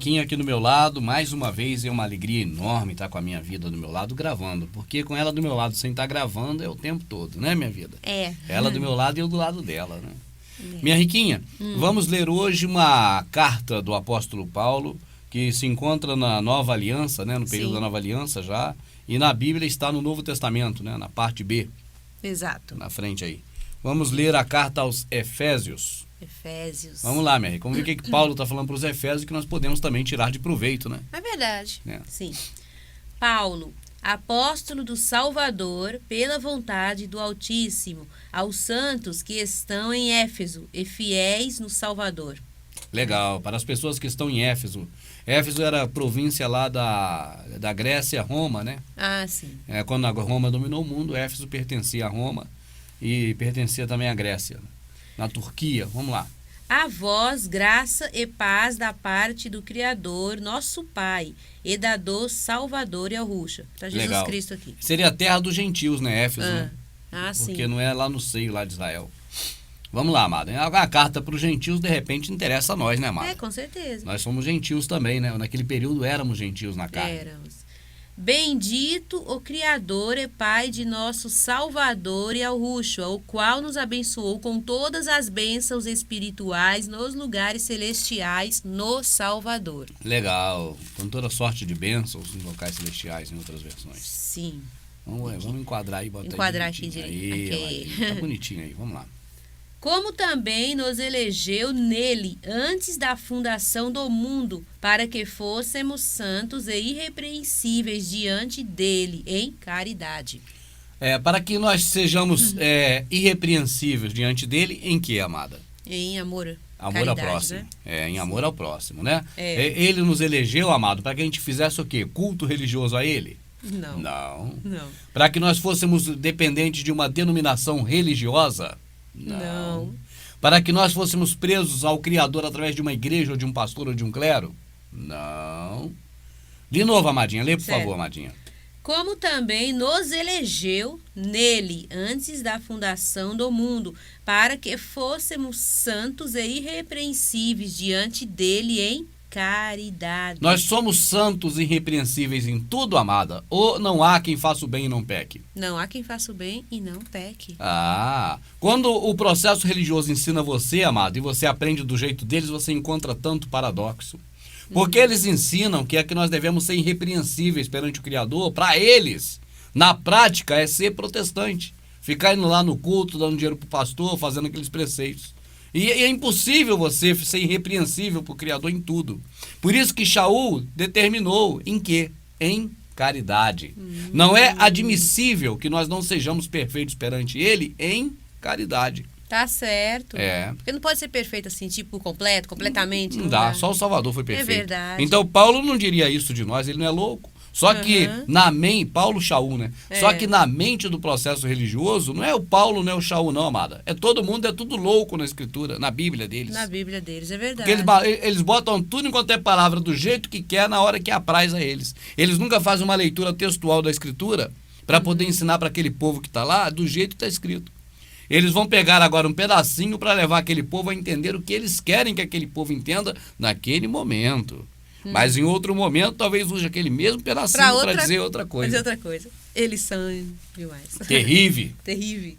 Riquinha aqui do meu lado, mais uma vez é uma alegria enorme estar com a minha vida do meu lado gravando, porque com ela do meu lado sem estar gravando é o tempo todo, né, minha vida? É. Ela do meu lado e eu do lado dela, né? Minha Riquinha, vamos ler hoje uma carta do apóstolo Paulo, que se encontra na Nova Aliança, né, no período da Nova Aliança já, e na Bíblia está no Novo Testamento, né, na parte B. Exato. Na frente aí. Vamos ler a carta aos Efésios. Efésios. Vamos lá, minha Rica. Vamos ver o que Paulo está falando para os Efésios que nós podemos também tirar de proveito, né? É verdade. É. Sim. Paulo, apóstolo do Salvador, pela vontade do Altíssimo, aos santos que estão em Éfeso e fiéis no Salvador. Legal. Para as pessoas que estão em Éfeso. Éfeso era a província lá da Grécia, Roma, né? Ah, sim. Quando a Roma dominou o mundo, Éfeso pertencia a Roma e pertencia também à Grécia. Na Turquia. Vamos lá. A vós, graça e paz da parte do Criador, nosso Pai, e da do Salvador Yahushua. Está Jesus Legal. Cristo aqui. Seria a terra dos gentios, né? Éfeso, né? Ah, sim. Porque não é lá no seio lá de Israel. Vamos lá, amada. A carta para os gentios, de repente, interessa a nós, né, amada? Com certeza. Nós somos gentios também, né? Naquele período éramos gentios na carne. Éramos. Bendito o Criador e Pai de nosso Salvador Yahushua, o qual nos abençoou com todas as bênçãos espirituais nos lugares celestiais no Salvador. Legal. Com toda sorte de bênçãos nos locais celestiais, em outras versões. Sim. Vamos enquadrar aí, botar Enquadrar aí aqui direitinho. direito. Aí, Ok. tá bonitinho aí, vamos lá. Como também nos elegeu nele antes da fundação do mundo, para que fôssemos santos e irrepreensíveis diante dele em caridade. Para que nós sejamos irrepreensíveis diante dele, em que, amada? Em amor. Amor caridade, ao próximo. né? Em amor ao próximo, né? É. Ele nos elegeu, amado, para que a gente fizesse o quê? Culto religioso a ele? Não. Não. Para que nós fôssemos dependentes de uma denominação religiosa? Não. Para que nós fôssemos presos ao Criador através de uma igreja, ou de um pastor, ou de um clero? Não. De novo, amadinha, lê por favor, amadinha. Como também nos elegeu nele antes da fundação do mundo, para que fôssemos santos e irrepreensíveis diante dele em caridade. Nós somos santos e irrepreensíveis em tudo, amada, ou não há quem faça o bem e não peque? Não há quem faça o bem e não peque. Quando o processo religioso ensina você, amado, e você aprende do jeito deles, você encontra tanto paradoxo. Porque eles ensinam que é que nós devemos ser irrepreensíveis perante o Criador. Para eles, na prática, é ser protestante. Ficar indo lá no culto, dando dinheiro pro pastor, fazendo aqueles preceitos. E é impossível você ser irrepreensível para o Criador em tudo. Por isso que Shaul determinou em quê? Em caridade. Não é admissível que nós não sejamos perfeitos perante ele em caridade. Tá certo. É. Porque não pode ser perfeito assim, tipo, completamente. Não dá, só o Salvador foi perfeito. É verdade. Então Paulo não diria isso de nós, ele não é louco. Só que na mente, Paulo Shaul, né? Só que na mente do processo religioso, não é o Paulo, não é o Shaul, não, amada. É todo mundo, é tudo louco na escritura, na Bíblia deles. Na Bíblia deles, é verdade. Porque eles botam tudo enquanto é palavra do jeito que quer, na hora que apraz a eles. Eles nunca fazem uma leitura textual da escritura para poder ensinar para aquele povo que está lá do jeito que está escrito. Eles vão pegar agora um pedacinho para levar aquele povo a entender o que eles querem que aquele povo entenda naquele momento. Mas em outro momento, talvez use aquele mesmo pedacinho para dizer outra coisa. Dizer outra coisa. Eles são demais. Terrível. Terrível.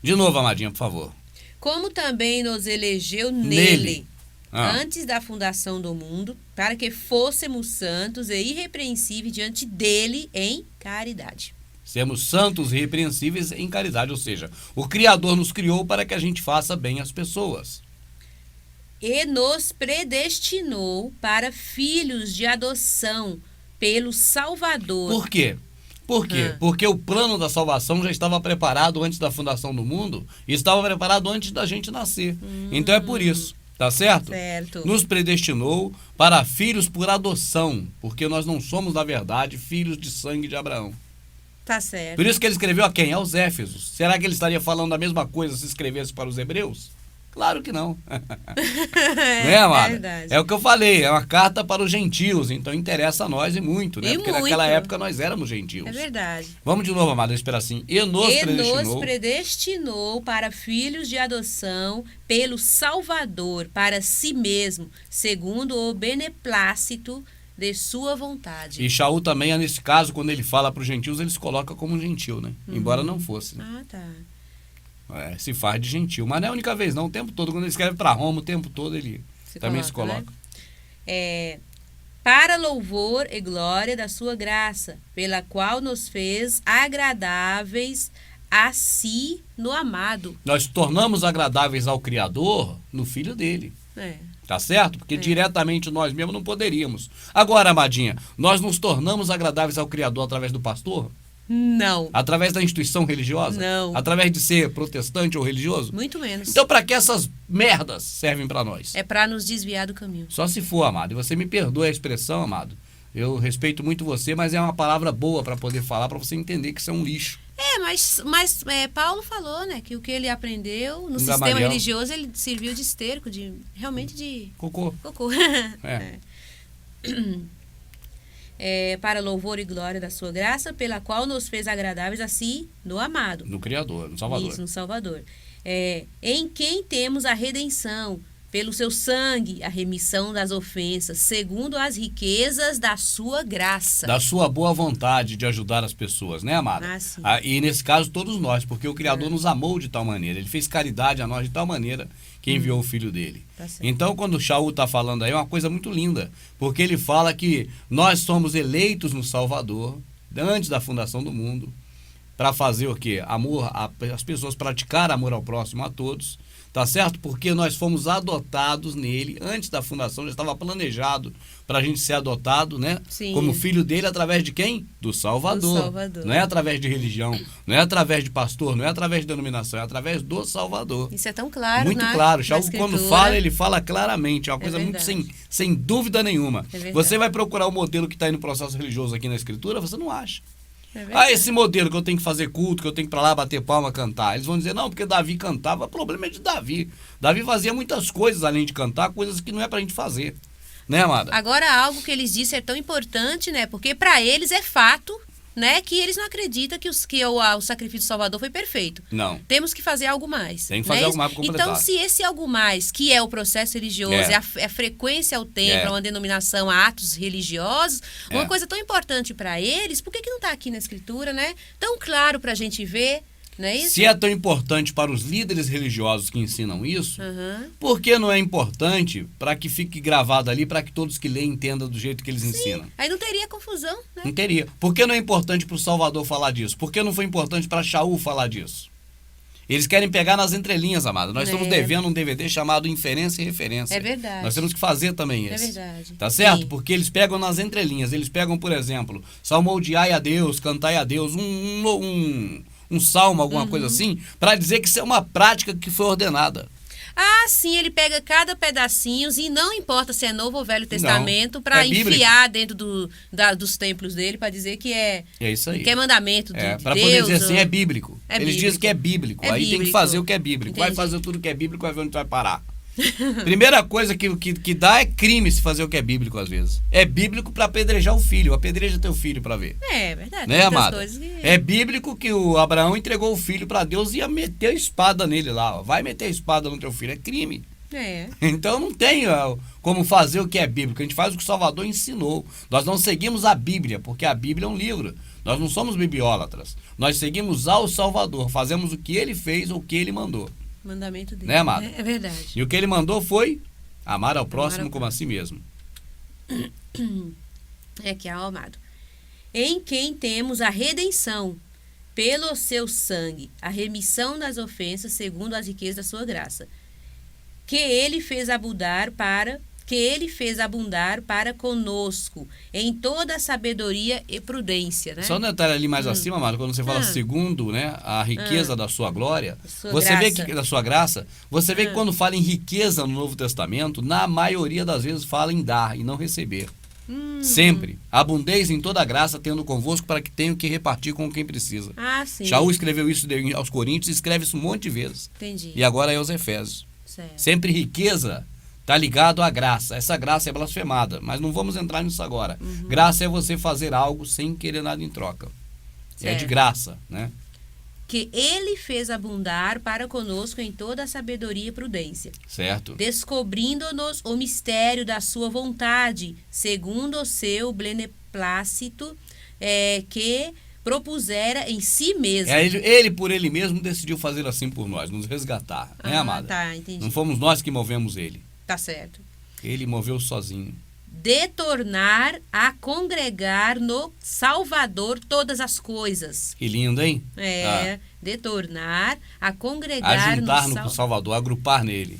De novo, amadinha, por favor. Como também nos elegeu nele. Antes da fundação do mundo, para que fôssemos santos e irrepreensíveis diante dele em caridade. Sermos santos e irrepreensíveis em caridade, ou seja, o Criador nos criou para que a gente faça bem às pessoas. E nos predestinou para filhos de adoção pelo Salvador. Por quê? Porque o plano da salvação já estava preparado antes da fundação do mundo e estava preparado antes da gente nascer. Então é por isso, tá certo? Certo. Nos predestinou para filhos por adoção, porque nós não somos, na verdade, filhos de sangue de Abraão. Tá certo. Por isso que ele escreveu a quem? Aos Éfesos. Será que ele estaria falando a mesma coisa se escrevesse para os hebreus? Claro que não. Né, amada? Verdade. É o que eu falei, é uma carta para os gentios, então interessa a nós e muito, né? E Porque muito. naquela época nós éramos gentios. É verdade. Vamos de novo, amada, espera assim. E nos Predestinou para filhos de adoção pelo Salvador, para si mesmo, segundo o beneplácito de sua vontade. E Shaul também, nesse caso, quando ele fala para os gentios, ele se coloca como um gentil, né? Embora não fosse. Né? Ah, tá. Se faz de gentil. Mas não é a única vez, não. O tempo todo, quando ele escreve para Roma, o tempo todo ele também se coloca. Né? Para louvor e glória da sua graça, pela qual nos fez agradáveis a si no amado. Nós tornamos agradáveis ao Criador no Filho dele. Tá certo? Porque diretamente nós mesmos não poderíamos. Agora, amadinha, nós nos tornamos agradáveis ao Criador através do pastor? Não. Através da instituição religiosa? Não. Através de ser protestante ou religioso? Muito menos. Então, para que essas merdas servem para nós? É para nos desviar do caminho. Só se for, amado. E você me perdoa a expressão, amado. Eu respeito muito você, mas é uma palavra boa para poder falar, para você entender que isso é um lixo. Mas Paulo falou, né, que o que ele aprendeu no sistema Gamaliel. religioso, ele serviu de esterco, realmente de Cocô. Para louvor e glória da sua graça, pela qual nos fez agradáveis a si no amado. No Criador, no Salvador. Isso, no Salvador. Em quem temos a redenção, pelo seu sangue, a remissão das ofensas, segundo as riquezas da sua graça. Da sua boa vontade de ajudar as pessoas, né, amada? Sim. E nesse caso, todos nós, porque o Criador nos amou de tal maneira, ele fez caridade a nós de tal maneira que enviou o Filho dele. Tá certo. Então, quando o Shaul está falando aí, é uma coisa muito linda, porque ele fala que nós somos eleitos no Salvador, antes da fundação do mundo, para fazer o quê? Amor, as pessoas praticar amor ao próximo, a todos. Tá certo? Porque nós fomos adotados nele, antes da fundação, já estava planejado para a gente ser adotado, né? Sim. Como filho dele, através de quem? Do Salvador. Do Salvador. Não é através de religião, não é através de pastor, não é através de denominação, é através do Salvador. Isso é tão claro, muito claro. Shaul, quando fala, ele fala claramente. É uma coisa muito sem dúvida nenhuma. Você vai procurar o modelo que está aí no processo religioso aqui na Escritura, você não acha. Esse modelo que eu tenho que fazer culto, que eu tenho que ir pra lá bater palma, cantar. Eles vão dizer, não, porque Davi cantava. O problema é de Davi. Davi fazia muitas coisas além de cantar, coisas que não é pra gente fazer. Né, amada? Agora, algo que eles disseram é tão importante, né? Porque pra eles é fato, né? Que eles não acreditam que o sacrifício do Salvador foi perfeito. Não. Temos que fazer algo mais. Tem que fazer algo mais para completar. Então, se esse algo mais, que é o processo religioso, é a frequência ao templo, uma denominação a atos religiosos, uma coisa tão importante para eles, por que não está aqui na Escritura, né? Tão claro para a gente ver, não é isso? Se é tão importante para os líderes religiosos que ensinam isso, por que não é importante para que fique gravado ali, para que todos que leem entendam do jeito que eles ensinam? Aí não teria confusão, né? Não teria. Por que não é importante para o Salvador falar disso? Por que não foi importante para Shaul falar disso? Eles querem pegar nas entrelinhas, amada. Nós estamos devendo um DVD chamado Inferência e Referência. É verdade. Nós temos que fazer também esse. É verdade. Tá certo? Sim. Porque eles pegam nas entrelinhas. Eles pegam, por exemplo, salmodiai a Deus, cantai a Deus, um salmo, alguma coisa assim, para dizer que isso é uma prática que foi ordenada. Ah, sim, ele pega cada pedacinho e não importa se é Novo ou Velho Testamento para enfiar dentro dos templos dele para dizer que é isso aí. Que é mandamento de Deus. Para poder dizer assim, é bíblico. Eles bíblico. dizem que é bíblico. Aí tem que fazer o que é bíblico. Entendi. Vai fazer tudo que é bíblico, vai ver onde vai parar. Primeira coisa que dá é crime se fazer o que é bíblico às vezes. É bíblico para apedrejar o filho. Apedreja teu filho para ver. É verdade. Né, amada? É bíblico que o Abraão entregou o filho para Deus e ia meter a espada nele lá. Ó. Vai meter a espada no teu filho. É crime. Então não tem como fazer o que é bíblico. A gente faz o que o Salvador ensinou. Nós não seguimos a Bíblia, porque a Bíblia é um livro. Nós não somos bibliólatras. Nós seguimos ao Salvador. Fazemos o que ele fez ou o que ele mandou. Mandamento dele. Né, amado? É verdade. E o que ele mandou foi amar ao próximo como a si mesmo. Que é o amado. Em quem temos a redenção, pelo seu sangue, a remissão das ofensas, segundo as riquezas da sua graça, que ele fez abundar para conosco em toda a sabedoria e prudência, né? Só um detalhe ali mais acima, amado, quando você fala segundo, né, a riqueza da sua glória, você vê que da sua graça, você vê que quando fala em riqueza no Novo Testamento, na maioria das vezes fala em dar e não receber. Sempre. Abundeis em toda a graça, tendo convosco para que tenham que repartir com quem precisa. Sim. Shaul escreveu isso aos Coríntios e escreve isso um monte de vezes. Entendi. E agora é aos Efésios. Certo. Sempre riqueza está ligado à graça. Essa graça é blasfemada, mas não vamos entrar nisso agora. Graça é você fazer algo sem querer nada em troca. É de Certo. graça, né? Que ele fez abundar para conosco em toda a sabedoria e prudência, Certo? descobrindo-nos o mistério da sua vontade, segundo o seu beneplácito, que propusera em si mesmo. Ele por ele mesmo decidiu fazer assim por nós, nos resgatar, né, amada? Tá, entendi. Não fomos nós que movemos ele. Tá certo. Ele moveu sozinho. De tornar a congregar no Salvador todas as coisas. Que lindo, hein? De tornar a congregar Ajuntar no Salvador, agrupar nele.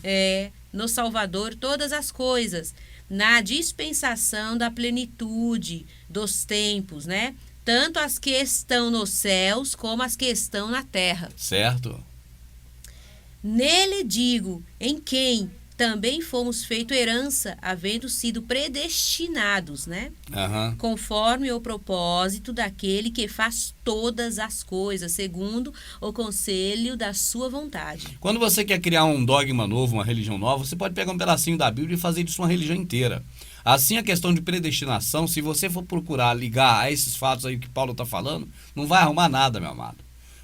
No Salvador todas as coisas, na dispensação da plenitude dos tempos, né? Tanto as que estão nos céus como as que estão na terra. Certo? Nele digo, em quem também fomos feito herança, havendo sido predestinados, né? Conforme o propósito daquele que faz todas as coisas, segundo o conselho da sua vontade. Quando você quer criar um dogma novo, uma religião nova, você pode pegar um pedacinho da Bíblia e fazer disso uma religião inteira. Assim, a questão de predestinação, se você for procurar ligar a esses fatos aí que Paulo está falando, não vai arrumar nada, meu amado.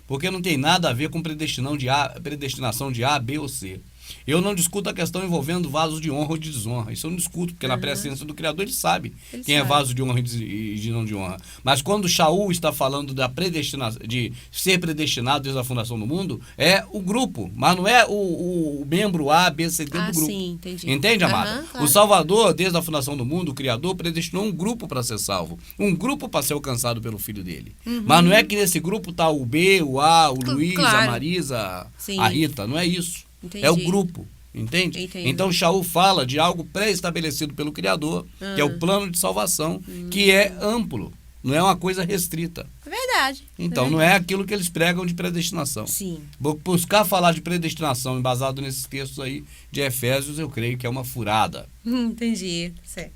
Porque não tem nada a ver com predestinação de A, B ou C. Eu não discuto a questão envolvendo vasos de honra ou de desonra. Isso eu não discuto, porque na presciência do Criador ele sabe quem é vaso de honra e de não de honra. Mas quando Shaul está falando da predestinação, de ser predestinado desde a fundação do mundo, é o grupo, mas não é o membro A, B, C, D do grupo. Sim, entendi. Entende, amada? Claro. O Salvador, desde a fundação do mundo, o Criador predestinou um grupo para ser salvo. Um grupo para ser alcançado pelo Filho dele. Mas não é que nesse grupo está o B, o A, o Luiz, a Marisa, a Rita. Não é isso. Entendi. É o grupo, entende? Entendo. Então Shaul fala de algo pré-estabelecido pelo Criador, que é o plano de salvação, que é amplo, não é uma coisa restrita. É verdade. Então não é aquilo que eles pregam de predestinação. Sim. Buscar falar de predestinação embasado nesses textos aí de Efésios, eu creio que é uma furada. Entendi, certo.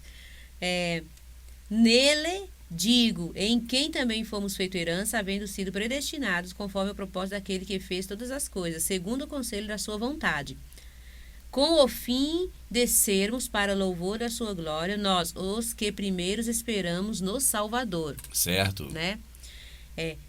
Nele digo, em quem também fomos feito herança, havendo sido predestinados, conforme o propósito daquele que fez todas as coisas, segundo o conselho da sua vontade, com o fim de sermos para louvor da sua glória, nós, os que primeiros esperamos no Salvador. Certo. Né?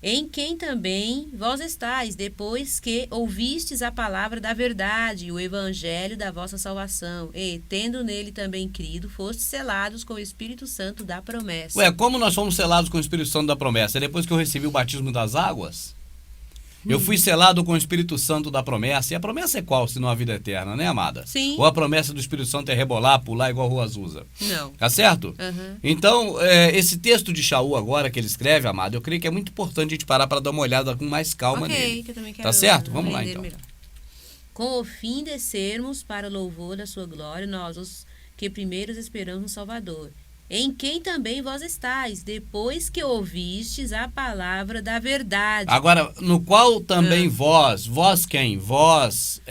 Em quem também vós estáis, depois que ouvistes a palavra da verdade, o evangelho da vossa salvação, e, tendo nele também crido, fostes selados com o Espírito Santo da promessa. Como nós fomos selados com o Espírito Santo da promessa? Depois que eu recebi o batismo das águas, eu fui selado com o Espírito Santo da promessa. E a promessa é qual, se não a vida eterna, né, amada? Sim. Ou a promessa do Espírito Santo é rebolar, pular igual Rua Azusa? Não. Tá certo? Então, esse texto de Shaul agora que ele escreve, amado, eu creio que é muito importante a gente parar para dar uma olhada com mais calma nele. Que eu também quero tá certo? Vamos lá, então. Melhor. Com o fim de sermos para louvor da sua glória, nós, os que primeiros esperamos no Salvador, em quem também vós estáis, depois que ouvistes a palavra da verdade. Agora, no qual também vós quem? Vós,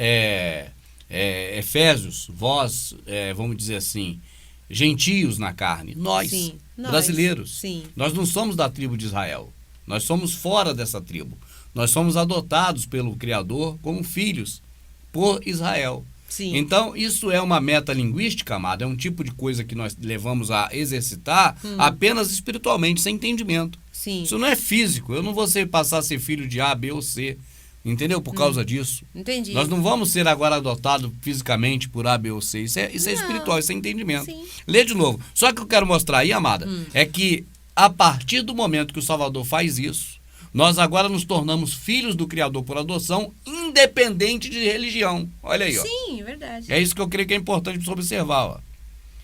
Efésios, vós, vamos dizer assim, gentios na carne. Nós, brasileiros. Sim. Nós não somos da tribo de Israel. Nós somos fora dessa tribo. Nós somos adotados pelo Criador como filhos por Israel. Sim. Então, isso é uma meta linguística, amado, é um tipo de coisa que nós levamos a exercitar apenas espiritualmente, sem entendimento. Sim. Isso não é físico, eu não vou passar a ser filho de A, B ou C, entendeu? Por causa disso. Entendi. Nós não vamos ser agora adotados fisicamente por A, B ou C, isso é espiritual, isso é entendimento. Sim. Lê de novo. Só que eu quero mostrar aí, amada, é que a partir do momento que o Salvador faz isso, nós agora nos tornamos filhos do Criador por adoção, independente de religião. Olha aí, ó. Sim, é verdade. É isso que eu creio que é importante para você observar, ó.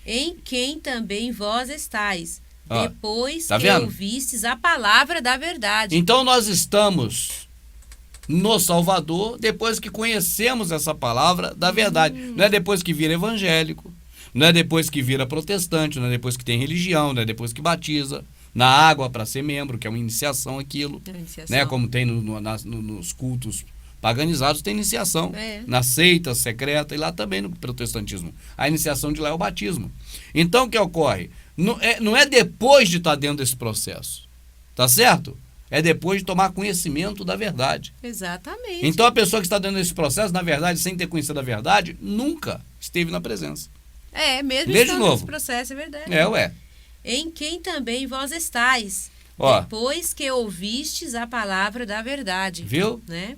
Em quem também vós estáis, depois tá que vendo? ouvistes a palavra da verdade. Então nós estamos no Salvador depois que conhecemos essa palavra da verdade. Não é depois que vira evangélico, não é depois que vira protestante, não é depois que tem religião, não é depois que batiza na água para ser membro, que é uma iniciação aquilo, né? Como tem nos cultos paganizados, tem iniciação. Na seita secreta e lá também no protestantismo. A iniciação de lá é o batismo. Então o que ocorre? Não é depois de estar dentro desse processo, tá certo? é depois de tomar conhecimento da verdade. Exatamente. Então a pessoa que está dentro desse processo, na verdade, sem ter conhecido a verdade, nunca esteve na presença. Mesmo Lê de estando novo. nesse processo, é verdade. Ué. Em quem também vós estáis, Ó. depois que ouvistes a palavra da verdade. Viu? Né?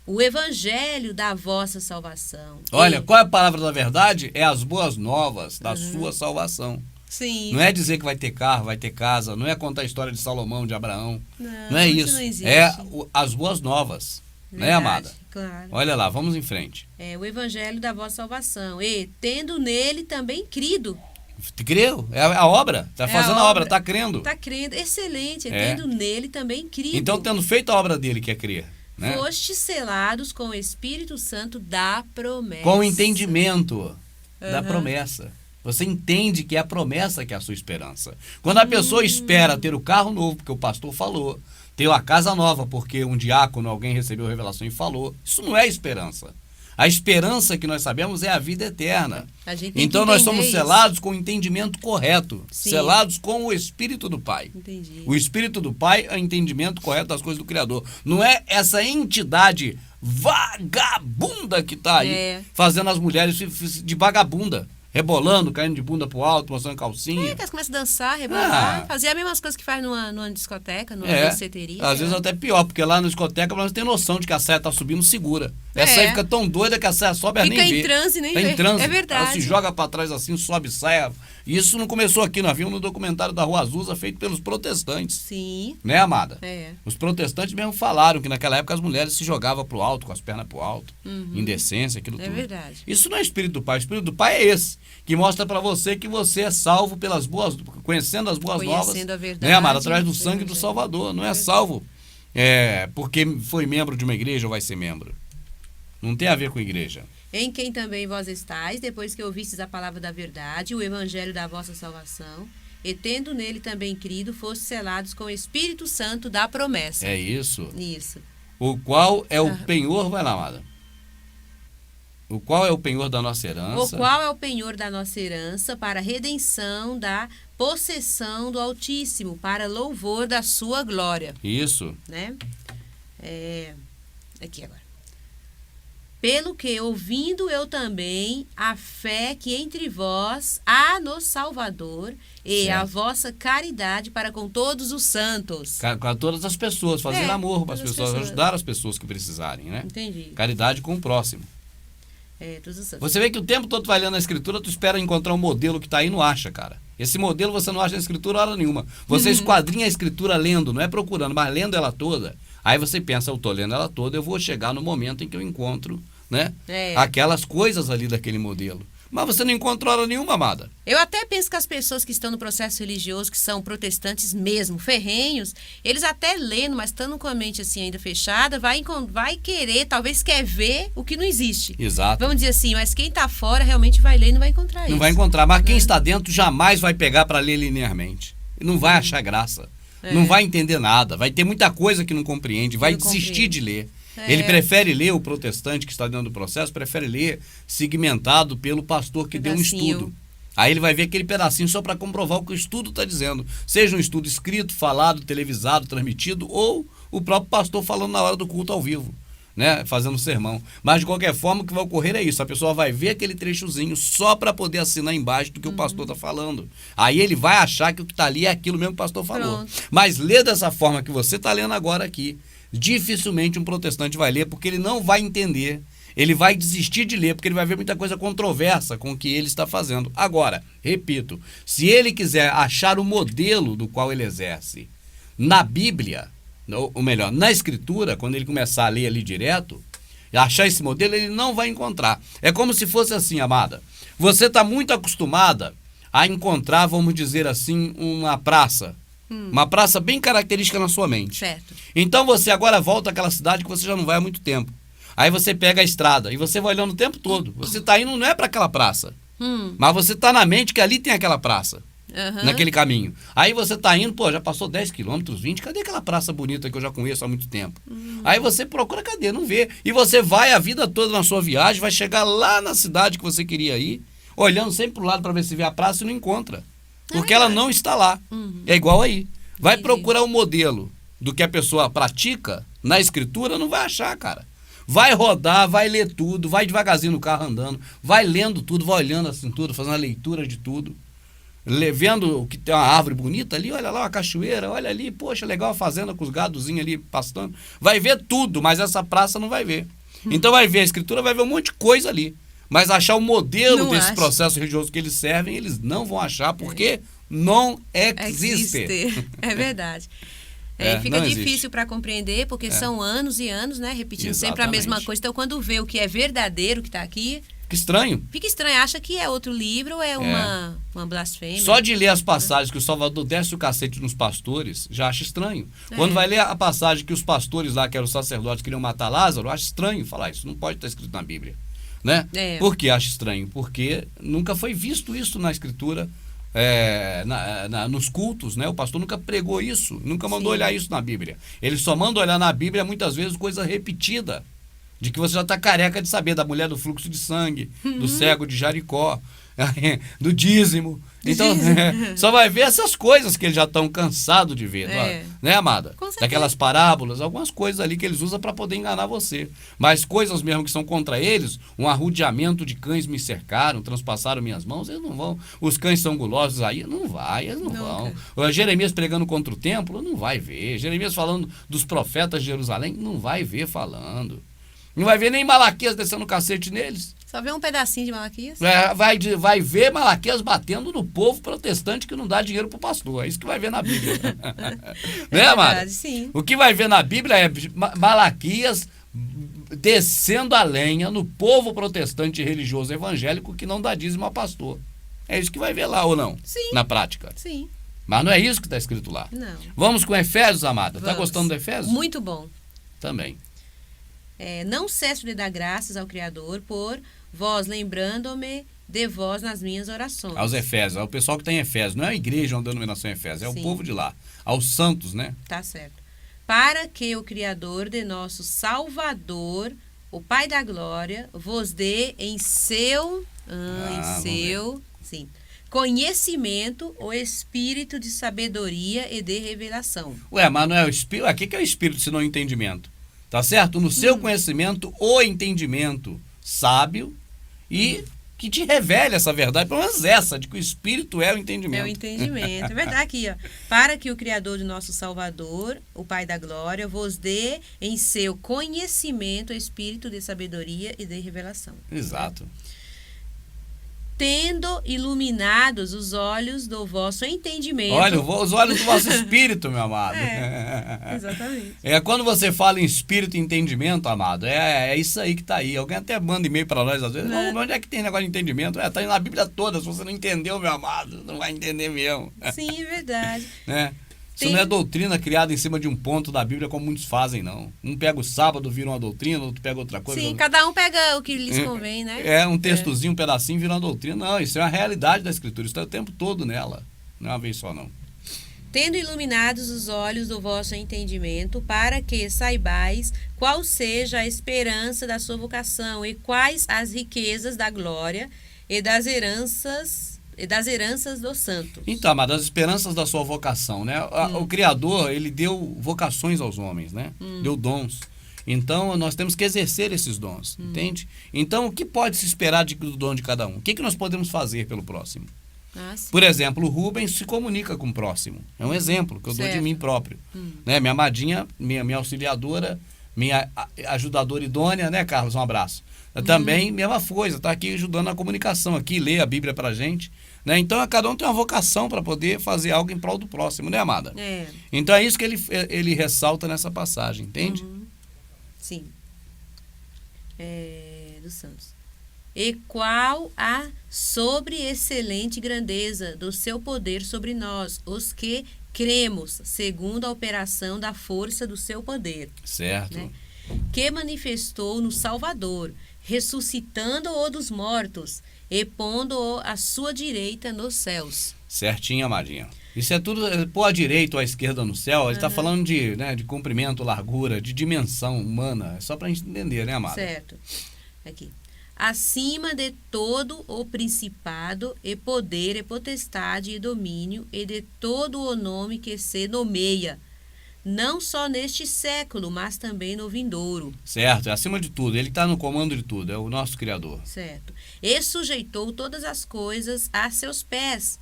O evangelho da vossa salvação. Olha, qual é a palavra da verdade? É as boas novas da sua salvação. Sim. Não é dizer que vai ter carro, vai ter casa, não é contar a história de Salomão, de Abraão. Não é isso isso. não existe. É as boas novas. Verdade, né, amada? Claro. Olha lá, vamos em frente. É o evangelho da vossa salvação. E tendo nele também crido. Creu? É a obra. Está fazendo a obra, está crendo. Está crendo. Excelente. É. Tendo nele também crido. Então, tendo feito a obra dele, que é crer. Né? Fostes selados com o Espírito Santo da promessa. Com o entendimento da promessa. Você entende que é a promessa que é a sua esperança. Quando a pessoa espera ter o carro novo, porque o pastor falou, ter a casa nova, porque um diácono, alguém recebeu a revelação e falou, isso não é esperança. A esperança que nós sabemos é a vida eterna. A gente tem Então que nós entender somos isso. selados com o entendimento correto. Sim. Selados com o Espírito do Pai. Entendi. O Espírito do Pai é o entendimento correto das coisas do Criador. Não é essa entidade vagabunda que está aí fazendo as mulheres de vagabunda. Rebolando, caindo de bunda pro alto, mostrando calcinha. Que elas começam a dançar, rebolar, fazer as mesmas coisas que faz numa discoteca, numa danceteria. Às vezes até pior, porque lá na discoteca nós tem noção de que a saia tá subindo, segura. Essa aí fica tão doida que a saia sobe, ela nem vê. Fica em transe, nem tá vê. em transe. É verdade. Ela se joga pra trás assim, sobe, saia. Isso não começou aqui, nós vimos no documentário da Rua Azusa feito pelos protestantes. Sim. Né, amada? É. Os protestantes mesmo falaram que naquela época as mulheres se jogavam pro alto, com as pernas pro alto, indecência, aquilo tudo. É verdade. Isso não é Espírito do Pai. O Espírito do Pai é esse, que mostra pra você que você é salvo pelas boas, conhecendo as boas novas. Conhecendo a verdade. Né, amada? Através do sangue do Salvador. Não é salvo porque foi membro de uma igreja ou vai ser membro. Não tem a ver com a igreja. Em quem também vós estáis, depois que ouvistes a palavra da verdade, o evangelho da vossa salvação, e tendo nele também crido, fostes selados com o Espírito Santo da promessa. É isso. Isso. O qual é o penhor, vai lá, amada. O qual é o penhor da nossa herança. O qual é o penhor da nossa herança para a redenção da possessão do Altíssimo, para louvor da sua glória. Isso. Né? Aqui agora. Pelo que, ouvindo eu também a fé que entre vós há no Salvador e Certo. a vossa caridade para com todos os santos. Com todas as pessoas, fazendo amor para as todas as pessoas, pessoas. ajudar as pessoas que precisarem, né? Entendi. Caridade com o próximo. Todos os santos. Você vê que o tempo todo tu vai lendo a escritura, tu espera encontrar um modelo que tá aí e não acha, cara. Esse modelo você não acha na escritura hora nenhuma. Você esquadrinha a escritura lendo, não é procurando, mas lendo ela toda. Aí você pensa, eu tô lendo ela toda, eu vou chegar no momento em que eu encontro, né? Aquelas coisas ali daquele modelo. Mas você não encontra hora nenhuma, amada. Eu até penso que as pessoas que estão no processo religioso, que são protestantes mesmo, ferrenhos, eles até lendo, mas estando com a mente assim ainda fechada, vai querer, talvez quer ver o que não existe. Exato. Vamos dizer assim, mas quem tá fora realmente vai ler e não vai encontrar isso. Não vai encontrar, mas quem está dentro jamais vai pegar para ler linearmente. Não vai achar graça. Não vai entender nada. Vai ter muita coisa que não compreende, vai desistir de ler. Ele prefere ler, o protestante que está dentro do processo, prefere ler segmentado pelo pastor que deu um estudo. Aí ele vai ver aquele pedacinho só para comprovar o que o estudo está dizendo. Seja um estudo escrito, falado, televisado, transmitido, ou o próprio pastor falando na hora do culto ao vivo, né? Fazendo sermão. Mas de qualquer forma o que vai ocorrer é isso. A pessoa vai ver aquele trechozinho só para poder assinar embaixo do que o pastor está falando. Aí ele vai achar que o que está ali é aquilo mesmo que o pastor falou. Pronto. Mas lê dessa forma que você está lendo agora aqui. Dificilmente um protestante vai ler, porque ele não vai entender, ele vai desistir de ler, porque ele vai ver muita coisa controversa com o que ele está fazendo. Agora, repito, se ele quiser achar o modelo do qual ele exerce na Bíblia, ou melhor, na Escritura, quando ele começar a ler ali direto, achar esse modelo, ele não vai encontrar. É como se fosse assim, amada, você está muito acostumada a encontrar, vamos dizer assim, uma praça, uma praça bem característica na sua mente. Certo. Então você agora volta àquela cidade que você já não vai há muito tempo. Aí você pega a estrada e você vai olhando o tempo todo. Você está indo não é para aquela praça, mas você está na mente que ali tem aquela praça, naquele caminho. Aí você está indo, pô, já passou 10 quilômetros, 20, cadê aquela praça bonita que eu já conheço há muito tempo? Aí você procura, cadê? Não vê. E você vai a vida toda na sua viagem, vai chegar lá na cidade que você queria ir, olhando sempre para o lado para ver se vê a praça e não encontra. Porque ela não está lá. É igual aí. Vai procurar um modelo do que a pessoa pratica na escritura, não vai achar, cara. Vai rodar, vai ler tudo, vai devagarzinho no carro andando, vai lendo tudo, vai olhando assim tudo, fazendo a leitura de tudo. Vendo que tem uma árvore bonita ali, olha lá uma cachoeira, olha ali, poxa, legal a fazenda com os gadozinhos ali pastando. Vai ver tudo, mas essa praça não vai ver. Então vai ver a escritura, vai ver um monte de coisa ali. Mas achar o modelo Não desse acha. processo religioso que eles servem, eles não vão achar, porque não existe. É verdade. É, Fica não difícil existe. para compreender, porque são anos e anos, né? Repetindo sempre a mesma Exatamente. coisa. Então, quando vê o que é verdadeiro que está aqui, Que estranho. fica estranho. Acha que é outro livro ou é uma blasfêmia. Só de ler as passagens que o Salvador desce o cacete nos pastores, já acha estranho. É. Quando vai ler a passagem que os pastores lá, que eram os sacerdotes, queriam matar Lázaro, acha estranho falar isso. Não pode estar escrito na Bíblia. Né? É. Por que acha estranho? Porque nunca foi visto isso na escritura, nos cultos, né? O pastor nunca pregou isso, nunca mandou Sim. olhar isso na Bíblia. Ele só manda olhar na Bíblia, muitas vezes, coisa repetida. De que você já está careca de saber da mulher do fluxo de sangue, do cego de Jericó, do dízimo. Então, só vai ver essas coisas que eles já estão cansados de ver, né, amada? Com certeza. Daquelas parábolas, algumas coisas ali que eles usam para poder enganar você. Mas coisas mesmo que são contra eles, um arrodeamento de cães me cercaram, transpassaram minhas mãos, eles não vão. Os cães são gulosos aí, não vai, eles não vão. O Jeremias pregando contra o templo, não vai ver. Jeremias falando dos profetas de Jerusalém, não vai ver falando. Não vai ver nem Malaquias descendo o cacete neles. Só vê um pedacinho de Malaquias. Vai ver Malaquias batendo no povo protestante que não dá dinheiro pro pastor. É isso que vai ver na Bíblia. Né, amada? Verdade, sim. O que vai ver na Bíblia é Malaquias descendo a lenha no povo protestante religioso evangélico que não dá dízimo a pastor. É isso que vai ver lá ou não? Sim. Na prática. Sim. Mas não é isso que está escrito lá. Não. Vamos com Efésios, amada? Está Vamos. gostando do Efésios? Muito bom. Também. Não cesso de dar graças ao Criador por vós, lembrando-me de vós nas minhas orações. Aos Efésios, ao pessoal que tem Efésios. Não é a igreja, uma denominação Efésios, é Sim. o povo de lá. Aos santos, né? Tá certo. Para que o Criador de nosso Salvador, o Pai da Glória, vos dê em seu sim, conhecimento o espírito de sabedoria e de revelação. Ué, mas não é o espírito? O que é o espírito se não o entendimento? Tá certo? No seu conhecimento, o entendimento sábio e que te revele essa verdade, pelo menos essa, de que o espírito é o entendimento. É o entendimento. É verdade aqui, ó. Para que o Criador de nosso Salvador, o Pai da Glória, vos dê em seu conhecimento o espírito de sabedoria e de revelação. Exato. Tendo iluminados os olhos do vosso entendimento. Olha, os olhos do vosso espírito, meu amado. Exatamente. Quando você fala em espírito e entendimento, amado, é isso aí que tá aí. Alguém até manda e-mail para nós às vezes. Não, onde é que tem negócio de entendimento? Tá na Bíblia toda. Se você não entendeu, meu amado, não vai entender mesmo. Sim, é verdade. Né? Isso não é doutrina criada em cima de um ponto da Bíblia como muitos fazem, não. Um pega o sábado, vira uma doutrina, outro pega outra coisa. Sim, cada um pega o que lhes convém, né? Um textozinho, um pedacinho, vira uma doutrina. Não, isso é a realidade da Escritura. Isso está o tempo todo nela. Não é uma vez só, não. Tendo iluminados os olhos do vosso entendimento, para que saibais qual seja a esperança da sua vocação e quais as riquezas da glória e das heranças dos santos. Então, mas das esperanças da sua vocação, né? O Criador, ele deu vocações aos homens, né? Deu dons. Então, nós temos que exercer esses dons, entende? Então, o que pode se esperar do dom de cada um? O que nós podemos fazer pelo próximo? Por exemplo, o Rubens se comunica com o próximo. É um exemplo que eu dou de mim próprio. Né? Minha amadinha, minha auxiliadora, minha ajudadora idônea, né, Carlos? Um abraço. Também, mesma coisa, está aqui ajudando na comunicação, aqui, lê a Bíblia pra gente. Né? Então, cada um tem uma vocação para poder fazer algo em prol do próximo, né, amada? Então, é isso que ele ressalta nessa passagem, entende? Sim. Dos santos. E qual a sobre-excelente grandeza do seu poder sobre nós, os que cremos, segundo a operação da força do seu poder. Certo. Né? Que manifestou no Salvador, ressuscitando-o dos mortos e pondo-o à sua direita nos céus. Certinho, amadinha. Isso é tudo pôr à direita ou à esquerda no céu. Ele está falando de comprimento, largura, de dimensão humana. É só para a gente entender, né, amada? Certo. Aqui. Acima de todo o principado e poder e potestade e domínio e de todo o nome que se nomeia, não só neste século, mas também no vindouro. Certo, é acima de tudo. Ele está no comando de tudo, é o nosso Criador. Certo. E sujeitou todas as coisas a seus pés,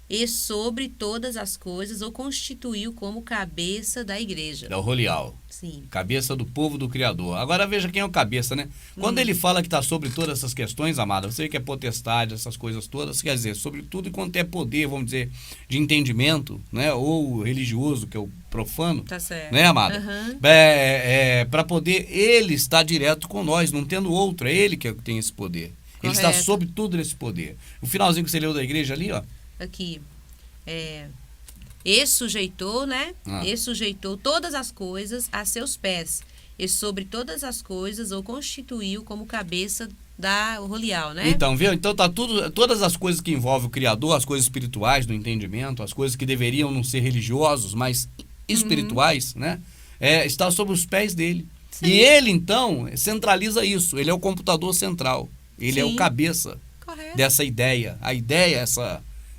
e sobre todas as coisas o constituiu como cabeça da igreja. É o Rolial. Sim. Cabeça do povo do Criador. Agora veja quem é o cabeça, né? Quando ele fala que está sobre todas essas questões, amada, você que é potestade, essas coisas todas, quer dizer, sobre tudo e quanto é poder, vamos dizer, de entendimento, né? Ou religioso, que é o profano. Tá certo. Né, amada? Aham. Para poder ele estar direto com nós, não tendo outro, é ele que tem esse poder. Ele está Correto. sobre tudo esse poder. O finalzinho que você leu da igreja ali, ó. Aqui. E sujeitou, né? Ah. E sujeitou todas as coisas a seus pés, e sobre todas as coisas o constituiu como cabeça da Rolial, né? Então, viu? Então tá tudo, todas as coisas que envolvem o Criador, as coisas espirituais do entendimento, as coisas que deveriam não ser religiosos, mas espirituais, né? Está sobre os pés dele. Sim. E ele, então, centraliza isso. Ele é o computador central. Ele é o Sim. cabeça Correto. dessa ideia. A ideia,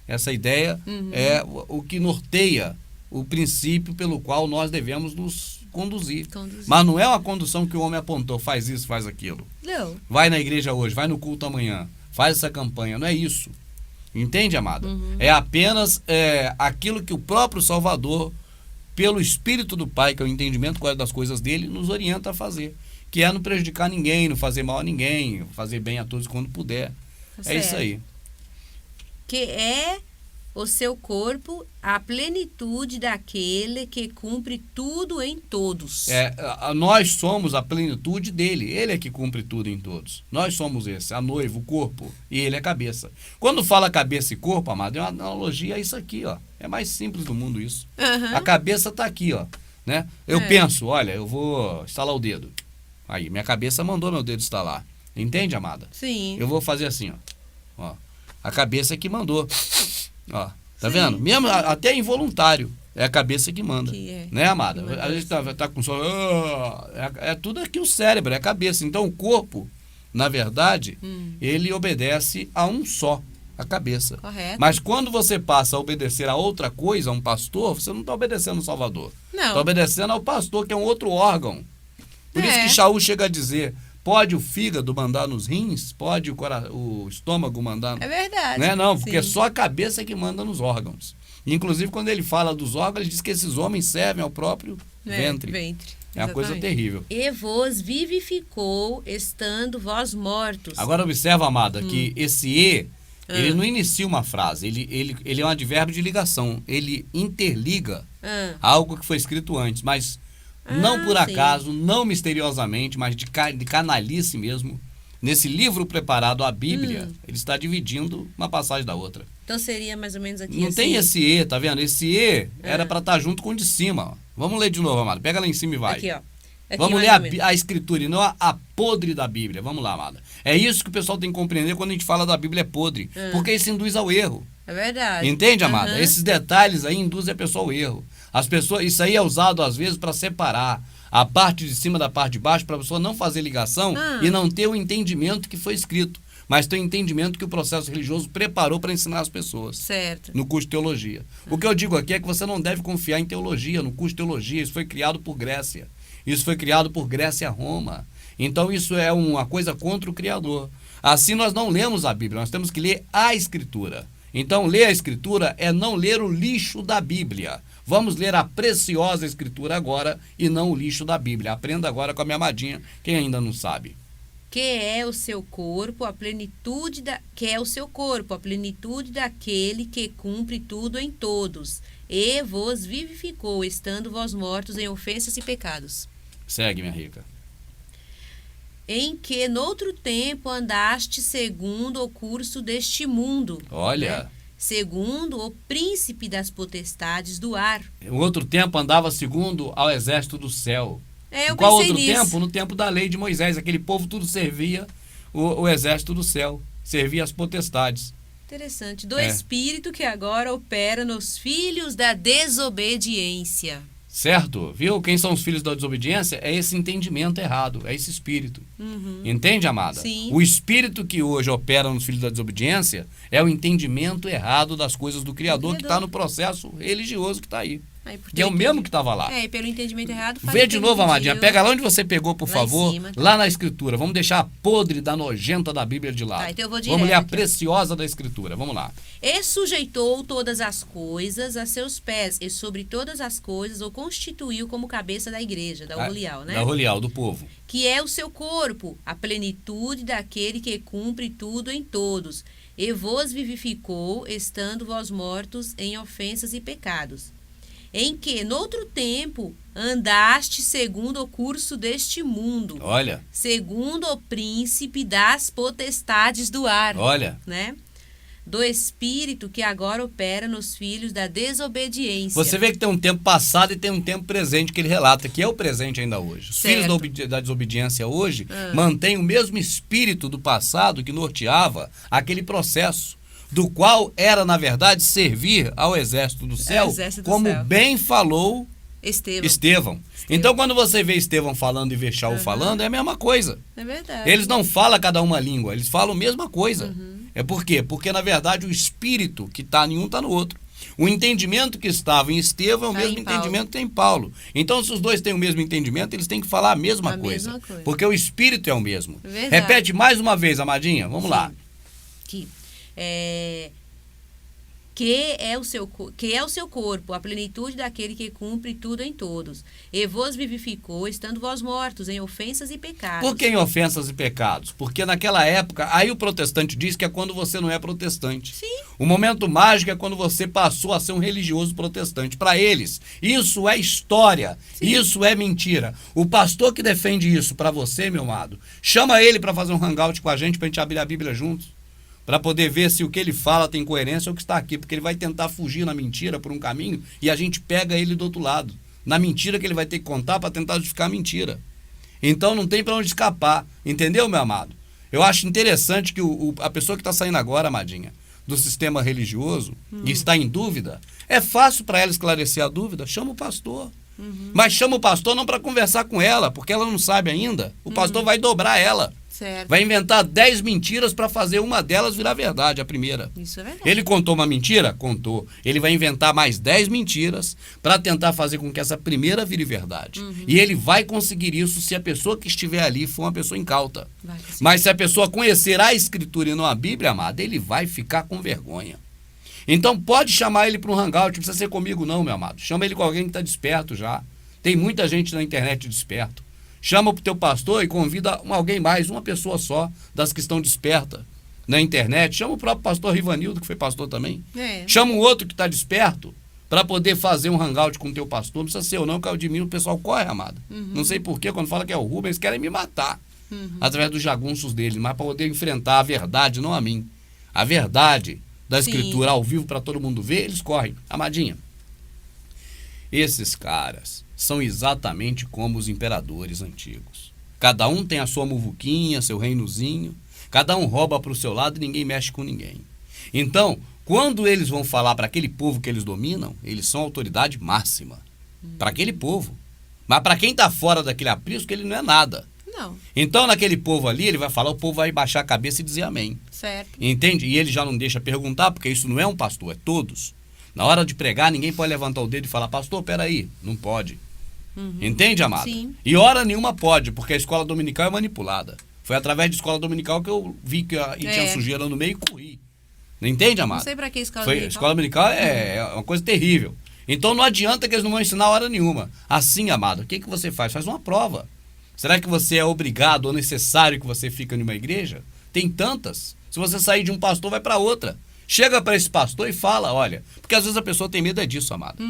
essa ideia é o que norteia o princípio pelo qual nós devemos nos conduzir. Mas não é uma condução que o homem apontou, faz isso, faz aquilo. Não. Vai na igreja hoje, vai no culto amanhã, faz essa campanha. Não é isso. Entende, amada? É apenas aquilo que o próprio Salvador, pelo Espírito do Pai, que é o entendimento das coisas dele, nos orienta a fazer. Que é não prejudicar ninguém, não fazer mal a ninguém, fazer bem a todos quando puder. Tá É isso certo. aí. Que é o seu corpo a plenitude daquele que cumpre tudo em todos. Nós somos a plenitude dele. Ele é que cumpre tudo em todos. Nós somos esse, a noiva, o corpo, e ele é a cabeça. Quando fala cabeça e corpo, amado, é uma analogia a isso aqui, ó. É mais simples do mundo isso. Aham. A cabeça está aqui, ó. Né? Eu penso, olha, eu vou estalar o dedo. Aí, minha cabeça mandou meu dedo estalar. Entende, amada? Sim. Eu vou fazer assim, ó. A cabeça é que mandou. Ó, tá Sim. vendo? Mesmo até involuntário. É a cabeça que manda. Que é. Né, amada? Que manda. A gente tá com sono. É tudo aqui o cérebro, é a cabeça. Então o corpo, na verdade, ele obedece a um só, a cabeça. Correto. Mas quando você passa a obedecer a outra coisa, a um pastor, você não está obedecendo ao Salvador. Não. Está obedecendo ao pastor, que é um outro órgão. Por isso que Shaul chega a dizer: pode o fígado mandar nos rins? Pode o estômago mandar? É verdade. Né? Não, porque Sim. só a cabeça é que manda nos órgãos. Inclusive, quando ele fala dos órgãos, ele diz que esses homens servem ao próprio ventre. É uma coisa Exatamente. terrível. E vos vivificou, estando vós mortos. Agora observa, amada, que esse ele não inicia uma frase, ele é um advérbio de ligação. Ele interliga algo que foi escrito antes, mas não por sim. acaso, não misteriosamente, mas de canalice mesmo. Nesse livro preparado, a Bíblia, ele está dividindo uma passagem da outra. Então seria mais ou menos aqui Não assim. tem esse E, tá vendo? Esse E era para estar junto com o de cima. Ó. Vamos ler de novo, amada. Pega lá em cima e vai. Aqui, ó. Aqui Vamos mais ler ou menos. a escritura e não a podre da Bíblia. Vamos lá, amada. É isso que o pessoal tem que compreender quando a gente fala da Bíblia é podre. Porque isso induz ao erro. É verdade. Entende, amada? Aham. Esses detalhes aí induzem a pessoa ao erro. As pessoas, isso aí é usado às vezes para separar a parte de cima da parte de baixo, para a pessoa não fazer ligação e não ter o entendimento que foi escrito, mas ter o entendimento que o processo religioso preparou para ensinar as pessoas. Certo. No curso de teologia. O que eu digo aqui é que você não deve confiar em teologia, no curso de teologia. Isso foi criado por Grécia. Isso foi criado por Grécia e Roma. Então isso é uma coisa contra o Criador. Assim nós não lemos a Bíblia, nós temos que ler a Escritura. Então ler a Escritura é não ler o lixo da Bíblia. Vamos ler a preciosa Escritura agora e não o lixo da Bíblia. Aprenda agora com a minha amadinha, quem ainda não sabe. Que é o seu corpo, a plenitude daquele que cumpre tudo em todos, e vos vivificou, estando vós mortos em ofensas e pecados. Segue, minha rica. Em que noutro tempo andaste segundo o curso deste mundo. Olha. Né? Segundo o príncipe das potestades do ar. Em outro tempo andava segundo ao exército do céu. Eu Em qual pensei outro nisso. tempo? No tempo da lei de Moisés. Aquele povo tudo servia o exército do céu. Servia as potestades. Interessante. Do espírito que agora opera nos filhos da desobediência. Certo? Viu? Quem são os filhos da desobediência? É esse entendimento errado. É esse espírito. Entende, amada? Sim. O espírito que hoje opera nos filhos da desobediência é o entendimento errado das coisas do Criador que está no processo religioso que está aí. Que é o mesmo que estava lá. E pelo entendimento errado... Vê de novo, amadinha. Pega lá onde você pegou, por favor. Cima, tá. Lá na Escritura. Vamos deixar a podre da nojenta da Bíblia de lado. Então eu vou direto. Vamos ler a preciosa da Escritura. Vamos lá. E sujeitou todas as coisas a seus pés, e sobre todas as coisas o constituiu como cabeça da igreja, da Olial, né? Da Olial, do povo. Que é o seu corpo, a plenitude daquele que cumpre tudo em todos. E vos vivificou, estando vós mortos em ofensas e pecados. Em que, noutro tempo, andaste segundo o curso deste mundo. Olha. Segundo o príncipe das potestades do ar. Olha. Né? Do espírito que agora opera nos filhos da desobediência. Você vê que tem um tempo passado e tem um tempo presente que ele relata, que é o presente ainda hoje. Os filhos da desobediência hoje mantêm o mesmo espírito do passado que norteava aquele processo, do qual era, na verdade, servir ao exército do céu, bem falou Estevão. Então, quando você vê Estevão falando e vê Shaul falando, é a mesma coisa. É verdade. Eles não falam cada uma língua, eles falam a mesma coisa. É por quê? Porque, na verdade, o espírito que está em um está no outro. O entendimento que estava em Estevão é o mesmo entendimento que tem em Paulo. Então, se os dois têm o mesmo entendimento, eles têm que falar a mesma coisa. Porque o espírito é o mesmo. Repete mais uma vez, amadinha. Vamos lá. Que é o seu corpo, a plenitude daquele que cumpre tudo em todos. E vos vivificou, estando vós mortos em ofensas e pecados. Por que em ofensas e pecados? Porque naquela época, aí o protestante diz que é quando você não é protestante. Sim. O momento mágico é quando você passou a ser um religioso protestante. Para eles, isso é história, isso é mentira. O pastor que defende isso para você, meu amado, chama ele para fazer um hangout com a gente abrir a Bíblia juntos. Para poder ver se o que ele fala tem coerência ou o que está aqui. Porque ele vai tentar fugir na mentira por um caminho e a gente pega ele do outro lado. Na mentira que ele vai ter que contar para tentar justificar a mentira. Então não tem para onde escapar. Entendeu, meu amado? Eu acho interessante que a pessoa que está saindo agora, amadinha, do sistema religioso e está em dúvida, é fácil para ela esclarecer a dúvida. Chama o pastor. Mas chama o pastor não para conversar com ela, porque ela não sabe ainda. O pastor vai dobrar ela. Certo. Vai inventar 10 mentiras para fazer uma delas virar verdade, a primeira. Isso é verdade. Ele contou uma mentira? Contou. Ele vai inventar mais 10 mentiras para tentar fazer com que essa primeira vire verdade. E ele vai conseguir isso se a pessoa que estiver ali for uma pessoa incauta. Mas se a pessoa conhecer a Escritura e não a Bíblia, amada, ele vai ficar com vergonha. Então pode chamar ele para um hangout, não precisa ser comigo não, meu amado. Chama ele com alguém que está desperto já. Tem muita gente na internet desperto. Chama pro teu pastor e convida alguém mais, uma pessoa só, das que estão despertas na internet. Chama o próprio pastor Rivanildo, que foi pastor também. Chama um outro que está desperto para poder fazer um hangout com o teu pastor. Não precisa ser eu não, que eu admiro, o pessoal corre, amado. Não sei porquê, quando fala que é o Rubens, querem me matar. Através dos jagunços dele, mas para poder enfrentar a verdade, não a mim. A verdade da Escritura ao vivo para todo mundo ver, eles correm. Amadinha, esses caras são exatamente como os imperadores antigos. Cada um tem a sua muvuquinha, seu reinozinho, cada um rouba para o seu lado e ninguém mexe com ninguém. Então, quando eles vão falar para aquele povo que eles dominam, eles são autoridade máxima. Para aquele povo. Mas para quem está fora daquele aprisco, ele não é nada. Não. Então, naquele povo ali, ele vai falar, o povo vai baixar a cabeça e dizer amém. Certo. Entende? E ele já não deixa perguntar, porque isso não é um pastor, é todos. Na hora de pregar, ninguém pode levantar o dedo e falar, pastor, peraí, não pode. Entende, amado? Sim. E hora nenhuma pode, porque a escola dominical é manipulada. Foi através da escola dominical que eu vi que tinha sujeira no meio e corri. Não entende, amado? Não sei pra que escola dominical. Escola dominical é uma coisa terrível. Então não adianta que eles não vão ensinar hora nenhuma. Assim, amado, o que você faz? Faz uma prova. Será que você é obrigado ou necessário que você fique em uma igreja? Tem tantas. Se você sair de um pastor, vai para outra. Chega para esse pastor e fala, olha, porque às vezes a pessoa tem medo disso, amado.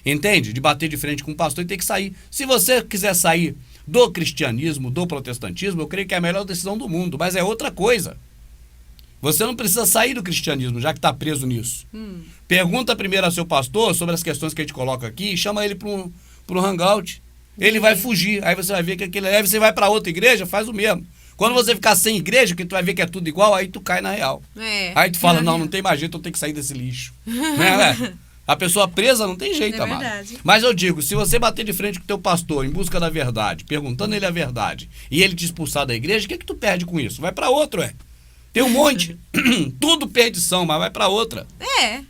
Entende? De bater de frente com o pastor e ter que sair. Se você quiser sair do cristianismo, do protestantismo, eu creio que é a melhor decisão do mundo, mas é outra coisa. Você não precisa sair do cristianismo, já que está preso nisso. Pergunta primeiro ao seu pastor sobre as questões que a gente coloca aqui e chama ele para um hangout. Ele vai fugir, aí você vai ver que aquele aí você vai para outra igreja, faz o mesmo. Quando você ficar sem igreja, que tu vai ver que é tudo igual, aí tu cai na real. Aí tu fala, não tem mais jeito, eu tenho que sair desse lixo. A pessoa presa não tem jeito, amado. Mas eu digo, se você bater de frente com o teu pastor em busca da verdade, perguntando ele a verdade, e ele te expulsar da igreja, o que tu perde com isso? Vai para outro, Tem um monte. Tudo perdição, mas vai para outra.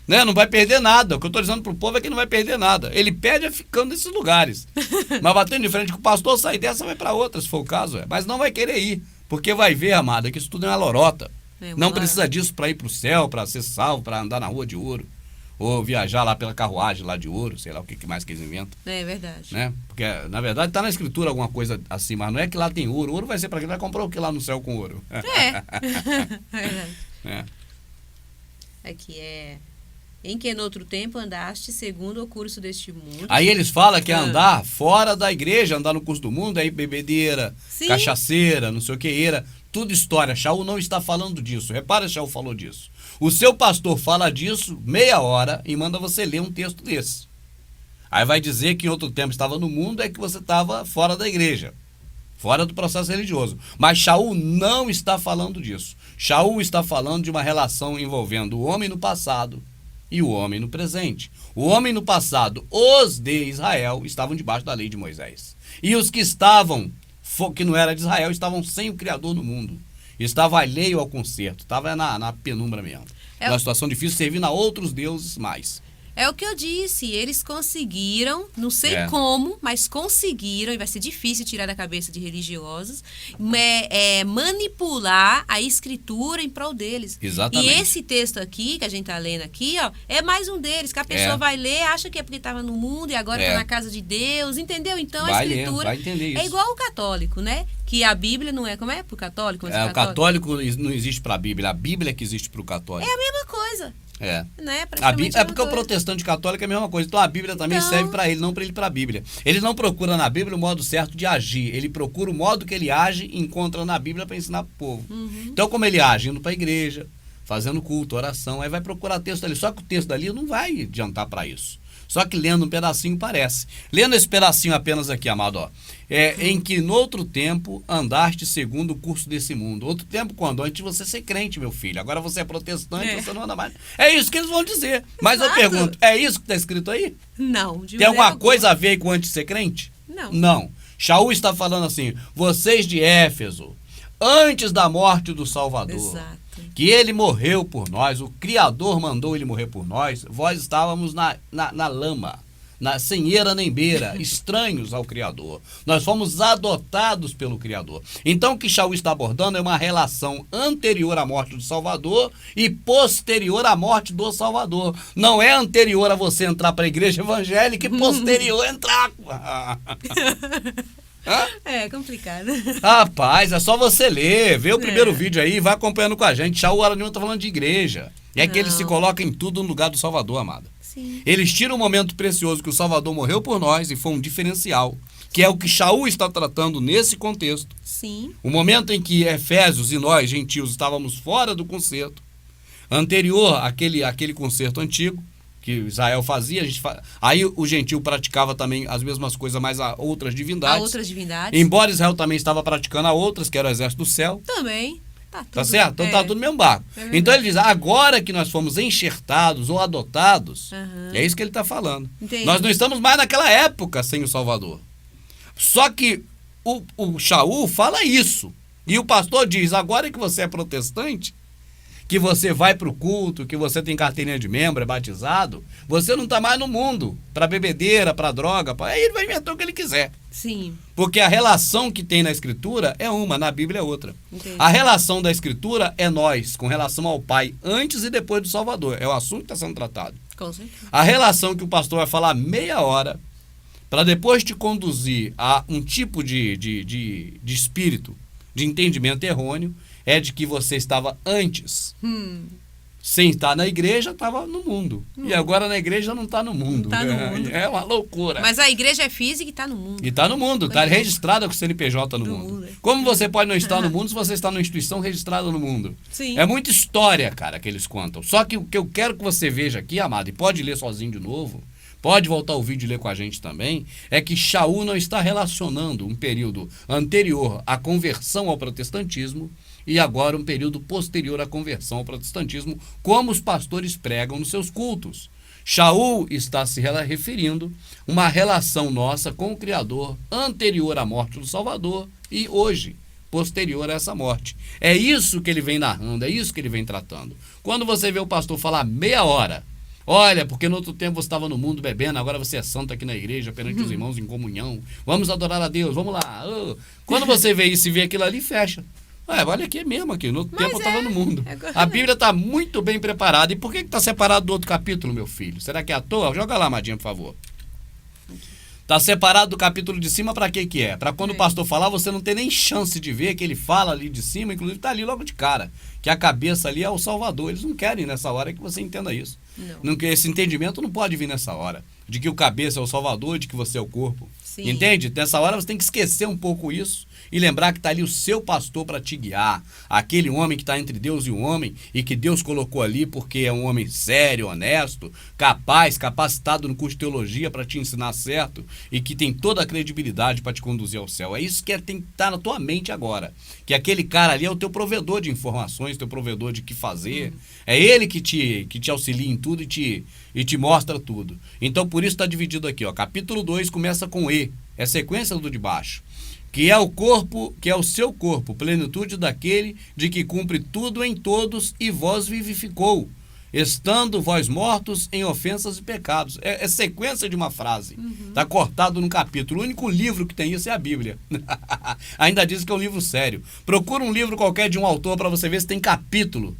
Né? Não vai perder nada. O que eu estou dizendo pro povo é que não vai perder nada. Ele perde ficando nesses lugares. Mas batendo de frente com o pastor, sai dessa, vai para outra, se for o caso. Mas não vai querer ir. Porque vai ver, amada, que isso tudo é uma lorota. Não precisa disso para ir para o céu, para ser salvo, para andar na rua de ouro. Ou viajar lá pela carruagem lá de ouro, sei lá o que mais que eles inventam. É verdade. Né? Porque, na verdade, está na escritura alguma coisa assim, mas não é que lá tem ouro. Ouro vai ser para quem vai comprar o que lá no céu com ouro. Verdade. Aqui em que no outro tempo andaste segundo o curso deste mundo. Aí eles falam que é andar fora da igreja, andar no curso do mundo, aí bebedeira, cachaceira, não sei o que era. Tudo história. Shaul não está falando disso. Repara, Shaul falou disso. O seu pastor fala disso meia hora e manda você ler um texto desse. Aí vai dizer que em outro tempo estava no mundo, é que você estava fora da igreja, fora do processo religioso. Mas Shaul não está falando disso. Shaul está falando de uma relação envolvendo o homem no passado e o homem no presente. O homem no passado, os de Israel, estavam debaixo da lei de Moisés. E os que estavam, que não era de Israel, estavam sem o Criador no mundo. Estava alheio ao conserto, estava na penumbra mesmo. Uma situação difícil, servindo a outros deuses mais. É o que eu disse, eles conseguiram, não sei como, mas conseguiram, e vai ser difícil tirar da cabeça de religiosos, manipular a escritura em prol deles. Exatamente. E esse texto aqui, que a gente está lendo aqui, ó, é mais um deles, que a pessoa vai ler, acha que é porque estava no mundo e agora está na casa de Deus, entendeu? Então a escritura vai entender isso. É igual o católico, né? Que a Bíblia não é, como é pro católico? O católico não existe para a Bíblia é que existe para o católico. É a mesma coisa. Né? É porque o protestante católico é a mesma coisa. Então a Bíblia também serve para ele, não para ele para a Bíblia. Ele não procura na Bíblia o modo certo de agir. Ele procura o modo que ele age e encontra na Bíblia para ensinar para o povo. Então, como ele age indo para a igreja, fazendo culto, oração, aí vai procurar texto ali. Só que o texto dali não vai adiantar para isso. Só que lendo um pedacinho parece. Lendo esse pedacinho apenas aqui, amado, ó. Em que no outro tempo andaste segundo o curso desse mundo. Outro tempo quando? Antes de você ser crente, meu filho. Agora você é protestante, você não anda mais. É isso que eles vão dizer. Mas eu pergunto, é isso que está escrito aí? Não. Tem alguma coisa a ver com antes de ser crente? Não. Shaul está falando assim, vocês de Éfeso, antes da morte do Salvador, que ele morreu por nós, o Criador mandou ele morrer por nós, vós estávamos na lama, sem eira nem beira, estranhos ao Criador. Nós fomos adotados pelo Criador. Então o que Shaul está abordando é uma relação anterior à morte do Salvador e posterior à morte do Salvador. Não é anterior a você entrar para a igreja evangélica e posterior a entrar. É complicado. Rapaz, é só você ler, vê o primeiro vídeo aí e vai acompanhando com a gente. Shaul Aranil está falando de igreja. É que ele se coloca em tudo no lugar do Salvador, amada. Sim. Eles tiram um momento precioso que o Salvador morreu por nós e foi um diferencial, que é o que Shaul está tratando nesse contexto. Sim. O momento em que Efésios e nós, gentios, estávamos fora do concerto, anterior àquele concerto antigo, que Israel fazia, aí o gentil praticava também as mesmas coisas, mas a outras divindades. A outras divindades. Embora Israel também estava praticando a outras, que era o exército do céu. Também. Tá certo? Então tá tudo no mesmo barco. Então ele diz, agora que nós fomos enxertados ou adotados, é isso que ele está falando. Entendi. Nós não estamos mais naquela época sem o Salvador. Só que o Shaul fala isso. E o pastor diz, agora que você é protestante, que você vai para o culto, que você tem carteirinha de membro, é batizado, você não está mais no mundo, para bebedeira, para droga, aí ele vai inventar o que ele quiser. Sim. Porque a relação que tem na Escritura é uma, na Bíblia é outra. Entendi. A relação da Escritura é nós, com relação ao Pai, antes e depois do Salvador. É o assunto que está sendo tratado. Com certeza. A relação que o pastor vai falar meia hora, para depois te conduzir a um tipo de espírito, de entendimento errôneo, é de que você estava antes, sem estar na igreja, estava no mundo. E agora na igreja não está no mundo. Não tá no mundo. É uma loucura. Mas a igreja é física e está no mundo. E está no mundo, está registrada com o CNPJ no mundo. Como você pode não estar no mundo se você está numa instituição registrada no mundo? Sim. É muita história, cara, que eles contam. Só que o que eu quero que você veja aqui, amado, e pode ler sozinho de novo, pode voltar o vídeo e ler com a gente também, é que Shaul não está relacionando um período anterior à conversão ao protestantismo e agora um período posterior à conversão ao protestantismo, como os pastores pregam nos seus cultos. Shaul está se referindo a uma relação nossa com o Criador anterior à morte do Salvador e hoje, posterior a essa morte. É isso que ele vem narrando, é isso que ele vem tratando. Quando você vê o pastor falar meia hora, olha, porque no outro tempo você estava no mundo bebendo, agora você é santo aqui na igreja, perante os irmãos em comunhão, vamos adorar a Deus, vamos lá. Quando você vê isso e vê aquilo ali, fecha. Olha aqui mesmo, aqui. No outro tempo eu estava no mundo. A Bíblia está muito bem preparada. E por que está separado do outro capítulo, meu filho? Será que é à toa? Joga lá, Madinha, por favor. Está separado do capítulo de cima para que é? Para quando o pastor falar, você não tem nem chance de ver que ele fala ali de cima, inclusive está ali logo de cara, que a cabeça ali é o Salvador. Eles não querem nessa hora que você entenda isso. Não. Esse entendimento não pode vir nessa hora, de que o cabeça é o Salvador, de que você é o corpo. Sim. Entende? Nessa hora você tem que esquecer um pouco isso e lembrar que está ali o seu pastor para te guiar, aquele homem que está entre Deus e o homem e que Deus colocou ali porque é um homem sério, honesto, capaz, capacitado no curso de teologia para te ensinar certo e que tem toda a credibilidade para te conduzir ao céu. É isso que tem que estar na tua mente agora, que aquele cara ali é o teu provedor de informações, teu provedor de que fazer, é ele que te auxilia em tudo e te mostra tudo. Então por isso está dividido aqui, ó. Capítulo 2 começa com E, é sequência do de baixo. Que é o corpo, que é o seu corpo, plenitude daquele de que cumpre tudo em todos e vós vivificou, estando vós mortos em ofensas e pecados. É sequência de uma frase. Está cortado num capítulo. O único livro que tem isso é a Bíblia. Ainda diz que é um livro sério. Procura um livro qualquer de um autor para você ver se tem capítulo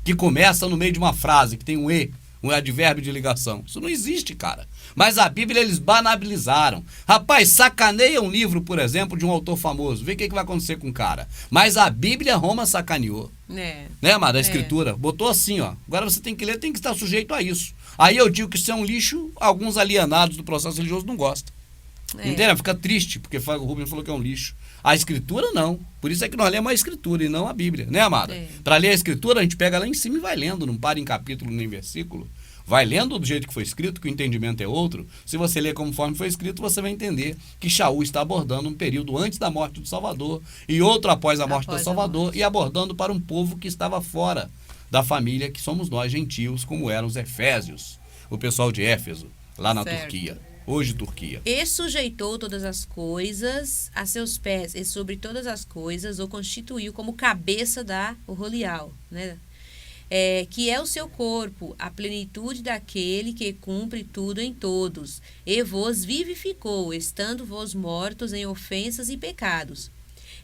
que começa no meio de uma frase, que tem um E, um advérbio de ligação. Isso não existe, cara. Mas a Bíblia eles banalizaram. Rapaz, sacaneia um livro, por exemplo, de um autor famoso. Vê o que vai acontecer com o cara. Mas a Bíblia Roma sacaneou. Né, amada? A escritura. Botou assim, ó. Agora você tem que ler, tem que estar sujeito a isso. Aí eu digo que isso é um lixo, alguns alienados do processo religioso não gostam. Entendeu? Fica triste, porque o Rubens falou que é um lixo. A escritura não. Por isso é que nós lemos a escritura e não a Bíblia, né, amada? Para ler a escritura, a gente pega lá em cima e vai lendo, não para em capítulo nem versículo. Vai lendo do jeito que foi escrito, que o entendimento é outro. Se você ler conforme foi escrito, você vai entender que Shaul está abordando um período antes da morte do Salvador e outro após a morte do Salvador e abordando para um povo que estava fora da família, que somos nós, gentios, como eram os efésios, o pessoal de Éfeso, lá na Turquia. Hoje Turquia. E sujeitou todas as coisas a seus pés, e sobre todas as coisas o constituiu como cabeça da Rolial, né? Que é o seu corpo, a plenitude daquele que cumpre tudo em todos, e vos vivificou, estando vos mortos em ofensas e pecados,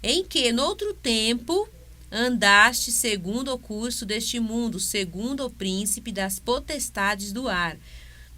em que, noutro tempo, andaste segundo o curso deste mundo, segundo o príncipe das potestades do ar,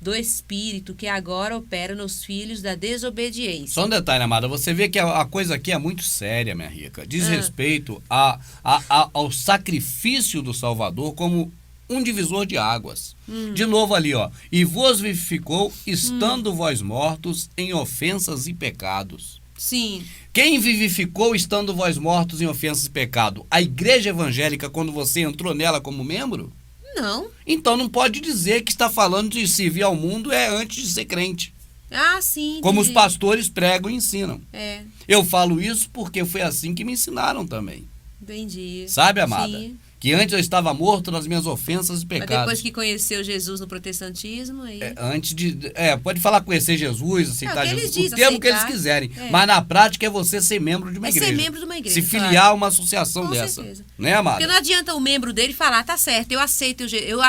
do Espírito que agora opera nos filhos da desobediência. Só um detalhe, amada, você vê que a coisa aqui é muito séria, minha rica. Diz respeito ao sacrifício do Salvador como um divisor de águas. De novo ali, ó. E vos vivificou, estando vós mortos em ofensas e pecados. Sim. Quem vivificou estando vós mortos em ofensas e pecado? A igreja evangélica, quando você entrou nela como membro? Não. Então não pode dizer que está falando de servir ao mundo antes de ser crente. Ah, sim. Entendi. Como os pastores pregam e ensinam. É. Eu falo isso porque foi assim que me ensinaram também. Entendi. Sabe, amada? Sim. Que antes eu estava morto nas minhas ofensas e pecados. Mas depois que conheceu Jesus no protestantismo, aí... antes de... pode falar conhecer Jesus, aceitar Jesus, o termo que eles quiserem. Mas na prática é você ser membro de uma igreja. Ser membro de uma igreja. Se filiar a uma associação com dessa. Certeza. Né, amada? Porque não adianta o membro dele falar, tá certo, eu aceito,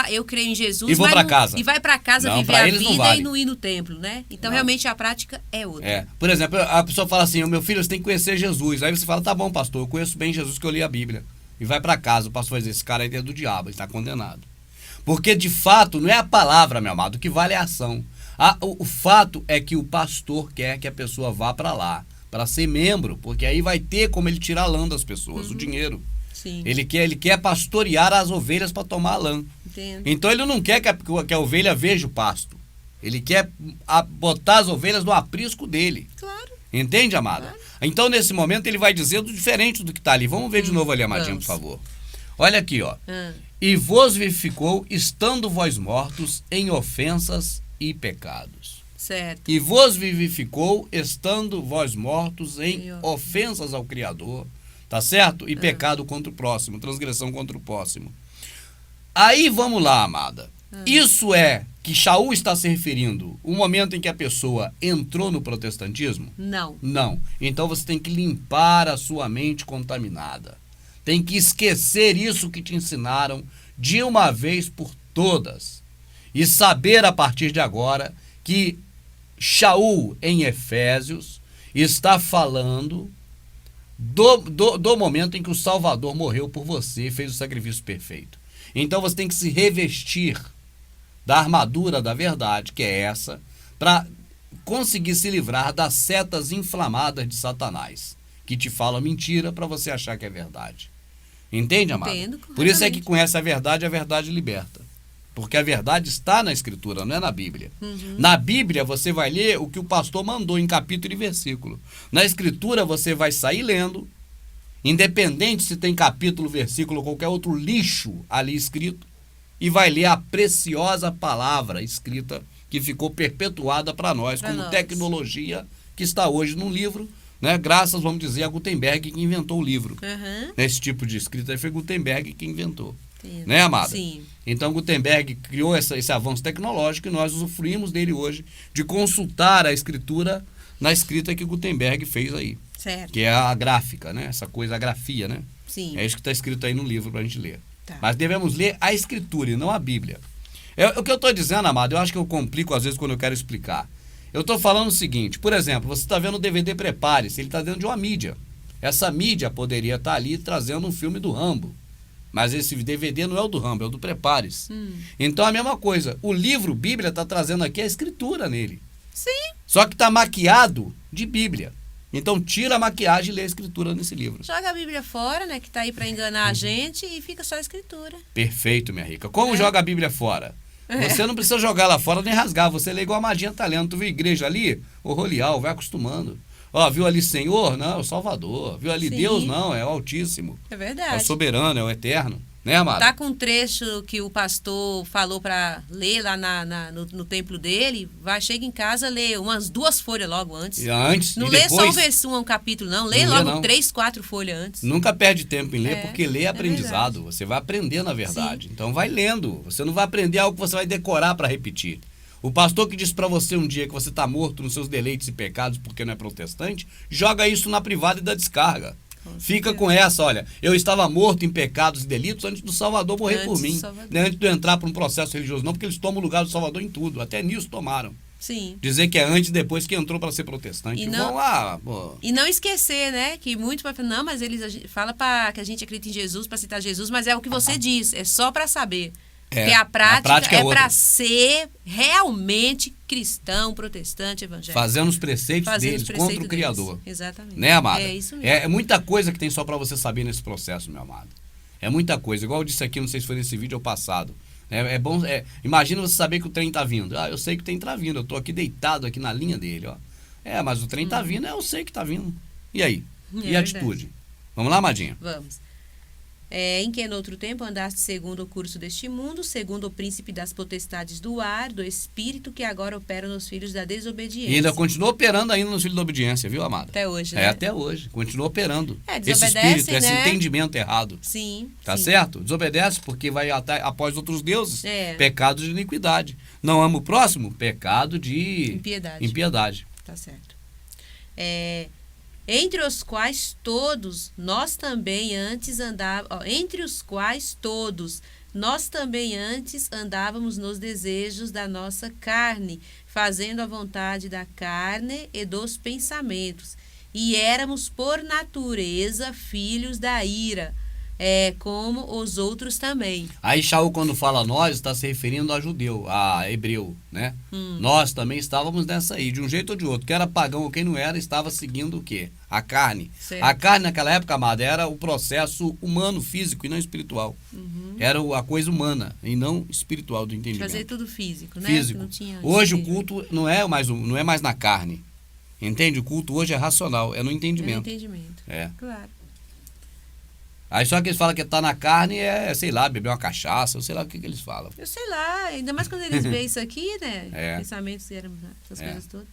eu creio em Jesus. E vou pra casa. E vai pra casa não, viver pra a eles vida não vale. E não ir no templo, né? Então realmente a prática é outra. Por exemplo, a pessoa fala assim, meu filho, você tem que conhecer Jesus. Aí você fala, tá bom, pastor, eu conheço bem Jesus que eu li a Bíblia. E vai para casa, o pastor vai dizer, esse cara aí é do diabo, ele está condenado. Porque, de fato, não é a palavra, meu amado, o que vale é a ação. O fato é que o pastor quer que a pessoa vá para lá, para ser membro, porque aí vai ter como ele tirar a lã das pessoas, o dinheiro. Sim. Ele quer pastorear as ovelhas para tomar a lã. Entendo. Então ele não quer que a ovelha veja o pasto. Ele quer botar as ovelhas no aprisco dele. Claro. Entende, amada? Claro. Então, nesse momento, ele vai dizer diferente do que está ali. Vamos ver de novo ali, amadinho, por favor. Olha aqui, ó. E vos vivificou, estando vós mortos em ofensas e pecados. Certo. E vos vivificou, estando vós mortos em ofensas ao Criador. Tá certo? E pecado contra o próximo, transgressão contra o próximo. Aí, vamos lá, amada. Isso é que Shaul está se referindo o momento em que a pessoa entrou no protestantismo? Não. Não. Então você tem que limpar a sua mente contaminada. Tem que esquecer isso que te ensinaram de uma vez por todas. E saber a partir de agora que Shaul, em Efésios, está falando do momento em que o Salvador morreu por você e fez o sacrifício perfeito. Então você tem que se revestir da armadura da verdade, que é essa, para conseguir se livrar das setas inflamadas de Satanás, que te fala mentira para você achar que é verdade. Entende, amado? Entendo, por isso é que conhece a verdade liberta. Porque a verdade está na Escritura, não é na Bíblia. Na Bíblia você vai ler o que o pastor mandou em capítulo e versículo. Na Escritura você vai sair lendo, independente se tem capítulo, versículo ou qualquer outro lixo ali escrito, e vai ler a preciosa palavra escrita que ficou perpetuada para nós, como tecnologia que está hoje no livro, né? Graças, vamos dizer, a Gutenberg que inventou o livro. Esse tipo de escrita aí foi Gutenberg que inventou. Né, amada? Sim. Então Gutenberg criou esse avanço tecnológico e nós usufruímos dele hoje, de consultar a escritura na escrita que Gutenberg fez aí. Certo. Que é a gráfica, né? Essa coisa, a grafia, né? Sim. É isso que está escrito aí no livro para a gente ler. Tá. Mas devemos ler a escritura e não a Bíblia. O que eu estou dizendo, amado, eu acho que eu complico às vezes quando eu quero explicar. Eu estou falando o seguinte, por exemplo, você está vendo o DVD Prepare-se, ele está dentro de uma mídia. Essa mídia poderia estar ali trazendo um filme do Rambo. Mas esse DVD não é o do Rambo, é o do Prepare-se. Então a mesma coisa, o livro Bíblia está trazendo aqui a escritura nele. Sim. Só que está maquiado de Bíblia. Então tira a maquiagem e lê a escritura nesse livro. Joga a Bíblia fora, né? Que tá aí para enganar a gente e fica só a escritura. Perfeito, minha rica. Como joga a Bíblia fora? Você não precisa jogar lá fora nem rasgar. Você lê igual a Madinha tá lendo. Tu viu a igreja ali? O Rolial, vai acostumando. Ó, viu ali Senhor? Não, é o Salvador. Viu ali Deus? Não, é o Altíssimo. É verdade. É o Soberano, é o Eterno. Né, amado? Tá com um trecho que o pastor falou para ler lá no templo dele, chega em casa, lê umas 2 folhas logo antes. E antes, não e lê depois, só um capítulo, não. Lê logo 3, 4 folhas antes. Nunca perde tempo em ler, porque ler é aprendizado. Você vai aprender, na verdade. Sim. Então vai lendo. Você não vai aprender algo que você vai decorar para repetir. O pastor que disse para você um dia que você está morto nos seus deleites e pecados porque não é protestante, joga isso na privada e dá descarga. Fica com essa, olha, eu estava morto em pecados e delitos antes do Salvador morrer por mim. Antes de eu entrar para um processo religioso, não, porque eles tomam o lugar do Salvador em tudo, até nisso tomaram. Sim. Dizer que é antes e depois que entrou para ser protestante. Vão lá, pô. E não esquecer, né, que muito vai falar, não, mas eles falam que a gente acredita em Jesus, para citar Jesus, mas é o que você diz, é só para saber. Porque a prática é para ser realmente cristão, protestante, evangélico. Fazendo os preceitos deles contra o Criador. Exatamente. Né, amada? É isso mesmo. É muita coisa que tem só para você saber nesse processo, meu amado. É muita coisa. Igual eu disse aqui, não sei se foi nesse vídeo ou passado. É bom. Imagina você saber que o trem tá vindo. Ah, eu sei que o trem tá vindo. Eu tô aqui deitado aqui na linha dele, ó. Mas o trem tá vindo, eu sei que tá vindo. E aí? E a atitude? Vamos lá, amadinha? Vamos. Em que no outro tempo andaste segundo o curso deste mundo, segundo o príncipe das potestades do ar, do espírito que agora opera nos filhos da desobediência. E ainda continua operando ainda nos filhos da obediência, viu, amada? Até hoje, né? Até hoje. Continua operando. Esse desobedecem, espírito, esse entendimento errado. Sim. Tá certo? Desobedece porque vai após outros deuses. É. Pecado de iniquidade. Não ama o próximo? Pecado de impiedade. Tá certo. Entre os quais todos nós também antes andávamos nos desejos da nossa carne, fazendo a vontade da carne e dos pensamentos, e éramos por natureza filhos da ira, como os outros também. Aí Shaul, quando fala nós, está se referindo a judeu, a hebreu, né? Nós também estávamos nessa aí, de um jeito ou de outro. Quem era pagão ou quem não era, estava seguindo o quê? A carne. Certo. A carne naquela época, amada, era o processo humano, físico e não espiritual. Era a coisa humana e não espiritual do entendimento. Fazer tudo físico, né? Físico. Não tinha hoje o culto não é mais na carne. Entende? O culto hoje é racional, é no entendimento. É no entendimento. Claro. Aí só que eles falam que tá na carne sei lá, beber uma cachaça, eu sei lá o que eles falam. Eu sei lá, ainda mais quando eles veem isso aqui, né? Pensamentos, essas coisas todas.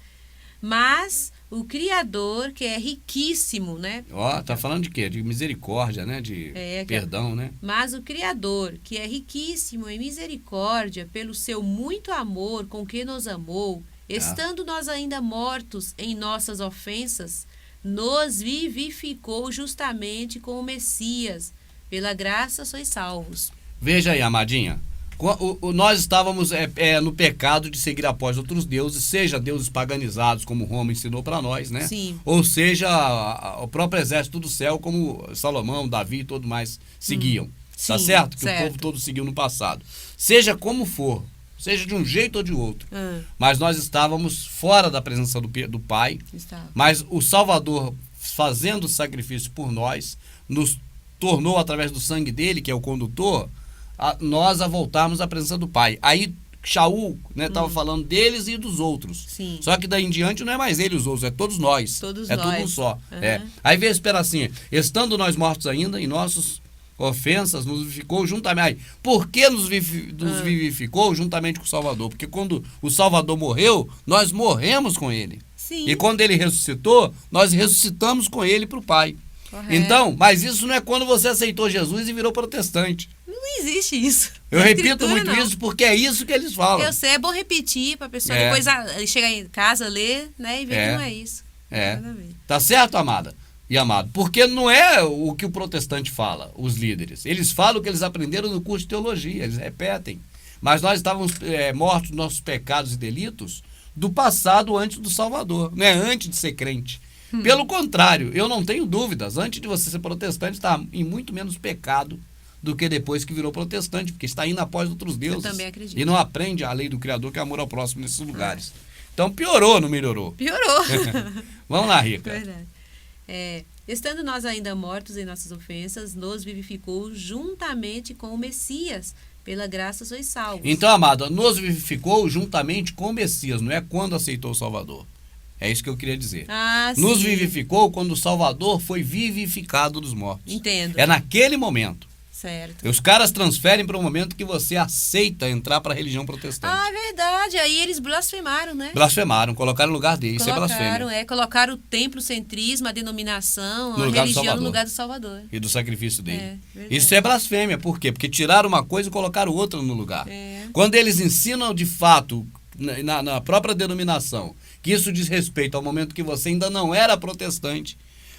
Mas o Criador, que é riquíssimo, né? Ó, tá falando de quê? De misericórdia, né? De perdão, né? Mas o Criador, que é riquíssimo em misericórdia, pelo seu muito amor com que nos amou, estando nós ainda mortos em nossas ofensas, nos vivificou justamente com o Messias. Pela graça sois salvos. Veja aí, amadinha. Nós estávamos no pecado de seguir após outros deuses, seja deuses paganizados, como Roma ensinou para nós, né? Sim. Ou seja, o próprio exército do céu, como Salomão, Davi e tudo mais seguiam. Tá Sim, certo? Que certo. o povo todo seguiu no passado. Seja como for, seja de um jeito ou de outro, mas nós estávamos fora da presença do Pai, mas o Salvador, fazendo o sacrifício por nós, nos tornou, através do sangue dele, que é o condutor, nós a voltarmos à presença do Pai. Aí Shaul, né, estava falando deles e dos outros. Sim. Só que daí em diante não é mais ele e os outros, é todos nós. Todos é nós. tudo um só. Aí vem a esperancinha. Estando nós mortos ainda, em nossas ofensas, nos vivificou juntamente. Aí, por que nos vivificou juntamente com o Salvador? Porque quando o Salvador morreu, nós morremos com ele. Sim. E quando ele ressuscitou, nós ressuscitamos com ele para o Pai. Correto. Então, mas isso não é quando você aceitou Jesus e virou protestante. Não existe isso. Eu repito muito não. isso porque é isso que eles falam. Eu sei, é bom repetir para a pessoa depois chegar em casa, ler, né, e ver que não é isso. Tá certo, amada e amado? Porque não é o que o protestante fala, os líderes. Eles falam o que eles aprenderam no curso de teologia, eles repetem. Mas nós estávamos mortos dos nossos pecados e delitos do passado antes do Salvador, não é antes de ser crente. Pelo contrário, eu não tenho dúvidas, antes de você ser protestante, está em muito menos pecado do que depois que virou protestante, porque está indo após outros deuses. Eu também acredito. E não aprende a lei do Criador, que é amor ao próximo nesses lugares. Então piorou, não melhorou? Piorou. Vamos lá, Rica. Verdade. Estando nós ainda mortos em nossas ofensas, nos vivificou juntamente com o Messias. Pela graça sois salvos. Então, amado, nos vivificou juntamente com o Messias, não é quando aceitou o Salvador. É isso que eu queria dizer. Nos vivificou quando o Salvador foi vivificado dos mortos. Entendo. É naquele momento. Certo. E os caras transferem para o momento que você aceita entrar para a religião protestante. É verdade. Aí eles blasfemaram, né? Blasfemaram, colocaram no lugar dele. Isso é blasfêmia. Colocaram o templocentrismo, a denominação, no a religião no lugar do Salvador. E do sacrifício dele. Isso é blasfêmia. Por quê? Porque tiraram uma coisa e colocaram outra no lugar. Quando eles ensinam de fato, na própria denominação, que isso diz respeito ao momento que você ainda não era protestante,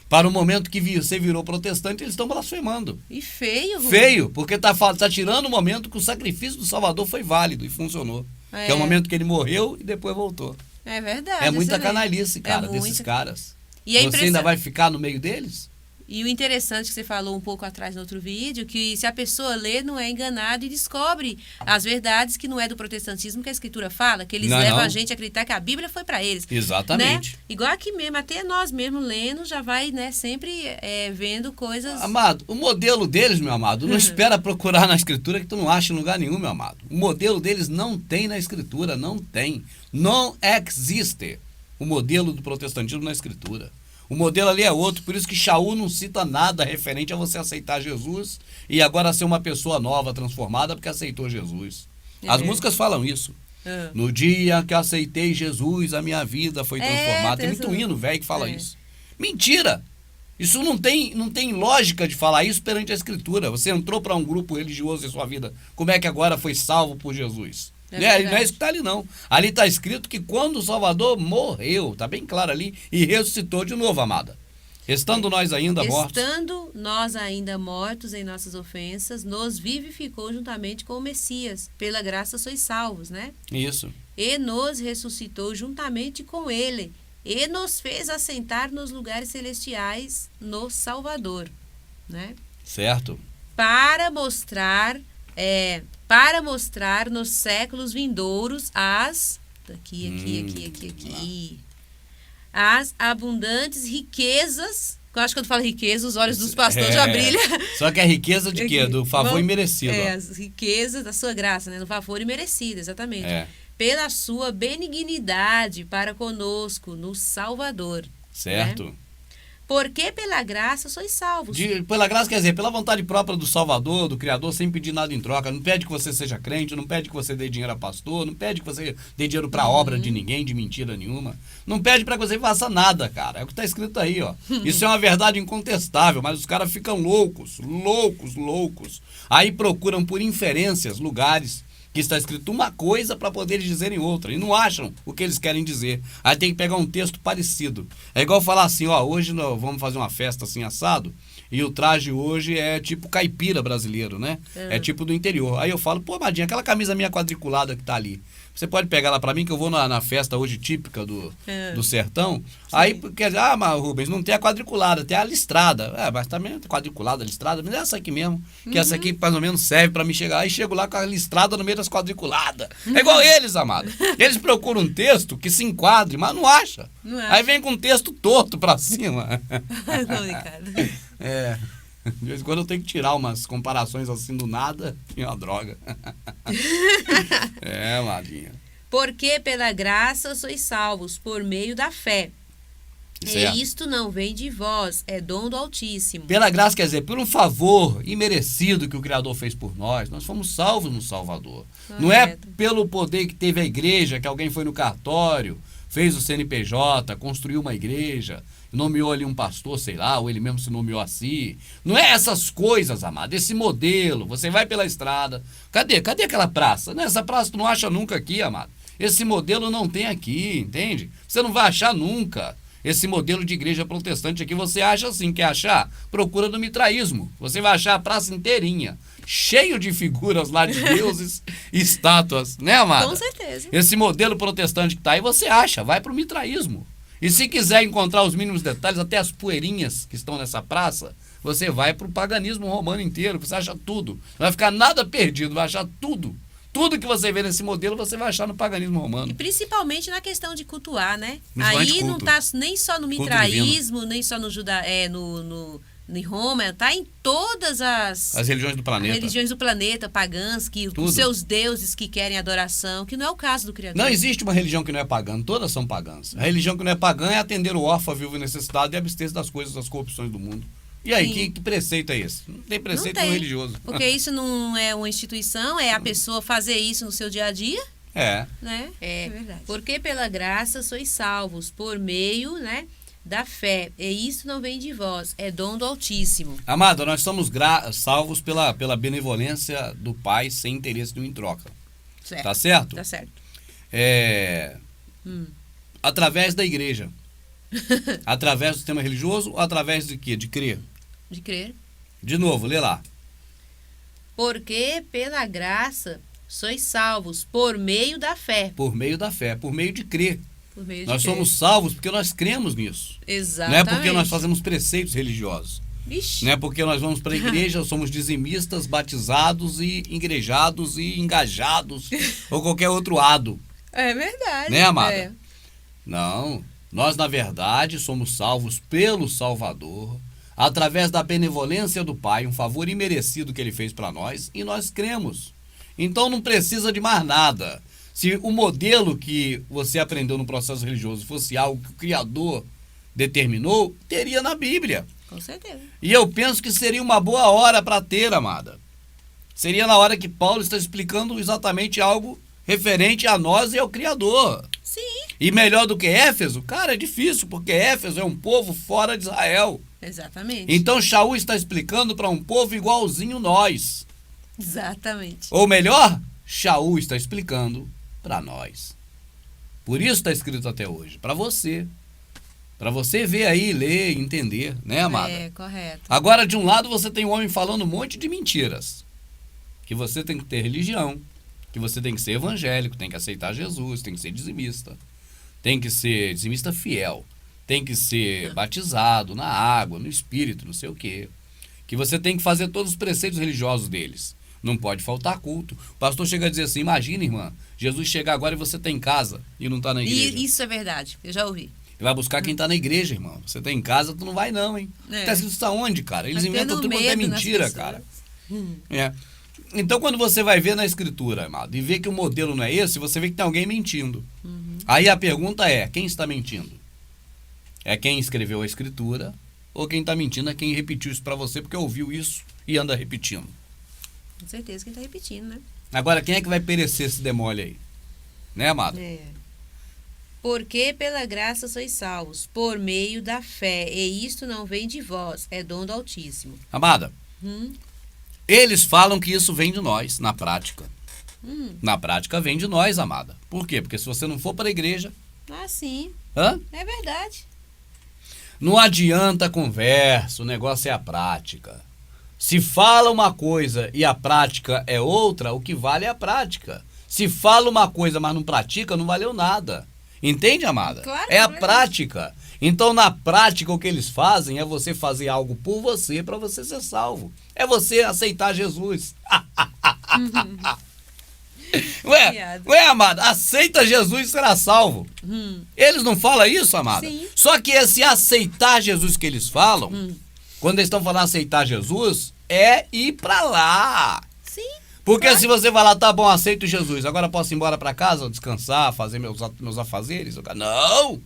para o momento que você virou protestante, eles estão blasfemando. E feio. Feio, porque tá tirando o momento que o sacrifício do Salvador foi válido e funcionou. Que é o momento que ele morreu e depois voltou. É verdade. É muita canalice, cara, desses caras. E você ainda vai ficar no meio deles? E o interessante que você falou um pouco atrás no outro vídeo, que se a pessoa lê, não é enganado e descobre as verdades que não é do protestantismo que a Escritura fala, que eles levam a gente a acreditar que a Bíblia foi para eles. Exatamente. Né? Igual aqui mesmo, até nós mesmos lendo, já vai, né, sempre vendo coisas... Amado, o modelo deles, meu amado, não espera procurar na Escritura que tu não acha em lugar nenhum, meu amado. O modelo deles não tem na Escritura, não tem. Não existe o modelo do protestantismo na Escritura. O modelo ali é outro, por isso que Shaul não cita nada referente a você aceitar Jesus e agora ser uma pessoa nova, transformada, porque aceitou Jesus. As músicas falam isso. No dia que aceitei Jesus, a minha vida foi transformada. Tem muito hino velho que fala isso. Mentira! Isso não tem lógica de falar isso perante a Escritura. Você entrou para um grupo religioso em sua vida, como é que agora foi salvo por Jesus? Não é isso que está ali, não. Ali está escrito que quando o Salvador morreu, está bem claro ali, e ressuscitou de novo, amada. Estando nós ainda mortos. Estando nós ainda mortos em nossas ofensas, nos vivificou juntamente com o Messias. Pela graça sois salvos, né? Isso. E nos ressuscitou juntamente com ele. E nos fez assentar nos lugares celestiais no Salvador, né? Certo. Para mostrar nos séculos vindouros as abundantes riquezas. Eu acho que quando falo riqueza, os olhos dos pastores já brilham. Só que é riqueza de quê? Do favor imerecido. As riquezas da sua graça, né? No favor imerecido, exatamente. Pela sua benignidade para conosco no Salvador. Certo. Né? Porque pela graça sois salvos. Pela graça, quer dizer, pela vontade própria do Salvador, do Criador, sem pedir nada em troca. Não pede que você seja crente, não pede que você dê dinheiro a pastor, não pede que você dê dinheiro pra obra de ninguém, de mentira nenhuma. Não pede pra que você faça nada, cara. É o que tá escrito aí, ó. Isso é uma verdade incontestável, mas os caras ficam loucos. Aí procuram por inferências, lugares que está escrito uma coisa para poder dizerem outra, e não acham o que eles querem dizer. Aí tem que pegar um texto parecido. É igual falar assim, ó, hoje nós vamos fazer uma festa assim assado, e o traje hoje é tipo caipira brasileiro, né? É tipo do interior. Aí eu falo, pô, Madinha, aquela camisa minha quadriculada que tá ali, você pode pegar lá pra mim, que eu vou na festa hoje típica do sertão. Sim. Aí, quer dizer, mas Rubens, não tem a quadriculada, tem a listrada. Mas também quadriculada, listrada, mas é essa aqui mesmo. Que essa aqui, mais ou menos, serve pra me chegar. Aí chego lá com a listrada no meio das quadriculadas. É igual eles, amado. Eles procuram um texto que se enquadre, mas não acha. Aí vem com um texto torto pra cima. Não, Ricardo. De vez em quando eu tenho que tirar umas comparações assim do nada, e uma droga. Madinha. Porque pela graça sois salvos, por meio da fé. Certo. E isto não vem de vós, é dom do Altíssimo. Pela graça, quer dizer, por um favor imerecido que o Criador fez por nós fomos salvos no Salvador. Correto. Não é pelo poder que teve a igreja, que alguém foi no cartório, fez o CNPJ, construiu uma igreja, nomeou ali um pastor, sei lá, ou ele mesmo se nomeou assim. Não é essas coisas, amado, esse modelo. Você vai pela estrada, cadê aquela praça? Essa praça tu não acha nunca aqui, amado. Esse modelo não tem aqui, entende? Você não vai achar nunca. Esse modelo de igreja protestante aqui, você acha assim, quer achar? Procura no mitraísmo. Você vai achar a praça inteirinha, cheio de figuras lá de deuses e estátuas, né, amada? Com certeza. Esse modelo protestante que tá aí, você acha, vai pro mitraísmo. E se quiser encontrar os mínimos detalhes, até as poeirinhas que estão nessa praça, você vai pro paganismo romano inteiro, você acha tudo. Não vai ficar nada perdido, vai achar tudo. Tudo que você vê nesse modelo, você vai achar no paganismo romano. E principalmente na questão de cultuar, né? Aí não tá nem só no mitraísmo, nem só no em Roma, tá em todas as religiões do planeta. Religiões do planeta, pagãs, os seus deuses que querem adoração, que não é o caso do Criador. Não existe uma religião que não é pagã, todas são pagãs. A religião que não é pagã é atender o órfão, viúvo e necessitado e abster-se das coisas, das corrupções do mundo. E aí, que preceito é esse? Não tem preceito não religioso. Porque isso não é uma instituição, é a pessoa fazer isso no seu dia a dia. Né? É verdade. Porque pela graça sois salvos, por meio, né, da fé. E isso não vem de vós, é dom do Altíssimo. Amado, nós somos salvos pela benevolência do Pai, sem interesse nenhum em troca. Certo. Tá certo? Tá certo. Através da igreja. Através do sistema religioso ou através de quê? De crer? De crer. De novo, lê lá. Porque pela graça sois salvos por meio da fé. Por meio da fé, por meio de crer. Por meio de nós crer. Somos salvos porque nós cremos nisso. Exatamente. Não é porque nós fazemos preceitos religiosos. Vixe. Não é porque nós vamos para a igreja, somos dizimistas, batizados e igrejados e engajados ou qualquer outro ado. É verdade. Né, amada? Não. Nós, na verdade, somos salvos pelo Salvador, através da benevolência do Pai, um favor imerecido que Ele fez para nós, e nós cremos. Então não precisa de mais nada. Se o modelo que você aprendeu no processo religioso fosse algo que o Criador determinou, teria na Bíblia. Com certeza. E eu penso que seria uma boa hora para ter, amada. Seria na hora que Paulo está explicando exatamente algo referente a nós e ao Criador. Sim. E melhor do que Éfeso? Cara, é difícil, porque Éfeso é um povo fora de Israel. Exatamente. Então Shaul está explicando para um povo igualzinho nós. Exatamente. Ou melhor, Shaul está explicando para nós. Por isso está escrito até hoje, para você. Para você ver aí, ler, entender, né, amada? É, correto. Agora, de um lado, você tem um homem falando um monte de mentiras. Que você tem que ter religião, que você tem que ser evangélico, tem que aceitar Jesus, tem que ser dizimista. Tem que ser dizimista fiel. Tem que ser batizado na água, no espírito, não sei o quê. Que você tem que fazer todos os preceitos religiosos deles. Não pode faltar culto. O pastor chega a dizer assim, imagina, irmã, Jesus chegar agora e você está em casa e não está na igreja. E isso é verdade, eu já ouvi. Ele vai buscar quem está na igreja, irmão. Você está em casa, tu não vai não, hein? Está escrito isso aonde, cara? Eles inventam tudo quanto é mentira, cara. Então, quando você vai ver na escritura, amado, e vê que o modelo não é esse, você vê que tem alguém mentindo. Aí a pergunta é, quem está mentindo? É quem escreveu a escritura ou quem está mentindo é quem repetiu isso para você porque ouviu isso e anda repetindo. Com certeza quem está repetindo, né? Agora, quem é que vai perecer esse demole aí? Né, amada? Porque pela graça sois salvos, por meio da fé, e isto não vem de vós, é dom do Altíssimo. Amada, eles falam que isso vem de nós, na prática. Na prática vem de nós, amada. Por quê? Porque se você não for para a igreja... Ah, sim. Hã? É verdade. Não adianta a conversa, o negócio é a prática. Se fala uma coisa e a prática é outra, o que vale é a prática. Se fala uma coisa, mas não pratica, não valeu nada. Entende, amada? Claro, é a prática. Então, na prática, o que eles fazem é você fazer algo por você, para você ser salvo. É você aceitar Jesus. Ué, amada, aceita Jesus e será salvo. Eles não falam isso, amada? Sim. Só que esse aceitar Jesus que eles falam, quando eles estão falando aceitar Jesus, é ir para lá. Sim. Porque se você falar, tá bom, aceito Jesus, agora posso ir embora para casa, descansar, fazer meus afazeres? Não!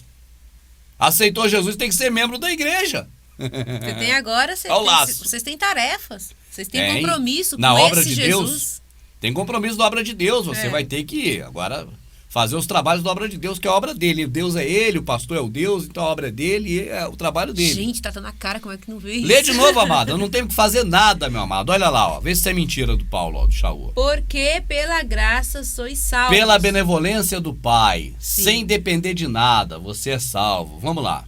Aceitou Jesus, tem que ser membro da igreja. Você tem agora, vocês têm tarefas, vocês têm compromisso na com obra esse de Jesus. Deus. Tem compromisso da obra de Deus, você vai ter que agora fazer os trabalhos da obra de Deus, que é a obra dele. Deus é ele, o pastor é o Deus, então a obra é dele e é o trabalho dele. Gente, tá na cara, como é que não vê isso? Lê de novo, amado, eu não tenho que fazer nada, meu amado. Olha lá, ó, vê se isso é mentira do Paulo, ó, do Shaul. Porque pela graça sois salvos. Pela benevolência do Pai, Sim. sem depender de nada, você é salvo. Vamos lá.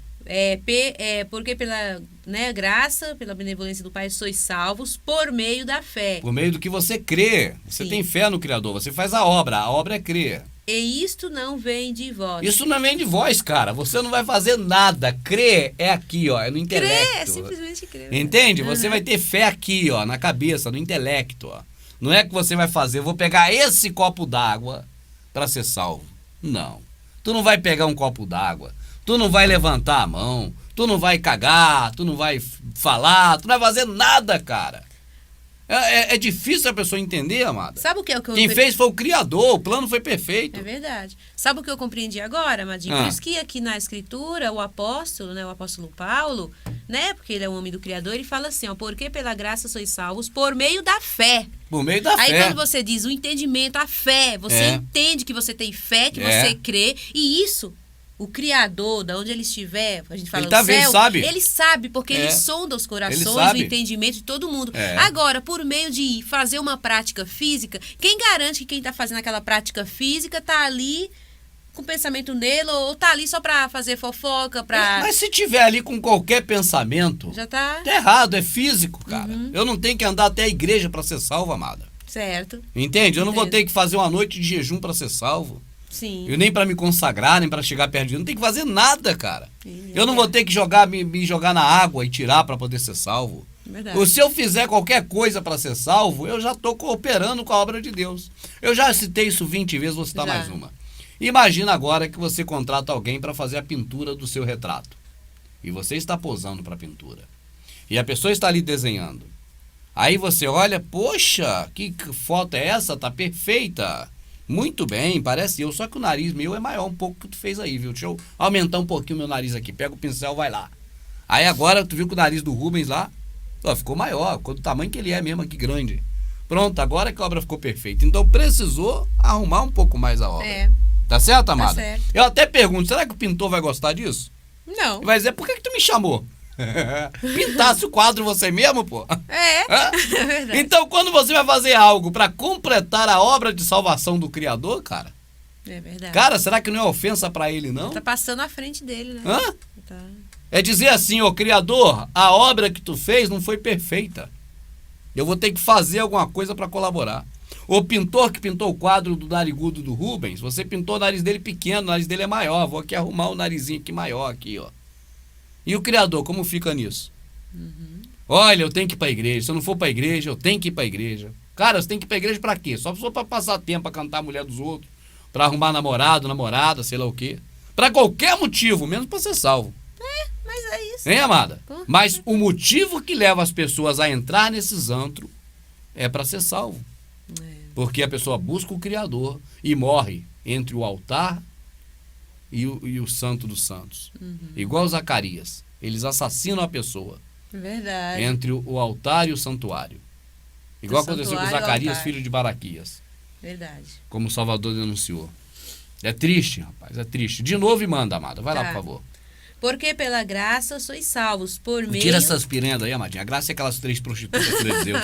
Porque pela graça, pela benevolência do Pai, sois salvos por meio da fé. Por meio do que você crê. Você Sim. tem fé no Criador, você faz a obra é crer. E isto não vem de vós. Isso não vem de vós, cara. Você não vai fazer nada. Crer é aqui, ó, é no intelecto. Crer, é simplesmente crer. Entende? Você vai ter fé aqui, ó, na cabeça, no intelecto, ó. Não é que você vai fazer, eu vou pegar esse copo d'água para ser salvo. Não. Tu não vai pegar um copo d'água. Tu não vai levantar a mão. Tu não vai cagar. Tu não vai falar. Tu não vai fazer nada, cara. É difícil a pessoa entender, amada. Sabe o que é o que eu... Quem fez foi o Criador, o plano foi perfeito. É verdade. Sabe o que eu compreendi agora, Amadinho? Por isso que aqui na Escritura, o apóstolo Paulo, né? Porque ele é o homem do Criador, ele fala assim, ó, porque pela graça sois salvos por meio da fé. Por meio da fé. Aí quando você diz o entendimento, a fé, você entende que você tem fé, que você crê, e isso... O Criador, da onde ele estiver, a gente fala ele céu, sabe. Ele sabe, porque ele sonda os corações, o entendimento de todo mundo. Agora, por meio de fazer uma prática física, quem garante que quem está fazendo aquela prática física está ali com pensamento nele ou está ali só para fazer fofoca, para... Mas se tiver ali com qualquer pensamento, já tá errado, é físico, cara. Eu não tenho que andar até a igreja para ser salvo, amada. Certo. Entende? Eu não vou ter que fazer uma noite de jejum para ser salvo. Sim. Eu nem para me consagrar, nem para chegar perto de Deus. Não tem que fazer nada, cara. Eu não vou ter que me jogar na água e tirar para poder ser salvo. Verdade. Ou se eu fizer qualquer coisa para ser salvo, eu já estou cooperando com a obra de Deus. Eu já citei isso 20 vezes, vou citar mais uma. Imagina agora que você contrata alguém para fazer a pintura do seu retrato. E você está posando para a pintura. E a pessoa está ali desenhando. Aí você olha, poxa, que foto é essa? Tá perfeita. Muito bem, parece eu, só que o nariz meu é maior um pouco que tu fez aí, viu? Deixa eu aumentar um pouquinho o meu nariz aqui. Pega o pincel, vai lá. Aí agora tu viu que o nariz do Rubens lá, ó, ficou maior, ficou do tamanho que ele é mesmo aqui, grande. Pronto, agora que a obra ficou perfeita. Então precisou arrumar um pouco mais a obra. Tá certo, amada? Tá certo. Eu até pergunto, será que o pintor vai gostar disso? Não. Vai dizer, por que tu me chamou? Pintasse o quadro você mesmo, pô? É verdade. Então, quando você vai fazer algo para completar a obra de salvação do Criador, cara... É verdade. Cara, será que não é ofensa para ele, não? Tá passando à frente dele, né? Tá. É dizer assim, ó, Criador, a obra que tu fez não foi perfeita. Eu vou ter que fazer alguma coisa para colaborar. O pintor que pintou o quadro do narigudo do Rubens, você pintou o nariz dele pequeno, o nariz dele é maior. Vou aqui arrumar o narizinho aqui maior, aqui, ó. E o Criador, como fica nisso? Olha, eu tenho que ir para a igreja. Se eu não for para a igreja, eu tenho que ir para a igreja. Cara, você tem que ir para a igreja para quê? Só para passar tempo, para cantar a mulher dos outros, para arrumar namorado, namorada, sei lá o quê. Para qualquer motivo, menos para ser salvo. Mas é isso. Hein, amada? Mas o motivo que leva as pessoas a entrar nesses antros é para ser salvo. Porque a pessoa busca o Criador e morre entre o altar e o santo dos santos. Igual Zacarias. Eles assassinam a pessoa. Verdade. Entre o altar e o santuário. Igual aconteceu com Zacarias, filho de Baraquias. Verdade. Como o Salvador denunciou. É triste, rapaz, é triste. De novo e manda, amada. Vai lá, por favor. Porque pela graça sois salvos por meio... Tira essas piranhas aí, amadinha. A graça é aquelas 3 prostitutas de Deus.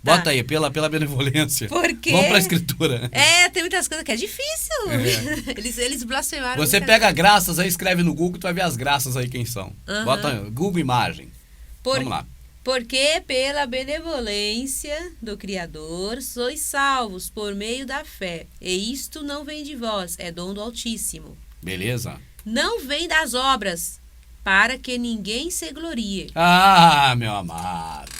Bota aí, pela benevolência. Porque... Vamos pra escritura. Tem muitas coisas que é difícil. Eles blasfemaram. Você pega graças aí, escreve no Google, tu vai ver as graças aí quem são. Bota aí, Google Imagem. Vamos lá. Porque pela benevolência do Criador sois salvos por meio da fé. E isto não vem de vós, é dom do Altíssimo. Beleza? Não vem das obras, para que ninguém se glorie. Ah, meu amado.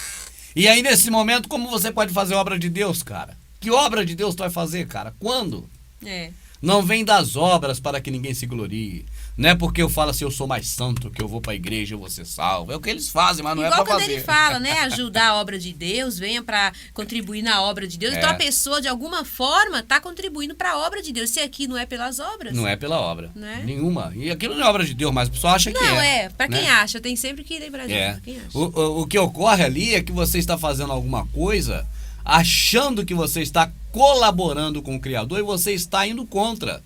E aí, nesse momento, como você pode fazer obra de Deus, cara? Que obra de Deus tu vai fazer, cara? Quando? Não vem das obras para que ninguém se glorie. Não é porque eu falo assim, eu sou mais santo, que eu vou pra igreja, eu vou ser salvo. É o que eles fazem, mas não igual é pra fazer. Igual quando ele fala, né? Ajudar a obra de Deus, venha pra contribuir na obra de Deus. Então a pessoa, de alguma forma, tá contribuindo pra obra de Deus. Se aqui não é pelas obras. Não é pela obra. Nenhuma. E aquilo não é obra de Deus, mas a pessoa acha que é. Não, pra quem acha. Tem sempre que lembrar disso. Pra quem acha. O que ocorre ali é que você está fazendo alguma coisa achando que você está colaborando com o Criador e você está indo contra.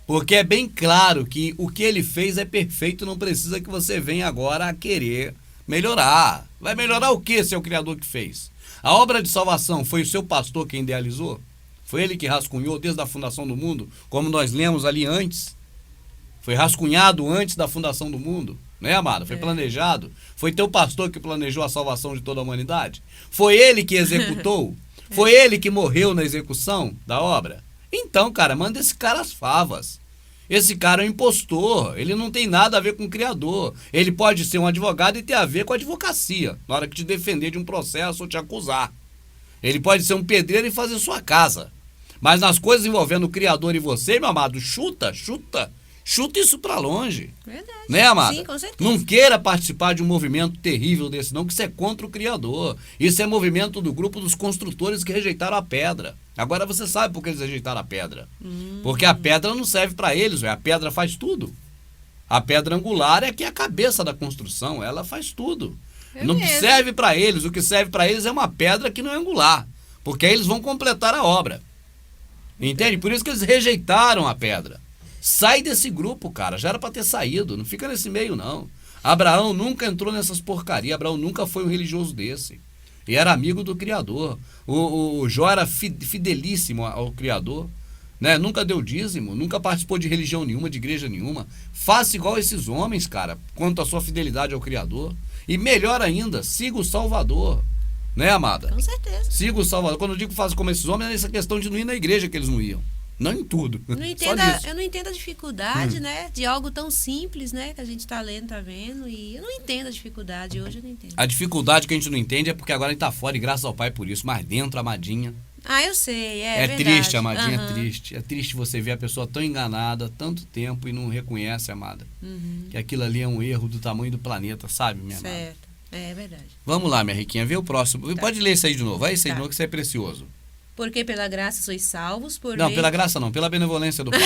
Porque é bem claro que o que ele fez é perfeito, não precisa que você venha agora a querer melhorar. Vai melhorar o que se é o Criador que fez? A obra de salvação foi o seu pastor quem idealizou? Foi ele que rascunhou desde a fundação do mundo, como nós lemos ali antes? Foi rascunhado antes da fundação do mundo, né, amada? Foi planejado. Foi teu pastor que planejou a salvação de toda a humanidade? Foi ele que executou? Foi ele que morreu na execução da obra? Então, cara, manda esse cara as favas. Esse cara é um impostor, ele não tem nada a ver com o Criador. Ele pode ser um advogado e ter a ver com a advocacia, na hora que te defender de um processo ou te acusar. Ele pode ser um pedreiro e fazer sua casa. Mas nas coisas envolvendo o Criador e você, meu amado, chuta isso pra longe. Verdade. Né, amada? Sim, com certeza. Não queira participar de um movimento terrível desse, não, que isso é contra o Criador. Isso é movimento do grupo dos construtores que rejeitaram a pedra. Agora você sabe por que eles rejeitaram a pedra. Porque a pedra não serve para eles, a pedra faz tudo. A pedra angular é que é a cabeça da construção, ela faz tudo. Não serve para eles, o que serve para eles é uma pedra que não é angular. Porque aí eles vão completar a obra. Entende? Por isso que eles rejeitaram a pedra. Sai desse grupo, cara. Já era para ter saído. Não fica nesse meio, não. Abraão nunca entrou nessas porcarias. Abraão nunca foi um religioso desse. E era amigo do Criador. O Jó era fidelíssimo ao Criador. Né? Nunca deu dízimo. Nunca participou de religião nenhuma, de igreja nenhuma. Faça igual esses homens, cara, quanto à sua fidelidade ao Criador. E melhor ainda, siga o Salvador. Né, amada? Com certeza. Siga o Salvador. Quando eu digo faça como esses homens, é essa questão de não ir na igreja que eles não iam. Não em tudo. Eu não entendo a dificuldade, né? De algo tão simples, né? Que a gente tá lendo, tá vendo. E eu não entendo a dificuldade. Hoje eu não entendo. A dificuldade que a gente não entende é porque agora a gente tá fora e graças ao Pai por isso. Mas dentro, amadinha. Eu sei. É verdade. Triste, amadinha, é triste. É triste você ver a pessoa tão enganada tanto tempo e não reconhece, amada. Que aquilo ali é um erro do tamanho do planeta, sabe, minha amada? Certo. É verdade. Vamos lá, minha riquinha. Vê o próximo. Tá. Pode ler isso aí de novo. Vai isso aí de novo que isso é precioso. Porque pela graça sois salvos por Não, meio... pela graça não, pela benevolência do Pai.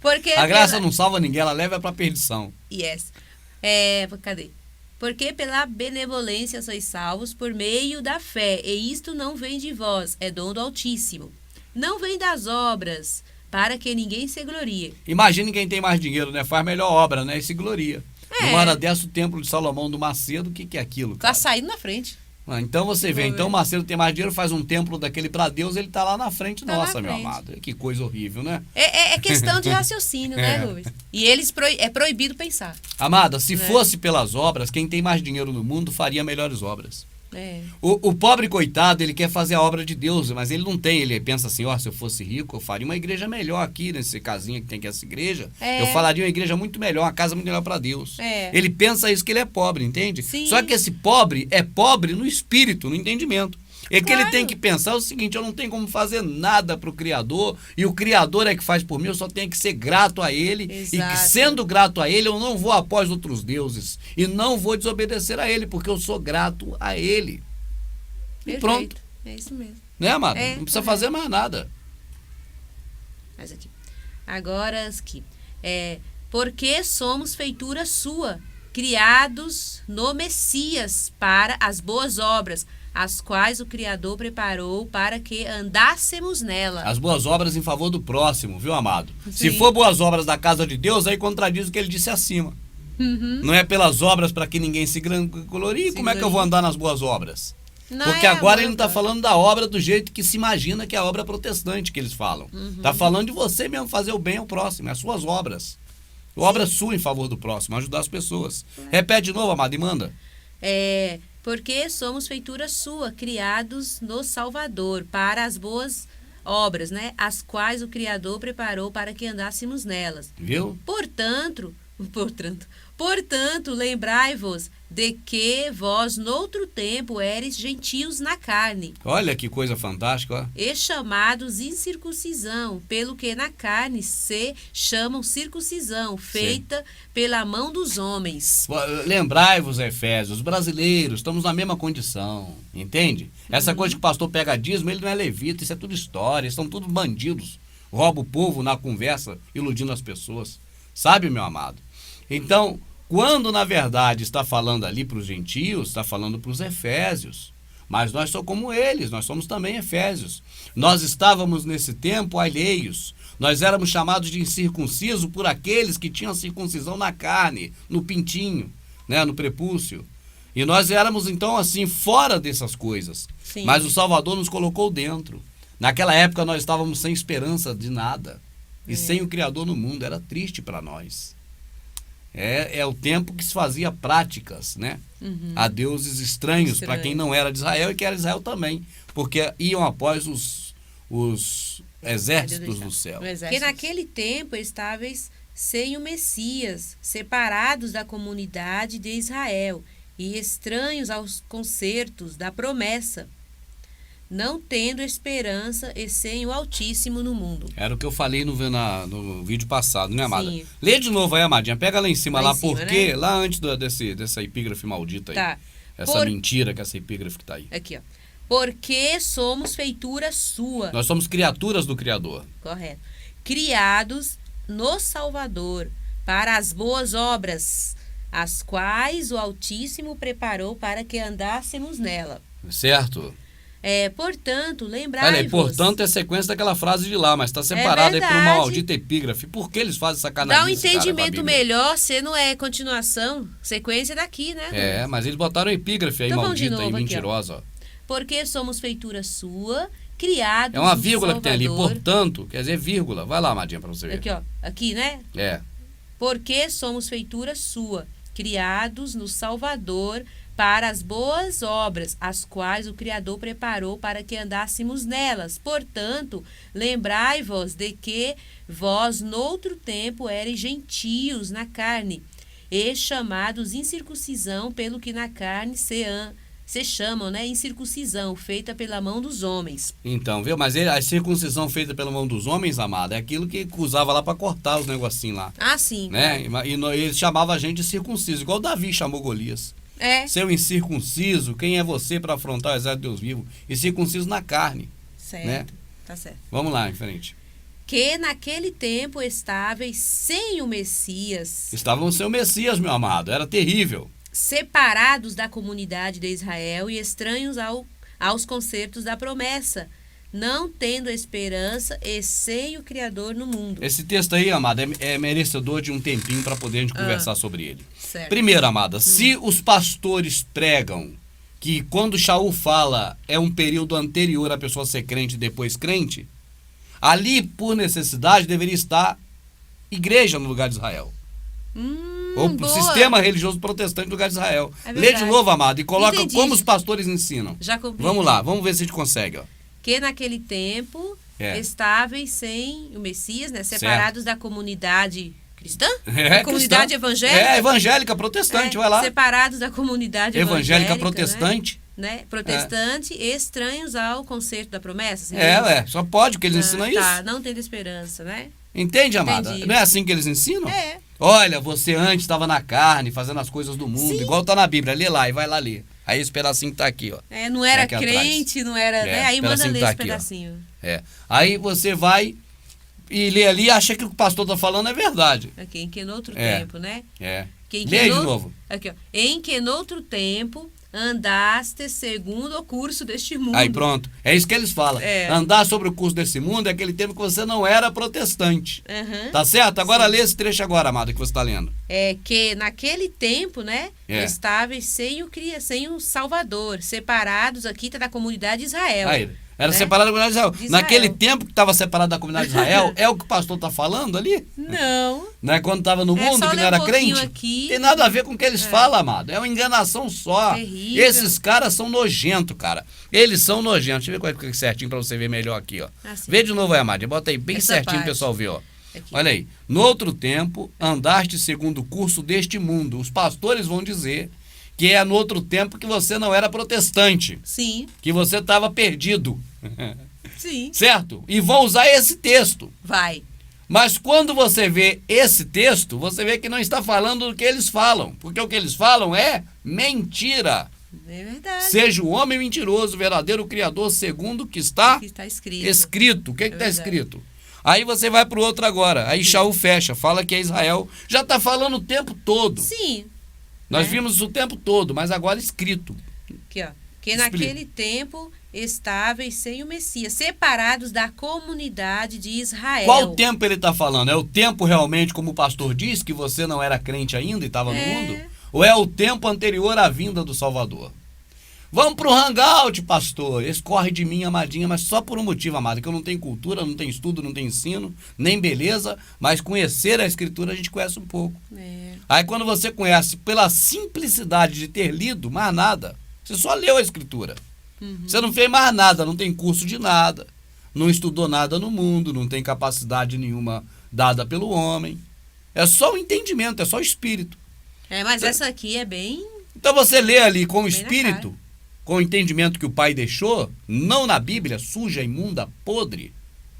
Porque a graça não salva ninguém, ela leva pra perdição. Yes. Cadê? Porque pela benevolência sois salvos por meio da fé, e isto não vem de vós, é dom do Altíssimo. Não vem das obras, para que ninguém se glorie. Imagine quem tem mais dinheiro, né? Faz melhor obra, né? E se gloria. Numa hora dessa, o templo de Salomão do Macedo, o que é aquilo, cara? Tá saindo na frente. Então você vê, então o Macedo tem mais dinheiro, faz um templo daquele pra Deus, ele tá lá na frente, nossa, meu amado. Que coisa horrível, né? É questão de raciocínio, né, Rubens? E eles é proibido pensar. Amada, se fosse pelas obras, quem tem mais dinheiro no mundo faria melhores obras. O pobre coitado, ele quer fazer a obra de Deus, mas ele não tem, ele pensa assim, se eu fosse rico, eu faria uma igreja melhor aqui, nesse casinho que tem aqui essa igreja, eu falaria uma igreja muito melhor, uma casa muito melhor para Deus. Ele pensa isso que ele é pobre, entende? Sim. Só que esse pobre é pobre no espírito, no entendimento. É que ele tem que pensar o seguinte, eu não tenho como fazer nada para o Criador, e o Criador é que faz por mim, eu só tenho que ser grato a Ele, Exato. e que sendo grato a Ele, eu não vou após outros deuses, e não vou desobedecer a Ele, porque eu sou grato a Ele. E pronto. É isso mesmo. Né, amado? Não precisa fazer mais nada. Mas aqui. Agora aqui. Porque somos feitura sua, criados no Messias para as boas obras, as quais o Criador preparou para que andássemos nela. As boas obras em favor do próximo, viu, amado? Sim. Se for boas obras da casa de Deus, aí contradiz o que ele disse acima. Não é pelas obras para que ninguém se glorie. Como é que eu vou andar nas boas obras? Porque agora ele não está falando da obra do jeito que se imagina que é a obra protestante que eles falam. Está falando de você mesmo fazer o bem ao próximo, as suas obras. Obra sua em favor do próximo, ajudar as pessoas. Repete de novo, amado, e manda. Porque somos feitura sua, criados no Salvador, para as boas obras, né? As quais o Criador preparou para que andássemos nelas. Viu? Portanto, lembrai-vos de que vós noutro tempo éreis gentios na carne. Olha que coisa fantástica, ó. E chamados incircuncisão, pelo que na carne se chamam circuncisão, feita pela mão dos homens. Lembrai-vos, Efésios, brasileiros, estamos na mesma condição, entende? Essa coisa que o pastor pegadismo, ele não é levita, isso é tudo história, são tudo bandidos. Rouba o povo na conversa, iludindo as pessoas. Sabe, meu amado? Então, quando na verdade está falando ali para os gentios, está falando para os efésios. Mas nós somos como eles, nós somos também efésios. Nós estávamos nesse tempo alheios. Nós éramos chamados de incircunciso por aqueles que tinham circuncisão na carne, no pintinho, né, no prepúcio. E nós éramos então assim, fora dessas coisas. Sim. Mas o Salvador nos colocou dentro. Naquela época nós estávamos sem esperança de nada. E sem o Criador no mundo, era triste para nós. É o tempo que se fazia práticas, né? A deuses estranhos para quem não era de Israel e que era de Israel também. Porque iam após os exércitos do céu. Porque naquele tempo estáveis sem o Messias, separados da comunidade de Israel e estranhos aos concertos da promessa, não tendo esperança e sem o Altíssimo no mundo. Era o que eu falei no vídeo passado, né, amada? Sim. Lê de novo aí, amadinha. Pega lá em cima, Lá em cima, porque, né? lá antes dessa epígrafe maldita aí. Tá. Essa mentira que essa epígrafe que tá aí. Aqui, ó. Porque somos feitura sua. Nós somos criaturas do Criador. Correto. Criados no Salvador para as boas obras, as quais o Altíssimo preparou para que andássemos nela. Certo? Portanto, Olha, lembrai-vos... portanto, é sequência daquela frase de lá, mas está separado aí por uma verdade. maldita epígrafe. Por que eles fazem sacanagem? Dá um entendimento melhor, se não é continuação, sequência daqui, né? Mas eles botaram epígrafe aí, Então, vamos de maldita e novo aqui, mentirosa. Ó. Porque somos feitura sua, criados É uma no vírgula que tem ali, Salvador. portanto, quer dizer vírgula. Vai lá, amadinha, para você ver. Aqui, ó. Aqui, né? Porque somos feitura sua, criados no Salvador para as boas obras, as quais o Criador preparou para que andássemos nelas. Portanto, lembrai-vos de que vós noutro tempo éreis gentios na carne, e chamados incircuncisão, pelo que na carne se chamam, né? Incircuncisão, feita pela mão dos homens. Então, viu? Mas a circuncisão feita pela mão dos homens, amada, é aquilo que usava lá para cortar os negocinhos lá. Ah, sim. Né? E eles chamavam a gente de circunciso, igual Davi chamou Golias. Seu incircunciso, quem é você para afrontar o exército de Deus vivo? E circunciso na carne. Certo, né? Tá certo. Vamos lá, em frente. Que naquele tempo estáveis sem o Messias. Estavam sem o Messias, meu amado, era terrível. Separados da comunidade de Israel e estranhos aos concertos da promessa, não tendo esperança e sem o Criador no mundo. Esse texto aí, amada, é merecedor de um tempinho para poder a gente conversar sobre ele. Certo. Primeiro, amada, se os pastores pregam que quando Shaul fala é um período anterior à pessoa ser crente e depois crente, ali, por necessidade, deveria estar igreja no lugar de Israel. Ou boa. sistema religioso protestante no lugar de Israel. É Lê verdade. de novo, amado, e coloca Entendi. como os pastores ensinam. Já compreendi. Vamos lá, vamos ver se a gente consegue. Ó. Que naquele tempo estáveis sem o Messias, né? Separados da comunidade cristã? Comunidade evangélica? Evangélica, protestante, vai lá. Separados da comunidade evangélica protestante. Né? Protestante e estranhos ao concerto da promessa. Só pode, porque eles ensinam isso. Não tendo esperança, né? Entende, amada? Entendi. Não é assim que eles ensinam? É. Olha, você antes estava na carne, fazendo as coisas do mundo, Sim. igual tá na Bíblia. Lê lá e vai lá ler. Aí esse pedacinho que tá aqui, ó. Não era aqui crente, não era... Aí manda ler esse pedacinho. Aí você vai e lê ali e acha que o que o pastor tá falando é verdade. Aqui, em que no outro tempo, né? Lê aí de novo. Aqui, ó. Em que noutro tempo andaste segundo o curso deste mundo. Aí pronto, é isso que eles falam. É. Andar sobre o curso desse mundo é aquele tempo que você não era protestante. Uhum. Tá certo? Agora lê esse trecho agora, amado, que você está lendo. É que naquele tempo, né, estáveis sem o Salvador, separados aqui da comunidade de Israel. Aí, era né? separado da comunidade de Israel. De Israel. Naquele tempo que estava separado da comunidade de Israel, é o que o pastor está falando ali? Não. Não é quando estava no mundo, só que não ler era um pouquinho crente? aqui. Tem nada a ver com o que eles falam, amado. É uma enganação só. Terrível. Esses caras são nojentos, cara. Eles são nojentos. Deixa eu ver qual é que fica certinho pra você ver melhor aqui, ó. Assim. Vê de novo aí, amado. Bota aí bem Essa certinho parte. pro pessoal ver, ó. Aqui. Olha aí. No outro tempo, andaste segundo o curso deste mundo. Os pastores vão dizer que é no outro tempo que você não era protestante. Sim, Que você estava perdido. sim. Certo? E vão usar esse texto. Vai. Mas quando você vê esse texto, você vê que não está falando do que eles falam. Porque o que eles falam é mentira. É verdade. Seja o homem mentiroso, verdadeiro criador, segundo o que está Aqui está escrito. escrito. O que está verdade. escrito? Aí você vai para o outro agora. Aí Shaul fecha, fala que é Israel. Já está falando o tempo todo. Sim. Nós né? vimos o tempo todo, mas agora escrito. Aqui, ó. Que Explica. naquele tempo estáveis sem o Messias, separados da comunidade de Israel. Qual tempo ele está falando? É o tempo realmente, como o pastor diz, que você não era crente ainda e estava no mundo? Ou é o tempo anterior à vinda do Salvador? Vamos pro hangout, pastor. Escorre de mim, amadinha, mas só por um motivo, amado, que eu não tenho cultura, não tenho estudo, não tenho ensino, nem beleza, mas conhecer a Escritura a gente conhece um pouco. É. Aí quando você conhece pela simplicidade de ter lido, mais nada, você só leu a Escritura. Você não fez mais nada, não tem curso de nada, não estudou nada no mundo, não tem capacidade nenhuma dada pelo homem. É só o entendimento, é só o espírito. Mas essa aqui é bem... Então você lê ali com o Bem na espírito, com o entendimento que o pai deixou, não na Bíblia, suja, imunda, podre,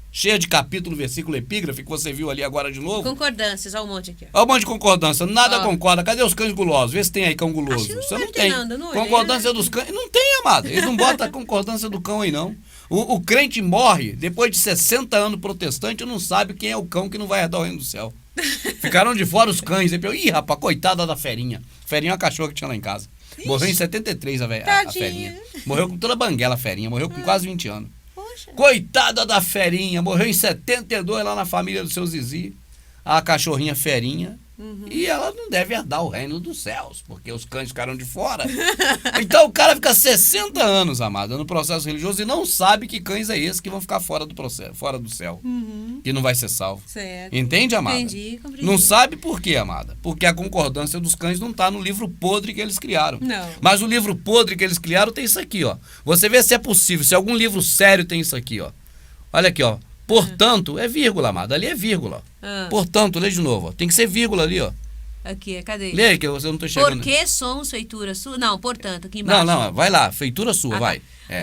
cheia de capítulo, versículo, epígrafe, que você viu ali agora de novo. Concordâncias, olha um monte aqui. Ó. Olha um monte de concordância, nada Ó. concorda. Cadê os cães gulosos? Vê se tem aí cão guloso. Acho que não Você deve não ter tem. nada, não olhei, Concordância né? dos cães. Não tem, amado. Eles não botam a concordância do cão aí, não. O crente morre depois de 60 anos protestante e não sabe quem é o cão que não vai herdar o reino do céu. Ficaram de fora os cães. Ih, rapaz, coitada da ferinha. Ferinha é uma cachorra que tinha lá em casa. Morreu em 73 a Tadinha. ferinha. Morreu com toda a banguela a ferinha. Morreu com quase 20 anos. Poxa. Coitada da ferinha. Morreu em 72 lá na família do seu Zizi. A cachorrinha ferinha. E ela não deve herdar o reino dos céus, porque os cães ficaram de fora. Então o cara fica 60 anos, amado, no processo religioso e não sabe que cães é esse que vão ficar fora do processo, fora do céu. Que não vai ser salvo. Certo. Entende, amada? Entendi, compreendi. Não sabe por quê, amada? Porque a concordância dos cães não está no livro podre que eles criaram. Não. Mas o livro podre que eles criaram tem isso aqui, ó. Você vê se é possível, se algum livro sério tem isso aqui, ó. Olha aqui, ó. Portanto, é vírgula, amada. Ali é vírgula. Portanto, lê de novo, ó. Tem que ser vírgula ali, ó. Aqui, cadê? Lê aí que eu não tô chegando. Porque somos feitura sua? Não, portanto, aqui embaixo. Não, vai lá, feitura sua, Ah, vai. tá. É.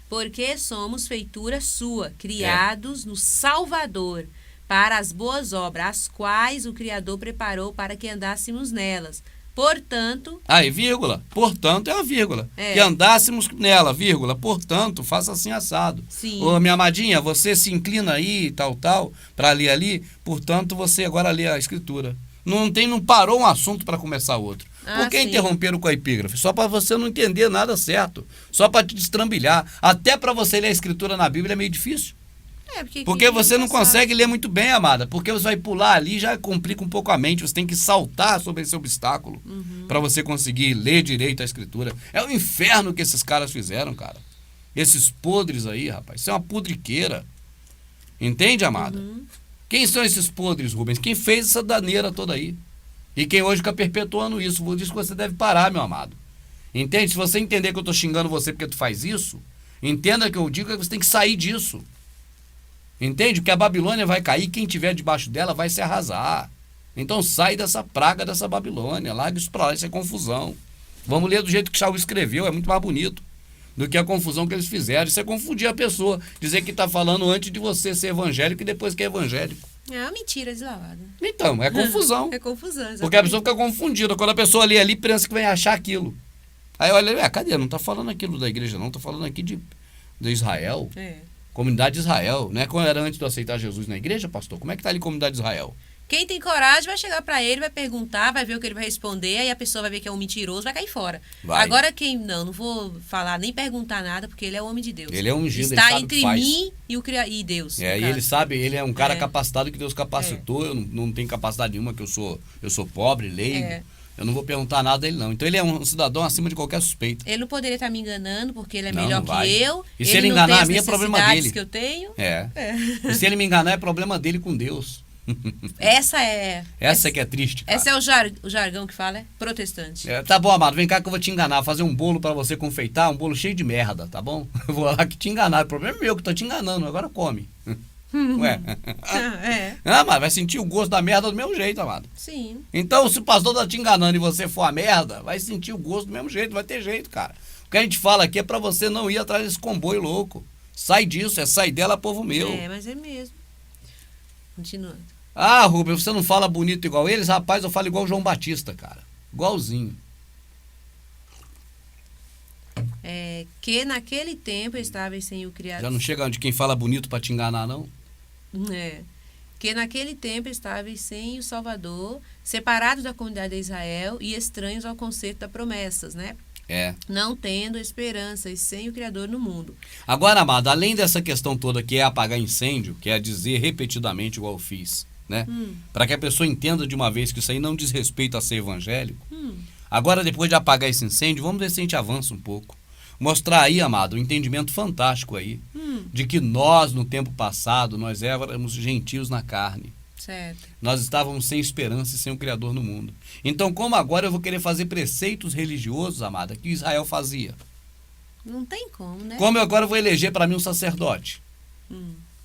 Porque somos feitura sua, criados no Salvador, para as boas obras, as quais o Criador preparou para que andássemos nelas. Portanto, Aí, vírgula. Portanto, é uma vírgula. É. Que andássemos nela, vírgula. Portanto, faça assim assado. Sim. Ô, minha amadinha, você se inclina aí, tal, para ler ali. Portanto, você agora lê a escritura. Não parou um assunto para começar outro. Por que sim. interromperam com a epígrafe? Só para você não entender nada certo. Só para te destrambilhar. Até para você ler a escritura na Bíblia é meio difícil. Porque você não consegue ler muito bem, amada. Porque você vai pular ali e já complica um pouco a mente. Você tem que saltar sobre esse obstáculo para você conseguir ler direito a escritura. É o inferno que esses caras fizeram, cara. Esses podres aí, rapaz. Isso é uma pudriqueira. Entende, amada? Quem são esses podres, Rubens? Quem fez essa daneira toda aí? E quem hoje fica perpetuando isso? Por isso que você deve parar, meu amado. Entende? Se você entender que eu tô xingando você porque tu faz isso, entenda que eu digo que você tem que sair disso. Entende? Porque a Babilônia vai cair, quem tiver debaixo dela vai se arrasar. Então sai dessa praga dessa Babilônia, larga isso pra lá, isso é confusão. Vamos ler do jeito que Shaul escreveu, é muito mais bonito do que a confusão que eles fizeram. Isso é confundir a pessoa, dizer que está falando antes de você ser evangélico e depois que é evangélico. É uma mentira deslavada. Então, é confusão. É confusão, exatamente. Porque a pessoa fica confundida. Quando a pessoa lê ali, pensa que vai achar aquilo. Aí olha, cadê? Não está falando aquilo da igreja, não. Está falando aqui de Israel. É. Comunidade de Israel, né? Como era antes de eu aceitar Jesus na igreja, pastor? Como é que está ali comunidade de Israel? Quem tem coragem vai chegar pra ele, vai perguntar, vai ver o que ele vai responder, aí a pessoa vai ver que é um mentiroso, vai cair fora. Vai. Agora quem não vou falar nem perguntar nada, porque ele é o homem de Deus. Ele é ungido, Está ele sabe o que entre faz. mim e Deus. É, e no ele caso. sabe, ele é um cara É. capacitado que Deus capacitou, eu não tenho capacidade nenhuma, que eu sou pobre, leigo. É. Eu não vou perguntar nada dele, não. Então ele é um cidadão acima de qualquer suspeita. Ele não poderia estar me enganando, porque ele é Não, melhor não vai. que eu. E se ele não enganar tem a as mim, é problema necessidades dele. que eu tenho. É. E se ele me enganar, é problema dele com Deus. Essa é Essa que é triste, cara. essa é o jargão que fala, é protestante. É, tá bom, amado, vem cá que eu vou te enganar, fazer um bolo pra você confeitar, um bolo cheio de merda, tá bom? Eu vou lá que te enganar, o problema é meu que tô te enganando, agora come. Ué. É, Ah, mas vai sentir o gosto da merda do mesmo jeito, amado. sim. Então, se o pastor tá te enganando e você for a merda, vai sentir o gosto do mesmo jeito, vai ter jeito, cara. O que a gente fala aqui é pra você não ir atrás desse comboio louco. Sai disso, é sai dela, povo meu. É, mas é mesmo. Continuando. Ah, Rubens, você não fala bonito igual eles? Rapaz, eu falo igual o João Batista, cara. Igualzinho. Que naquele tempo estáveis sem o Criador. Já não chega onde quem fala bonito pra te enganar, não? É. Que naquele tempo estáveis sem o Salvador, separados da comunidade de Israel e estranhos ao conceito das promessas, né? É. Não tendo esperança e sem o Criador no mundo. Agora, amado, além dessa questão toda que é apagar incêndio, que é dizer repetidamente igual eu fiz, né? Para que a pessoa entenda de uma vez que isso aí não diz respeito a ser evangélico. Agora, depois de apagar esse incêndio, vamos ver se a gente avança um pouco. Mostrar aí, amado, um entendimento fantástico aí, de que nós, no tempo passado, nós éramos gentios na carne. Certo. Nós estávamos sem esperança e sem o Criador no mundo. Então, como agora eu vou querer fazer preceitos religiosos, amada, que Israel fazia? Não tem como, né? Como eu agora vou eleger para mim um sacerdote?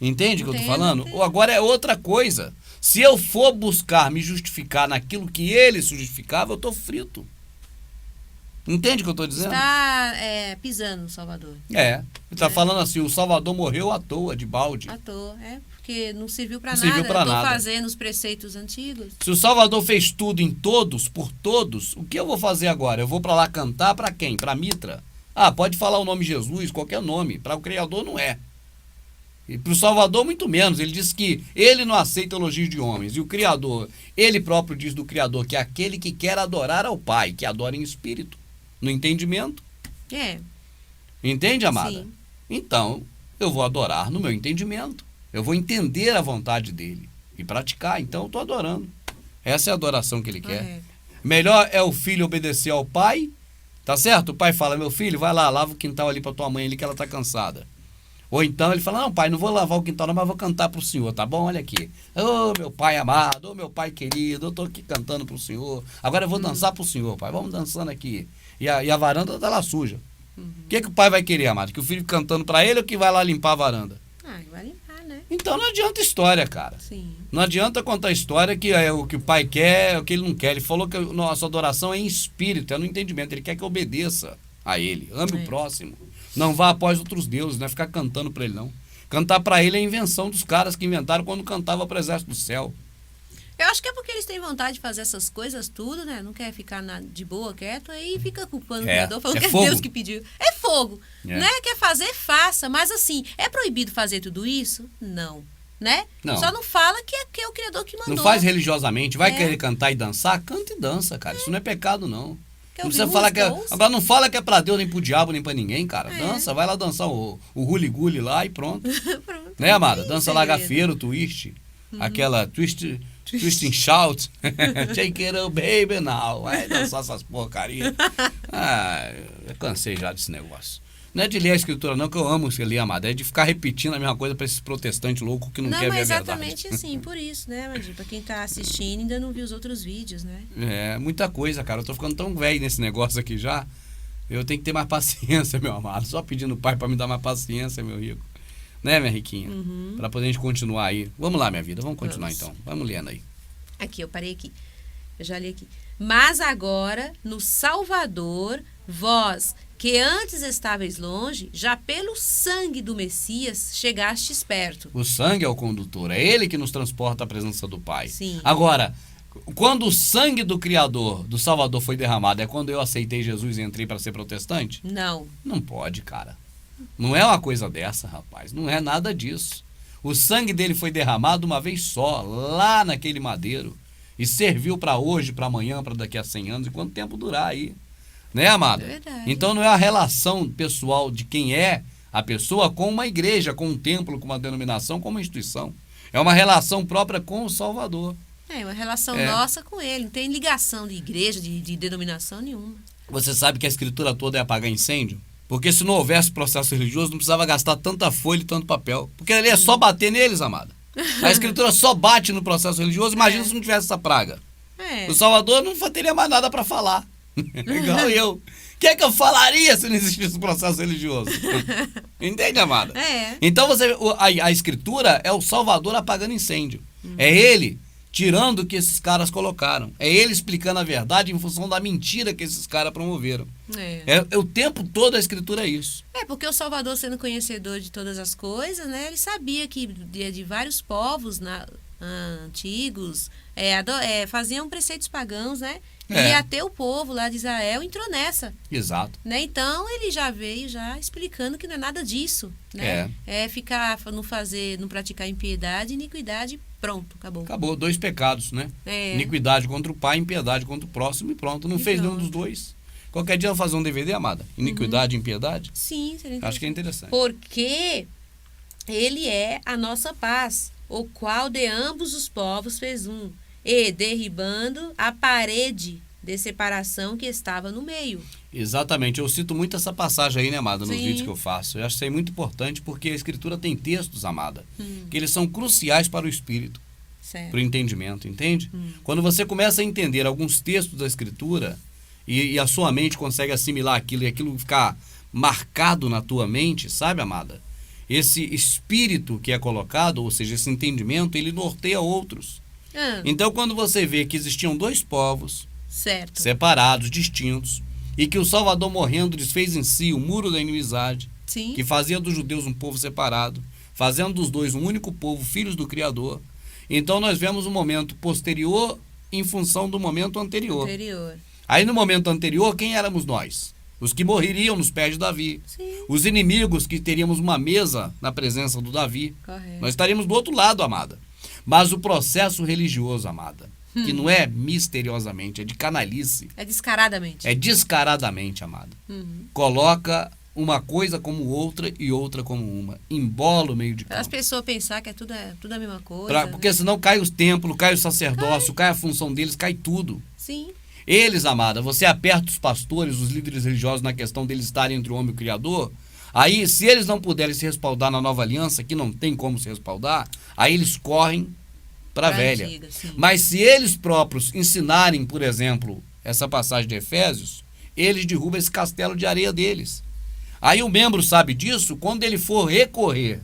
Entende o que eu estou falando? Entendo. Ou agora é outra coisa. Se eu for buscar me justificar naquilo que ele se justificava, eu estou frito. Entende o que eu estou dizendo? Está pisando no Salvador. É. Ele está falando assim, o Salvador morreu à toa, de balde. À toa, porque não serviu para Não nada. serviu pra Estou nada. fazendo os preceitos antigos. Se o Salvador fez tudo em todos, por todos, o que eu vou fazer agora? Eu vou para lá cantar para quem? Para Mitra? Ah, pode falar o nome Jesus, qualquer nome. Para o Criador não é. E para o Salvador muito menos. Ele diz que ele não aceita elogios de homens. E o Criador, ele próprio diz do Criador que é aquele que quer adorar ao Pai, que adora em espírito. No entendimento. É. Entende, amada? Sim. Então, eu vou adorar no meu entendimento. Eu vou entender a vontade dele e praticar. Então, eu estou adorando. Essa é a adoração que ele quer. É. Melhor é o filho obedecer ao pai, tá certo? O pai fala, meu filho, vai lá, lava o quintal ali pra tua mãe ali que ela tá cansada. Ou então ele fala, não pai, não vou lavar o quintal não, mas vou cantar pro senhor, tá bom? Olha aqui. Ô meu pai amado, ô meu pai querido, eu tô aqui cantando pro senhor. Agora eu vou dançar pro senhor, pai, vamos dançando aqui. E a varanda tá lá suja. O que o pai vai querer, amado? Que o filho cantando pra ele ou que vai lá limpar a varanda? Ah, vai limpar, né? Então não adianta história, cara. Sim. Não adianta contar história que é o que o pai quer, é o que ele não quer. Ele falou que a nossa adoração é em espírito, é no entendimento. Ele quer que eu obedeça a ele, ame o próximo. Não vá após outros deuses, não é ficar cantando para ele, não. Cantar para ele é a invenção dos caras que inventaram quando cantava para o exército do céu. Eu acho que é porque eles têm vontade de fazer essas coisas tudo, né? Não quer ficar de boa, quieto, aí fica culpando o Criador, falando que é fogo. Deus que pediu. É fogo, É. né? Quer fazer, faça. Mas assim, é proibido fazer tudo isso? Não. Né? Não. Só não fala que é o Criador que mandou. Não faz religiosamente. Vai É. querer cantar e dançar? Canta e dança, cara. Isso não é pecado, não. Quer Não ouvir precisa falar que música, é... ouça. Agora não fala que é pra Deus, nem pro diabo, nem pra ninguém, cara. É. Dança, vai lá dançar o huli-guli lá e pronto. Pronto. Né, amada? Tem Dança segredo. lagafeiro, twist. Aquela twist and shout. Shake it up, baby, now. Vai dançar essas porcarias. Ah, eu cansei já desse negócio. Não é de ler a escritura, não, que eu amo ler, amada. É de ficar repetindo a mesma coisa pra esses protestantes loucos que não, Não, quer ver mas a verdade. exatamente assim, por isso, né, Mandinho? Pra quem tá assistindo ainda não viu os outros vídeos, né? É, muita coisa, cara. Eu tô ficando tão velho nesse negócio aqui já. Eu tenho que ter mais paciência, meu amado. Só pedindo o pai pra me dar mais paciência, meu rico. Né, minha riquinha? Pra poder a gente continuar aí. Vamos lá, minha vida. Vamos continuar Vamos. então. Vamos lendo aí. Aqui, eu parei aqui. Eu já li aqui. Mas agora, no Salvador, vós, que antes estáveis longe, já pelo sangue do Messias chegastes perto. O sangue é o condutor. É ele que nos transporta à presença do Pai. Sim. Agora, quando o sangue do Criador, do Salvador foi derramado, é quando eu aceitei Jesus e entrei para ser protestante? Não. Não pode, cara. Não é uma coisa dessa, rapaz. Não é nada disso. O sangue dele foi derramado uma vez só, lá naquele madeiro. E serviu para hoje, para amanhã, para daqui a 100 anos, e quanto tempo durar aí. Né, amada? É verdade. Então não é a relação pessoal de quem é a pessoa com uma igreja, com um templo, com uma denominação, com uma instituição. É uma relação própria com o Salvador. É uma relação nossa com ele. Não tem ligação de igreja, de denominação nenhuma. Você sabe que a escritura toda é apagar incêndio? Porque se não houvesse processo religioso, não precisava gastar tanta folha e tanto papel. Porque ali é só bater neles, amada. A escritura só bate no processo religioso. Imagina se não tivesse essa praga. O Salvador não teria mais nada para falar. Igual eu. O que é que eu falaria se não existisse o processo religioso? Entende, amada? Então a escritura é o Salvador apagando incêndio. É ele tirando o que esses caras colocaram. É ele explicando a verdade em função da mentira que esses caras promoveram. O tempo todo a escritura é isso. Porque o Salvador, sendo conhecedor de todas as coisas, né, ele sabia que de vários povos antigos faziam preceitos pagãos, né? E até o povo lá de Israel entrou nessa. Exato. Né? Então ele já veio explicando que não é nada disso. Né? Ficar, não praticar impiedade, iniquidade, pronto, acabou. Acabou, 2 pecados, né? Iniquidade contra o pai, impiedade contra o próximo e pronto. Não fez nenhum dos dois. Qualquer dia eu vou fazer um DVD, amada. Iniquidade e impiedade. Sim, seria interessante. Acho que é interessante. Porque ele é a nossa paz, o qual de ambos os povos fez um, e derribando a parede de separação que estava no meio. Exatamente, eu cito muito essa passagem aí, né, amada, nos vídeos que eu faço. Eu acho isso aí muito importante porque a escritura tem textos, amada, que eles são cruciais para o espírito, para o entendimento, entende? Quando você começa a entender alguns textos da escritura e a sua mente consegue assimilar aquilo e aquilo ficar marcado na tua mente, sabe, amada? Esse espírito que é colocado, ou seja, esse entendimento, ele norteia outros. Então, quando você vê que existiam 2 povos separados, distintos, e que o Salvador morrendo desfez em si o muro da inimizade, que fazia dos judeus um povo separado, fazendo dos 2 um único povo, filhos do Criador, então nós vemos um momento posterior em função do momento anterior. Aí no momento anterior, quem éramos nós? Os que morreriam nos pés de Davi. Os inimigos que teríamos uma mesa na presença do Davi. Nós estaríamos do outro lado, amada. Mas o processo religioso, amada, que não é misteriosamente, é de canalice. É descaradamente. É descaradamente, amada. Coloca uma coisa como outra e outra como uma. Embola o meio de campo. As pessoas pensar que é tudo a mesma coisa. Porque senão cai os templos, cai o sacerdócio, cai a função deles, cai tudo. Eles, amada, você aperta os pastores, os líderes religiosos na questão deles estarem entre o homem e o Criador. Aí, se eles não puderem se respaldar na nova aliança, que não tem como se respaldar, aí eles correm para a velha. Antiga, mas se eles próprios ensinarem, por exemplo, essa passagem de Efésios, eles derrubam esse castelo de areia deles. Aí o membro sabe disso, quando ele for recorrer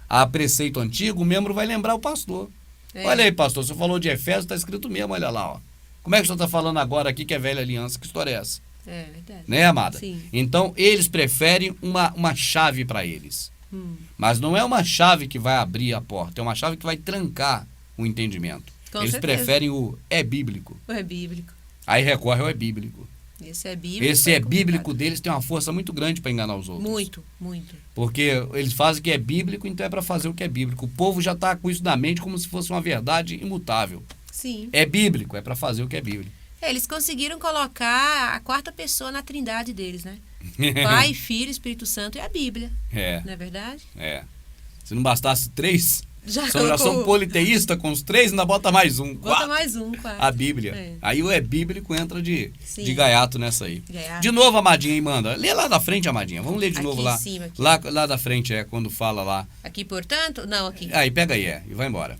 a preceito antigo, o membro vai lembrar o pastor. Olha aí, pastor, você falou de Efésios, está escrito mesmo, olha lá, ó. Como é que o senhor está falando agora aqui que é velha aliança? Que história é essa? Verdade. Né, amada? Então, eles preferem uma chave para eles. Mas não é uma chave que vai abrir a porta, é uma chave que vai trancar o entendimento. Eles preferem o é bíblico. O é bíblico. Aí recorre ao é bíblico. Esse é bíblico. Esse é bíblico deles tem uma força muito grande para enganar os outros. Muito, muito. Porque eles fazem o que é bíblico, então é para fazer o que é bíblico. O povo já está com isso na mente como se fosse uma verdade imutável. É bíblico, é para fazer o que é bíblico. Eles conseguiram colocar a 4ª pessoa na trindade deles, né? Pai, Filho, Espírito Santo e a Bíblia. Não é verdade? Se não bastasse 3, já são politeístas com os 3, ainda bota mais um. Bota mais um, 4. A Bíblia. Aí o é bíblico entra de gaiato nessa aí. De novo, amadinha, aí manda. Lê lá da frente, amadinha. Vamos ler de novo lá. Cima, lá da frente, quando fala lá. Aqui, portanto? Não, aqui. Aí, pega aí, e vai embora.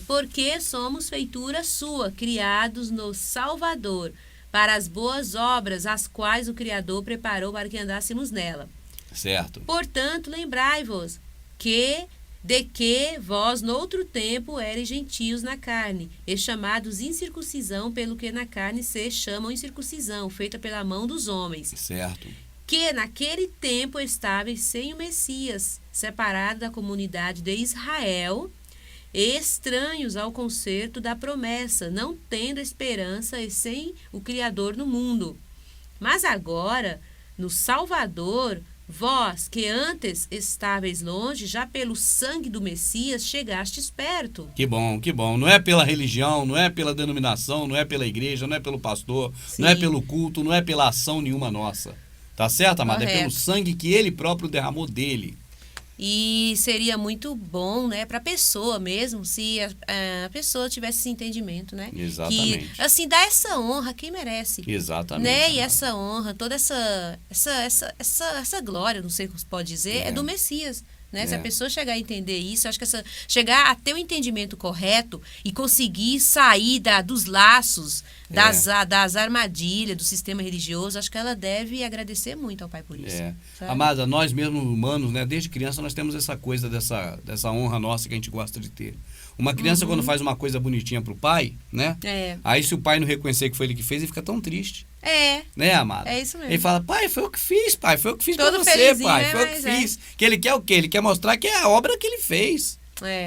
Porque somos feitura sua, criados no Salvador, para as boas obras, as quais o Criador preparou para que andássemos nela. Certo. Portanto, lembrai-vos de que vós, noutro tempo, eres gentios na carne, e chamados incircuncisão, pelo que na carne se chamam incircuncisão, feita pela mão dos homens. Certo. Que naquele tempo estáveis sem o Messias, separado da comunidade de Israel, estranhos ao concerto da promessa, não tendo esperança e sem o Criador no mundo. Mas agora, no Salvador, Vós, que antes estáveis longe, já pelo sangue do Messias chegastes perto. Que bom, que bom. Não é pela religião, não é pela denominação, não é pela igreja, não é pelo pastor, Sim. não é pelo culto, não é pela ação nenhuma nossa. Tá certo, amada? É Correto. pelo sangue que ele próprio derramou dele. E seria muito bom, né, para a pessoa mesmo, se a pessoa tivesse esse entendimento, né? Exatamente. Que, assim, dá essa honra a quem merece. Exatamente. Né? E amada. essa honra, toda essa glória, não sei como se pode dizer, é do Messias. Né? Se a pessoa chegar a entender isso, acho que chegar a ter o entendimento correto e conseguir sair dos laços, das armadilhas do sistema religioso, acho que ela deve agradecer muito ao Pai por isso. Sabe? Amada, nós mesmos humanos, né, desde criança nós temos essa coisa dessa honra nossa que a gente gosta de ter. Uma criança quando faz uma coisa bonitinha pro pai, né? Aí se o pai não reconhecer que foi ele que fez, ele fica tão triste. Né, amada? É isso mesmo. Ele fala, pai, foi eu que fiz, pai. Foi eu que fiz Todo pra você, felizinho, pai. né? Foi eu que fiz. Que ele quer o quê? Ele quer mostrar que é a obra que ele fez.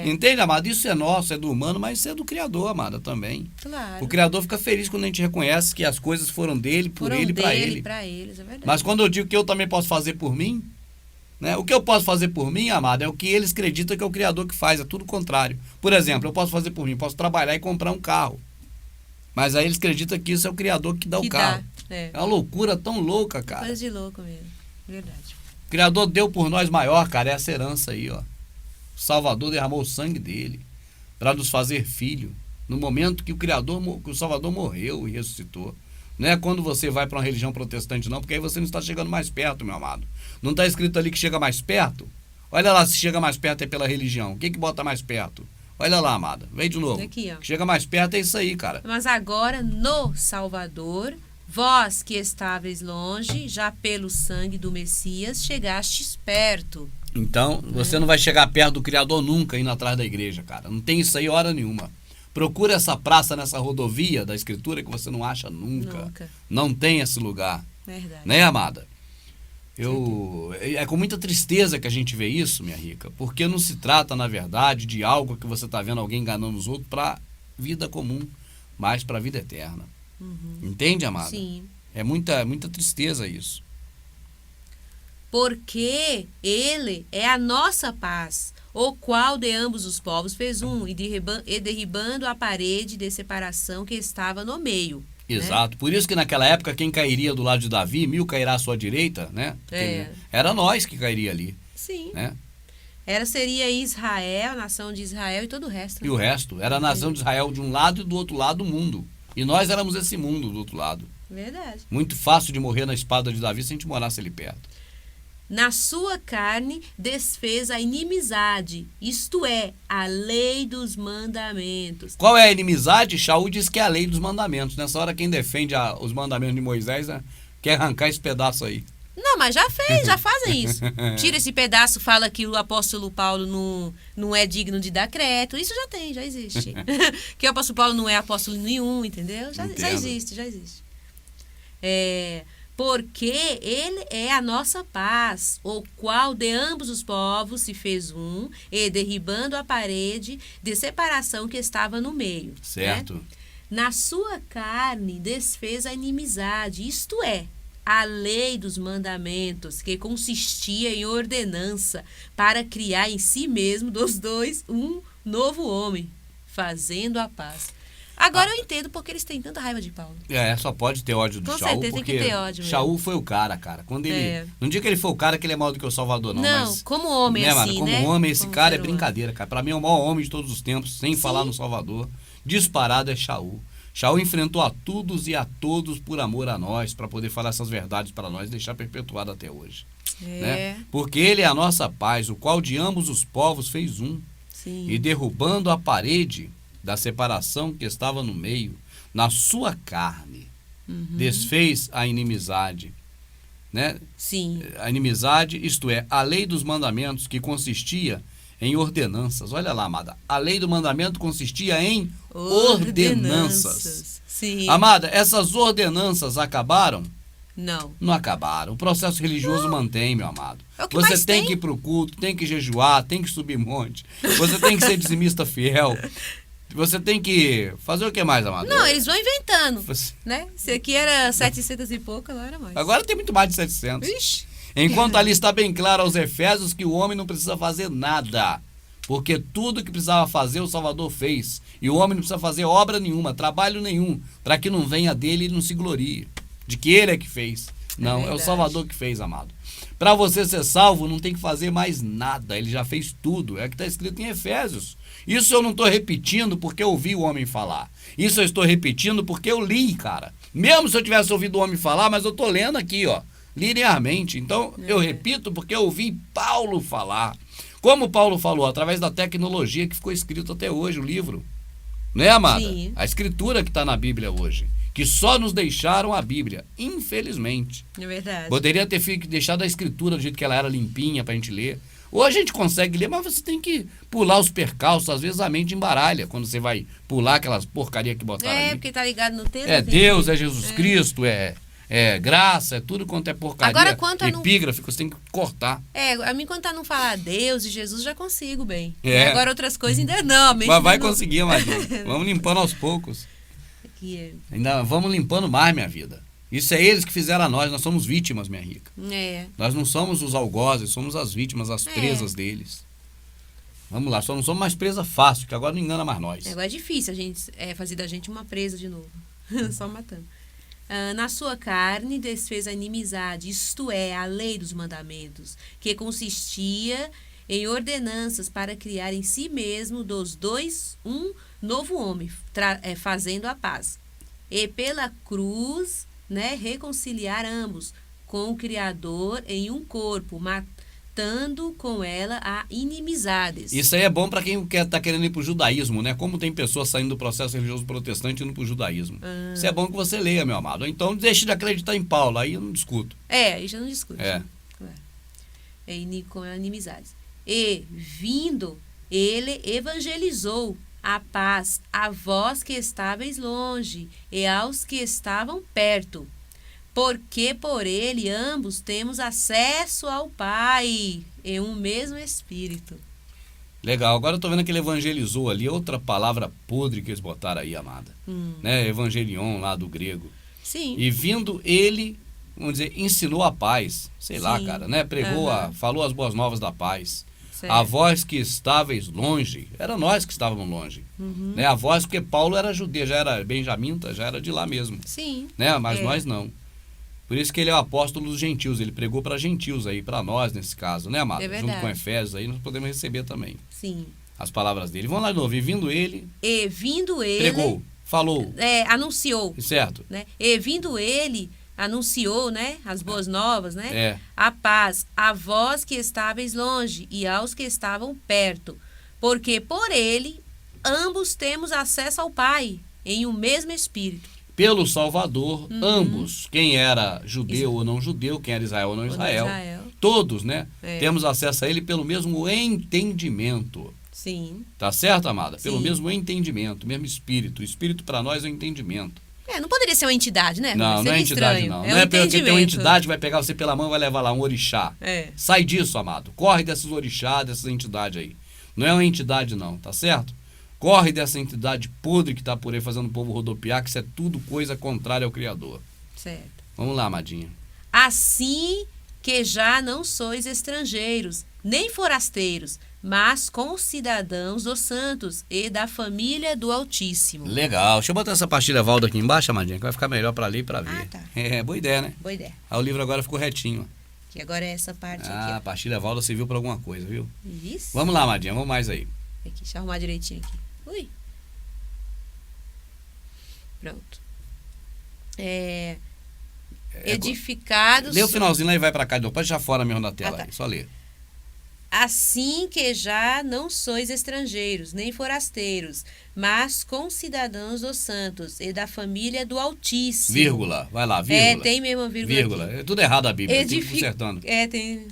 Entende, amada? Isso é nosso, é do humano, mas isso é do Criador, amada, também. Claro. O Criador fica feliz quando a gente reconhece que as coisas foram dele, por ele e pra ele. Pra eles, é verdade. Mas quando eu digo que eu também posso fazer por mim, né? O que eu posso fazer por mim, amada, é o que eles acreditam que é o Criador que faz, é tudo o contrário. Por exemplo, eu posso fazer por mim, posso trabalhar e comprar um carro. Mas aí eles acreditam que isso é o Criador que dá o carro. É uma loucura tão louca, cara. Coisa de louco mesmo, verdade. O Criador deu por nós maior, cara, é essa herança aí, ó. O Salvador derramou o sangue dele para nos fazer filho. No momento que o Salvador morreu e ressuscitou. Não é quando você vai para uma religião protestante, não, porque aí você não está chegando mais perto, meu amado. Não está escrito ali que chega mais perto? Olha lá se chega mais perto é pela religião. O que bota mais perto? Olha lá, amada. Vem de novo. Aqui, ó. Chega mais perto é isso aí, cara. Mas agora, no Salvador, vós que estáveis longe, já pelo sangue do Messias, chegastes perto. Então, você não vai chegar perto do Criador nunca indo atrás da igreja, cara. Não tem isso aí hora nenhuma. Procura essa praça nessa rodovia da Escritura que você não acha nunca. Não tem esse lugar. Verdade. Né, amada? É com muita tristeza que a gente vê isso, minha rica, porque não se trata, na verdade, de algo que você está vendo alguém enganando os outros para vida comum, mas para a vida eterna. Entende, amada? Sim. É muita tristeza isso. Porque ele é a nossa paz, o qual de ambos os povos fez um, e derribando a parede de separação que estava no meio. Exato. Né? Por isso que naquela época quem cairia do lado de Davi, 1000 cairá à sua direita, né? Era nós que cairia ali. Sim. Né? Seria Israel, a nação de Israel e todo o resto. E o resto. Era a nação de Israel de um lado e do outro lado do mundo. E nós éramos esse mundo do outro lado. Verdade. Muito fácil de morrer na espada de Davi se a gente morasse ali perto. Na sua carne desfez a inimizade, isto é, a lei dos mandamentos. Qual é a inimizade? Shaul diz que é a lei dos mandamentos. Nessa hora quem defende os mandamentos de Moisés, né, quer arrancar esse pedaço aí. Não, mas já fazem isso. Tira esse pedaço, fala que o apóstolo Paulo não é digno de dar crédito. Isso já existe. Que o apóstolo Paulo não é apóstolo nenhum, entendeu? Já existe. Porque ele é a nossa paz, o qual de ambos os povos se fez um, e derribando a parede de separação que estava no meio. Certo. Né? Na sua carne desfez a inimizade, isto é, a lei dos mandamentos, que consistia em ordenança para criar em si mesmo dos dois um novo homem, fazendo a paz. Agora eu entendo porque eles têm tanta raiva de Paulo. Só pode ter ódio do Shaul. Com certeza tem que ter ódio mesmo. Shaul foi o cara. Quando ele, não digo que ele foi o cara que ele é maior do que o Salvador, não. Não, mas, como homem, né, assim, como né? homem, esse como cara é brincadeira, cara. Pra mim é o maior homem de todos os tempos, sem falar no Salvador. Disparado é Shaul. Shaul enfrentou a todos e a todos por amor a nós, para poder falar essas verdades para nós e deixar perpetuado até hoje. Né? Porque ele é a nossa paz, o qual de ambos os povos fez um. Sim. E derrubando a parede da separação que estava no meio, na sua carne, desfez a inimizade. Né? Sim. A inimizade, isto é, a lei dos mandamentos, que consistia em ordenanças. Olha lá, amada. A lei do mandamento consistia em ordenanças. Sim. Amada, essas ordenanças acabaram? Não. Não acabaram. O processo religioso mantém, meu amado. É o que você mais tem tem. que ir pro culto, tem que jejuar, tem que subir monte. Você tem que ser dizimista fiel. Você tem que fazer o que mais, amado? Não, eles vão inventando, Você- né? Se aqui era 700 e pouco, agora era mais. Agora tem muito mais de 700. Ixi. Enquanto ali está bem claro aos Efésios que o homem não precisa fazer nada. Porque tudo que precisava fazer o Salvador fez. E o homem não precisa fazer obra nenhuma, trabalho nenhum, para que não venha dele e não se glorie. De que ele é que fez. Não, é o Salvador que fez, amado. Para você ser salvo, não tem que fazer mais nada. Ele já fez tudo. É o que está escrito em Efésios. Isso eu não estou repetindo porque eu ouvi o homem falar. Isso eu estou repetindo porque eu li, cara. Mesmo se eu tivesse ouvido o homem falar, mas eu estou lendo aqui, ó, linearmente. Então, eu repito porque eu ouvi Paulo falar. Como Paulo falou, através da tecnologia que ficou escrito até hoje, o livro. Né, amada? Sim. A escritura que está na Bíblia hoje. Que só nos deixaram a Bíblia, infelizmente. É verdade. Poderia ter deixado a escritura do jeito que ela era limpinha pra gente ler. Hoje a gente consegue ler, mas você tem que pular os percalços. Às vezes a mente embaralha quando você vai pular aquelas porcaria que botaram ali. Porque tá ligado no texto. É Deus, é Jesus Cristo, é graça, é tudo quanto é porcaria. Agora, quanto a epígrafe, você tem que cortar. A mim, quanto a não falar Deus e Jesus, já consigo bem. Agora outras coisas ainda não. Mas vai conseguir, Maria. Vamos limpando aos poucos. Ainda vamos limpando mais, minha vida. Isso é eles que fizeram a nós somos vítimas, minha rica. Nós não somos os algozes, somos as vítimas, as presas deles. Vamos lá, só não somos mais presa fácil, que agora não engana mais nós. Agora é difícil a gente fazer da gente uma presa de novo. Só matando. Na sua carne desfez a inimizade, isto é, a lei dos mandamentos, que consistia em ordenanças para criar em si mesmo dos dois um novo homem, fazendo a paz. E pela cruz, reconciliar ambos com o Criador em um corpo, matando com ela a inimizades. Isso aí é bom para quem está querendo ir para o judaísmo, né? Como tem pessoas saindo do processo religioso protestante indo para o judaísmo. Isso é bom que você leia, meu amado. Ou então deixe de acreditar em Paulo, aí eu não discuto. Aí já não discute. Com a inimizades. E, vindo, ele evangelizou a paz a vós que estáveis longe e aos que estavam perto, porque por ele ambos temos acesso ao Pai em um mesmo Espírito. Legal, agora eu tô vendo que ele evangelizou ali, outra palavra podre que eles botaram aí, amada. Evangelion, lá do grego. Sim. E vindo ele, vamos dizer, ensinou a paz, sei lá, cara, pregou, falou as boas novas da paz. Certo. A vós que estáveis longe, era nós que estávamos longe. A vós, porque Paulo era judeu, já era benjamita, já era de lá mesmo. Sim. Mas nós não. Por isso que ele é o apóstolo dos gentios, ele pregou para gentios aí, para nós nesse caso, né, amado? Junto com Efésios aí, nós podemos receber também. Sim. As palavras dele. Vamos lá de novo, e vindo ele... Pregou, falou. Anunciou. Certo. E vindo ele... anunciou, as boas novas, a paz a vós que estáveis longe e aos que estavam perto, porque por ele ambos temos acesso ao Pai em um mesmo Espírito. Pelo Salvador, ambos, quem era judeu ou não judeu, quem era Israel ou não Israel, todos, temos acesso a ele pelo mesmo entendimento. Sim. Tá certo, amada? Pelo mesmo entendimento, mesmo Espírito. O Espírito para nós é o entendimento. Não poderia ser uma entidade, né? Não, não é entidade, estranho. não. Não é porque tem uma entidade que vai pegar você pela mão e vai levar lá um orixá. Sai disso, amado. Corre desses orixás, dessas entidades aí. Não é uma entidade, não, tá certo? Corre dessa entidade podre que tá por aí fazendo o povo rodopiar, que isso é tudo coisa contrária ao Criador. Certo. Vamos lá, amadinha. Assim que já não sois estrangeiros, nem forasteiros, mas concidadãos dos santos e da família do Altíssimo. Legal. Deixa eu botar essa pastilha Valdo aqui embaixo, amadinha, que vai ficar melhor para ler e para ver. Tá. Boa ideia, né? Boa ideia. Aí o livro agora ficou retinho. Que agora é essa parte aqui. A pastilha Valdo serviu para alguma coisa, viu? Isso. Vamos lá, amadinha, vamos mais aí. Aqui, deixa eu arrumar direitinho aqui. Ui. Pronto. Edificados... Lê o finalzinho lá e vai para cá. Não pode deixar fora mesmo da tela. Tá. Só lê. Assim que já não sois estrangeiros, nem forasteiros, mas concidadãos dos santos e da família do Altíssimo. Vírgula. Vai lá, vírgula. Tem mesmo a vírgula aqui. É tudo errado a Bíblia, tem que ir consertando. Tem...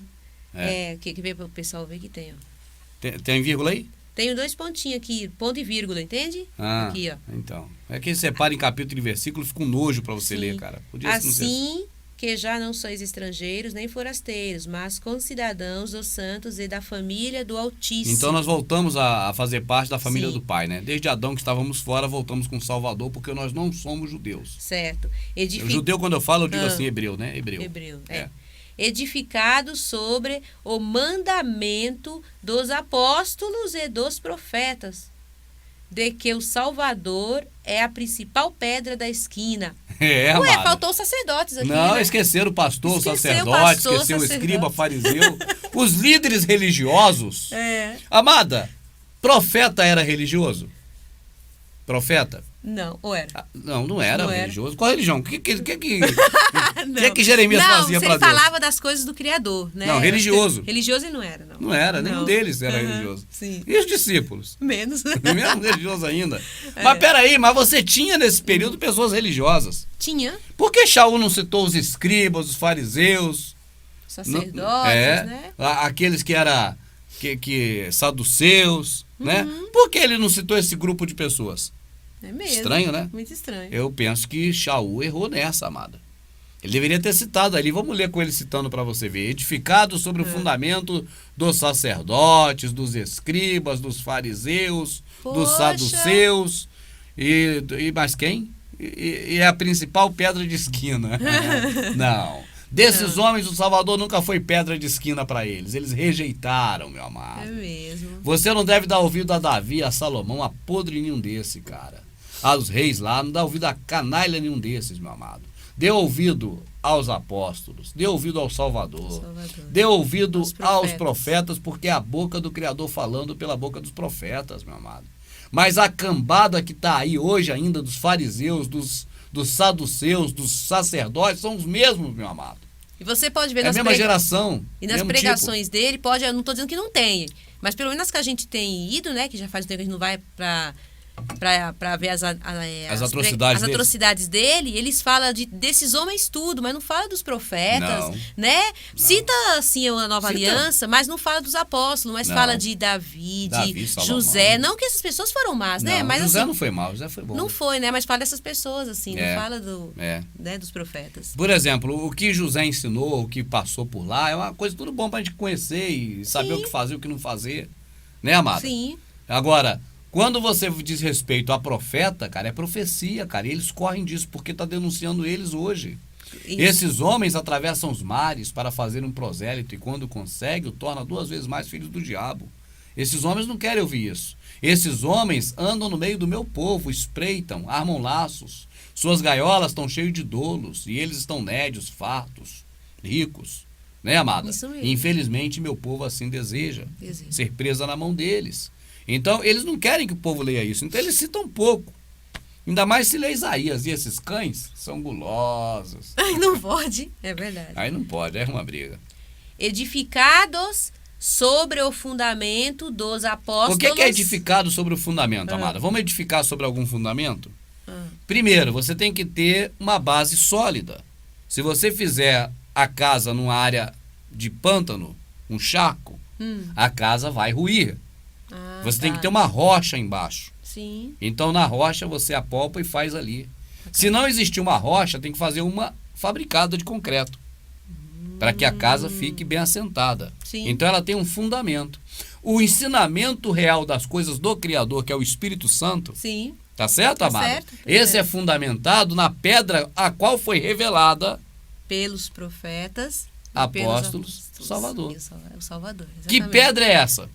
que vê para o pessoal ver que tem, ó. Tem vírgula aí? Tenho 2 pontinhos aqui, ponto e vírgula, entende? Aqui, ó. Então. É que separa em capítulo e versículo, fica um nojo para você ler, cara. Assim que já não sois estrangeiros nem forasteiros, mas concidadãos dos santos e da família do Altíssimo. Então nós voltamos a fazer parte da família do Pai, né? Desde Adão que estávamos fora, voltamos com o Salvador, porque nós não somos judeus. Certo. Judeu, quando eu falo, eu digo assim, hebreu, né? Hebreu. edificado sobre o mandamento dos apóstolos e dos profetas, de que o Salvador é a principal pedra da esquina. Ué, amada. Faltou os sacerdotes aqui. Não, né? Esqueceram o pastor, o sacerdote, esqueceu o escriba, fariseu. Os líderes religiosos. Amada, profeta era religioso? Profeta? Não, ou era? Não era religioso. Qual religião? O que Jeremias fazia para Deus? Ele falava das coisas do Criador, né? Não, religioso. Religioso ele não era, não. Não era, nenhum deles era religioso. Sim. E os discípulos? Menos. Menos religioso ainda. Mas peraí, você tinha nesse período pessoas religiosas? Tinha. Por que Shaul não citou os escribas, os fariseus? Sacerdotes, né? Aqueles que eram saduceus, né? Por que ele não citou esse grupo de pessoas? É mesmo. Estranho, né? Muito estranho. Eu penso que Shaul errou nessa, amada. Ele deveria ter citado ali. Vamos ler com ele citando para você ver. Edificado sobre o fundamento dos sacerdotes, dos escribas, dos fariseus, dos saduceus e mais quem? E é a principal pedra de esquina. Não. Desses homens, o Salvador nunca foi pedra de esquina para eles. Eles rejeitaram, meu amado. É mesmo. Você não deve dar ouvido a Davi, a Salomão, a podre nenhum desse, cara. Aos reis lá, não dá ouvido a canalha nenhum desses, meu amado. Dê ouvido aos apóstolos, dê ouvido ao Salvador, dê ouvido aos profetas, porque é a boca do Criador falando pela boca dos profetas, meu amado. Mas a cambada que está aí hoje ainda, dos fariseus, dos saduceus, dos sacerdotes, são os mesmos, meu amado. E você pode ver a mesma geração. E nas pregações dele, eu não estou dizendo que não tem, mas pelo menos que a gente tem ido, né, que já faz tempo que a gente não vai para ver as atrocidades dele, eles falam desses homens tudo, mas não fala dos profetas, né? Não. Cita, assim, a nova aliança, mas não fala dos apóstolos, mas fala de Davi, de José. Não que essas pessoas foram más, né? Mas, José assim, não foi mal, José foi bom. Não foi, né? Mas fala dessas pessoas, assim, não fala né, dos profetas. Por exemplo, o que José ensinou, o que passou por lá, é uma coisa tudo bom pra gente conhecer e saber o que fazer e o que não fazer. Né, amada? Sim. Agora, quando você diz respeito a profeta, cara, é profecia, cara. E eles correm disso porque está denunciando eles hoje. Isso. Esses homens atravessam os mares para fazer um prosélito e quando consegue, o torna 2 vezes mais filhos do diabo. Esses homens não querem ouvir isso. Esses homens andam no meio do meu povo, espreitam, armam laços. Suas gaiolas estão cheias de dolos e eles estão nédios, fartos, ricos. Né, amada? Isso mesmo. E, infelizmente, meu povo assim deseja ser presa na mão deles. Então, eles não querem que o povo leia isso. Então, eles citam pouco. Ainda mais se lê Isaías. E esses cães são gulosos. Ai, não pode. É verdade. Aí não pode, é uma briga. Edificados sobre o fundamento dos apóstolos. O que é edificado sobre o fundamento, amada? Vamos edificar sobre algum fundamento? Primeiro, você tem que ter uma base sólida. Se você fizer a casa numa área de pântano, um charco, a casa vai ruir. Você tem que ter uma rocha embaixo. Sim. Então, na rocha, você apalpa e faz ali. Se não existir uma rocha, tem que fazer uma fabricada de concreto. Para que a casa fique bem assentada. Sim. Então, ela tem um fundamento. O ensinamento real das coisas do Criador, que é o Espírito Santo. Sim. Tá certo, amado? Certo, Esse é fundamentado na pedra a qual foi revelada pelos profetas, apóstolos, Salvador. O Salvador, exatamente. Que pedra é essa?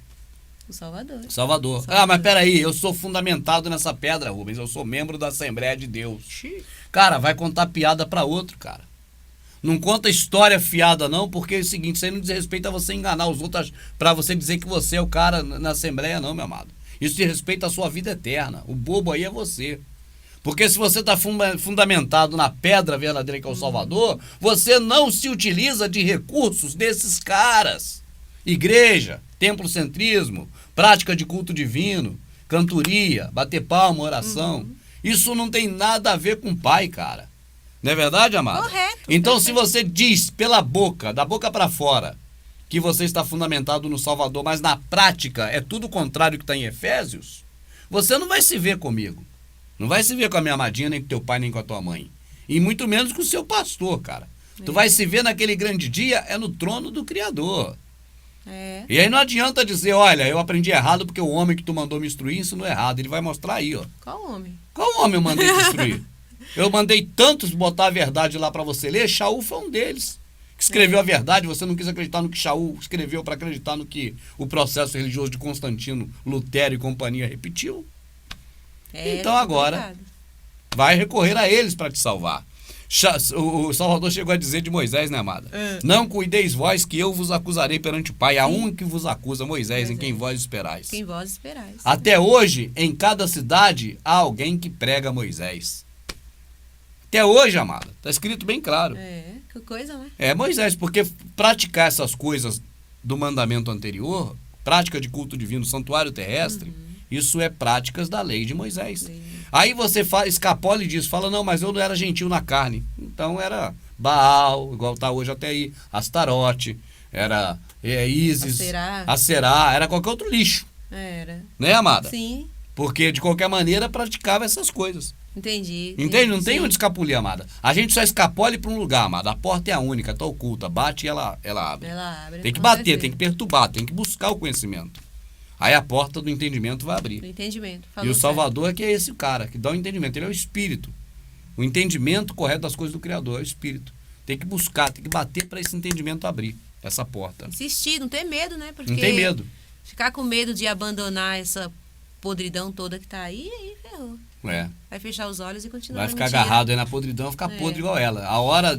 O Salvador. Salvador. Ah, mas peraí, eu sou fundamentado nessa pedra, Rubens. Eu sou membro da Assembleia de Deus. Cara, vai contar piada para outro, cara. Não conta história fiada, não, porque é o seguinte, isso aí não diz respeito a você enganar os outros para você dizer que você é o cara na Assembleia, não, meu amado. Isso diz respeito à sua vida eterna. O bobo aí é você. Porque se você está fundamentado na pedra verdadeira que é o Salvador, você não se utiliza de recursos desses caras. Igreja, templocentrismo, prática de culto divino, cantoria, bater palma, oração. Isso não tem nada a ver com pai, cara. Não é verdade, amado? Correto. Então, se você diz pela boca, da boca para fora, que você está fundamentado no Salvador, mas na prática é tudo o contrário que está em Efésios, você não vai se ver comigo. Não vai se ver com a minha amadinha, nem com teu pai, nem com a tua mãe. E muito menos com o seu pastor, cara. Tu vai se ver naquele grande dia, é no trono do Criador. E aí não adianta dizer, olha, eu aprendi errado porque o homem que tu mandou me instruir ensinou errado. Ele vai mostrar aí, ó. Qual homem? Qual homem eu mandei te instruir? Eu mandei tantos botar a verdade lá pra você ler, Shaul foi um deles. que escreveu a verdade, você não quis acreditar no que Shaul escreveu para acreditar no que o processo religioso de Constantino, Lutero e companhia repetiu. Então agora vai recorrer a eles para te salvar. O Salvador chegou a dizer de Moisés, né, amada? Não cuideis vós que eu vos acusarei perante o Pai. Há um que vos acusa, Moisés, em quem vós esperais. Quem vós esperais. Até hoje, em cada cidade, há alguém que prega Moisés. Até hoje, amada. Está escrito bem claro. Que coisa, né? É Moisés, porque praticar essas coisas do mandamento anterior, prática de culto divino, santuário terrestre, isso é práticas da lei de Moisés. Aí você escapola e diz, fala, não, mas eu não era gentil na carne. Então era Baal, igual está hoje até aí, Astarote, era Ísis, Aserá, era qualquer outro lixo. Era. Né, amada? Sim. Porque de qualquer maneira praticava essas coisas. Entendi. Entende? Não tem onde escapulir, amada. A gente só escapole para um lugar, amada. A porta é a única, está oculta. Bate e ela abre. Ela abre. Tem que bater, tem que perturbar, tem que buscar o conhecimento. Aí a porta do entendimento vai abrir. Do entendimento. E o Salvador é que é esse cara, que dá o entendimento. Ele é o Espírito. O entendimento correto das coisas do Criador é o Espírito. Tem que buscar, tem que bater para esse entendimento abrir, essa porta. Insistir, não ter medo, né? Porque não tem medo. Ficar com medo de abandonar essa podridão toda que tá aí ferrou. Vai fechar os olhos e continuar. Vai ficar agarrado aí na podridão, ficar podre igual ela. A hora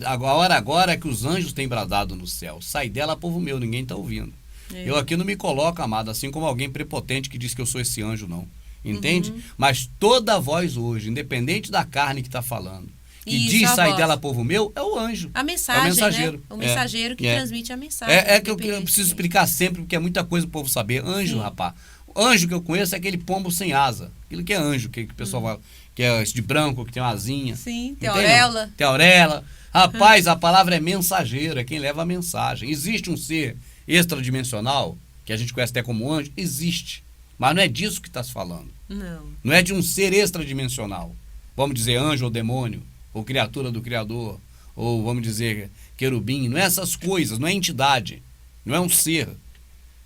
agora é que os anjos têm bradado no céu. Sai dela, povo meu, ninguém tá ouvindo. Eu aqui não me coloco, amada, assim como alguém prepotente que diz que eu sou esse anjo, não. Entende? Mas toda voz hoje, independente da carne que está falando, que diz sai dela, povo meu, é o anjo. A mensagem, é o mensageiro. Né? O mensageiro que transmite a mensagem. Que eu preciso explicar sempre, porque é muita coisa pro povo saber. Anjo, rapaz. O anjo que eu conheço é aquele pombo sem asa. Aquilo que é anjo, que o pessoal fala, que é esse de branco, que tem uma asinha. Sim, tem auréola. Tem auréola. Rapaz, a palavra é mensageiro, é quem leva a mensagem. Existe um ser extradimensional, que a gente conhece até como anjo, existe. Mas não é disso que está se falando. Não. Não é de um ser extradimensional. Vamos dizer anjo ou demônio, ou criatura do Criador, ou vamos dizer querubim. Não é essas coisas, não é entidade. Não é um ser.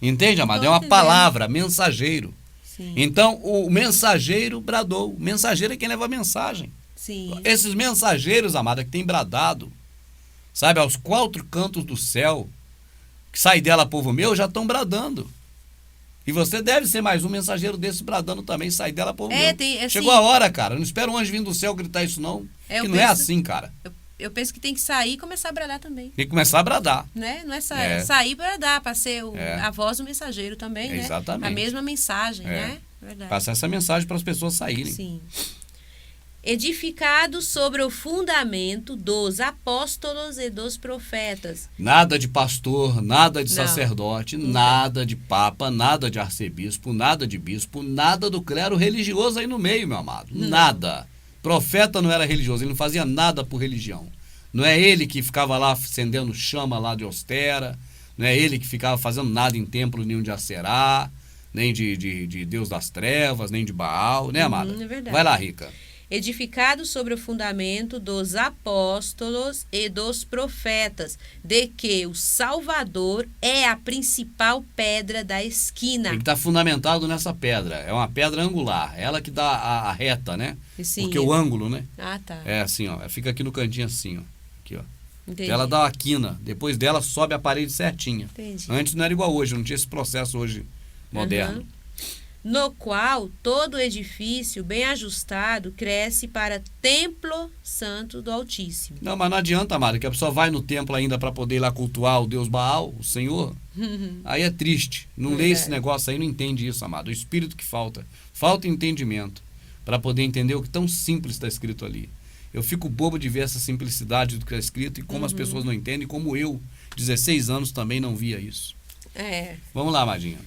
Entende, amado? É uma palavra, mensageiro. Sim. Então, o mensageiro bradou. O mensageiro é quem leva a mensagem. Sim. Esses mensageiros, amada, que tem bradado, sabe, aos 4 cantos do céu, que sai dela, povo meu, já estão bradando. E você deve ser mais um mensageiro desse bradando também, sai dela, povo meu. Assim, chegou a hora, cara. Não espera um anjo vindo do céu gritar isso, não. Que não é assim, cara. Eu penso que tem que sair e começar a bradar também. Tem que começar a bradar. Né? Não é sair e bradar, para ser a voz do mensageiro também, né? Exatamente. A mesma mensagem, né? Verdade. Passar essa mensagem para as pessoas saírem. Sim. Edificado sobre o fundamento dos apóstolos e dos profetas. Nada de pastor, nada de sacerdote, nada de papa, nada de arcebispo, nada de bispo, nada do clero religioso aí no meio, meu amado. Nada. Profeta não era religioso, ele não fazia nada por religião. Não é ele que ficava lá acendendo chama lá de Ostera, não é ele que ficava fazendo nada em templo nenhum de Aserá, nem de Deus das Trevas, nem de Baal, né, amada? É verdade. Vai lá, Rica. Edificado sobre o fundamento dos apóstolos e dos profetas, de que o Salvador é a principal pedra da esquina. Tem que estar fundamentado nessa pedra. É uma pedra angular. Ela que dá a reta, né? Sim. Porque o ângulo, né? Ah, tá. É assim, ó. Fica aqui no cantinho assim, ó. Aqui, ó. Entendi. Ela dá uma quina. Depois dela sobe a parede certinha. Entendi. Antes não era igual hoje. Não tinha esse processo hoje moderno. No qual todo edifício bem ajustado cresce para templo santo do Altíssimo. Não, mas não adianta, amado, que a pessoa vai no templo ainda para poder ir lá cultuar o Deus Baal, o Senhor. Aí é triste. Não lê esse negócio aí, não entende isso, amado. O espírito que falta. Falta entendimento para poder entender o que tão simples está escrito ali. Eu fico bobo de ver essa simplicidade do que está escrito e como as pessoas não entendem, como eu, 16 anos, também não via isso. Vamos lá, amadinha.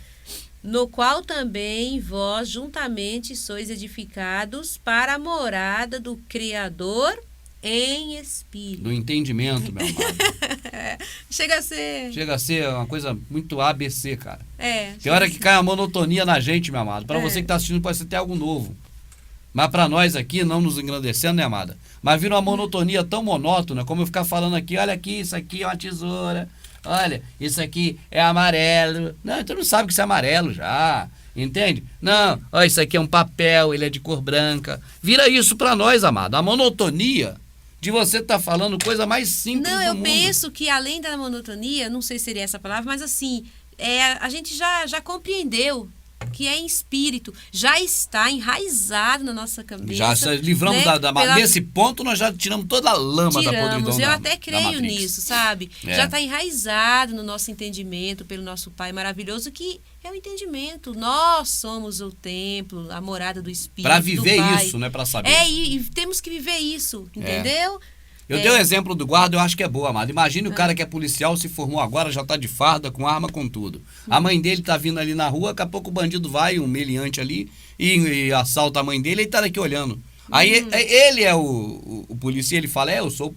No qual também vós juntamente sois edificados para a morada do Criador em espírito. Do entendimento, meu amado. Chega a ser uma coisa muito ABC, cara. Tem hora que ser. cai a monotonia na gente, meu amado. Para você que está assistindo, pode ser até algo novo. Mas para nós aqui, não nos engrandecendo, né, amada? Mas vira uma monotonia tão monótona, como eu ficar falando aqui, olha aqui, isso aqui é uma tesoura. Olha, isso aqui é amarelo. Não, tu não sabe que isso é amarelo já. Entende? Não, olha, isso aqui é um papel, ele é de cor branca. Vira isso para nós, amado. A monotonia de você estar falando coisa mais simples Não, do eu mundo. penso que além da monotonia, não sei se seria essa palavra, mas assim, a gente já compreendeu que é em espírito, já está enraizado na nossa cabeça. Já se livramos né? Nesse ponto, nós já tiramos toda a lama da podridão. Eu até creio nisso, sabe? É. Já está enraizado no nosso entendimento pelo nosso Pai maravilhoso, que é o entendimento. Nós somos o templo, a morada do Espírito. Para viver do Pai. isso, né? Para saber. E temos que viver isso, entendeu? Eu dei o exemplo do guarda, eu acho que é boa, amado. Imagine o cara que é policial, se formou agora, já tá de farda, com arma, com tudo. A mãe dele tá vindo ali na rua, daqui a pouco o bandido vai, um meliante ali, e assalta a mãe dele, ele tá daqui olhando. Aí ele é o polícia, ele fala, eu sou o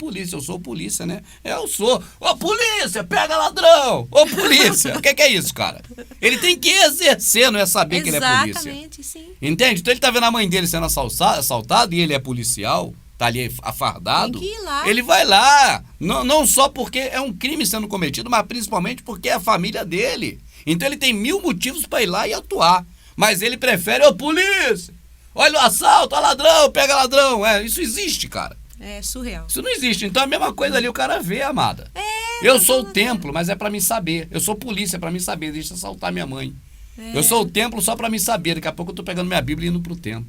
polícia, né? Eu sou. Ô polícia, pega ladrão! Ô polícia! O que é isso, cara? Ele tem que exercer, não é saber que ele é polícia. Exatamente, sim. Entende? Então ele tá vendo a mãe dele sendo assaltado e ele é policial, tá ali afardado. Tem que ir lá. Ele vai lá. Não só porque é um crime sendo cometido, mas principalmente porque é a família dele. Então ele tem 1000 motivos para ir lá e atuar. Mas ele prefere, ô polícia! Olha o assalto, olha ladrão, pega ladrão. Isso existe, cara. É surreal. Isso não existe. Então a mesma coisa ali o cara vê, amada. Eu sou o templo, mas é pra mim saber. Eu sou polícia, é pra mim saber. Deixa eu assaltar minha mãe. Eu sou o templo só pra mim saber. Daqui a pouco eu tô pegando minha Bíblia e indo pro templo.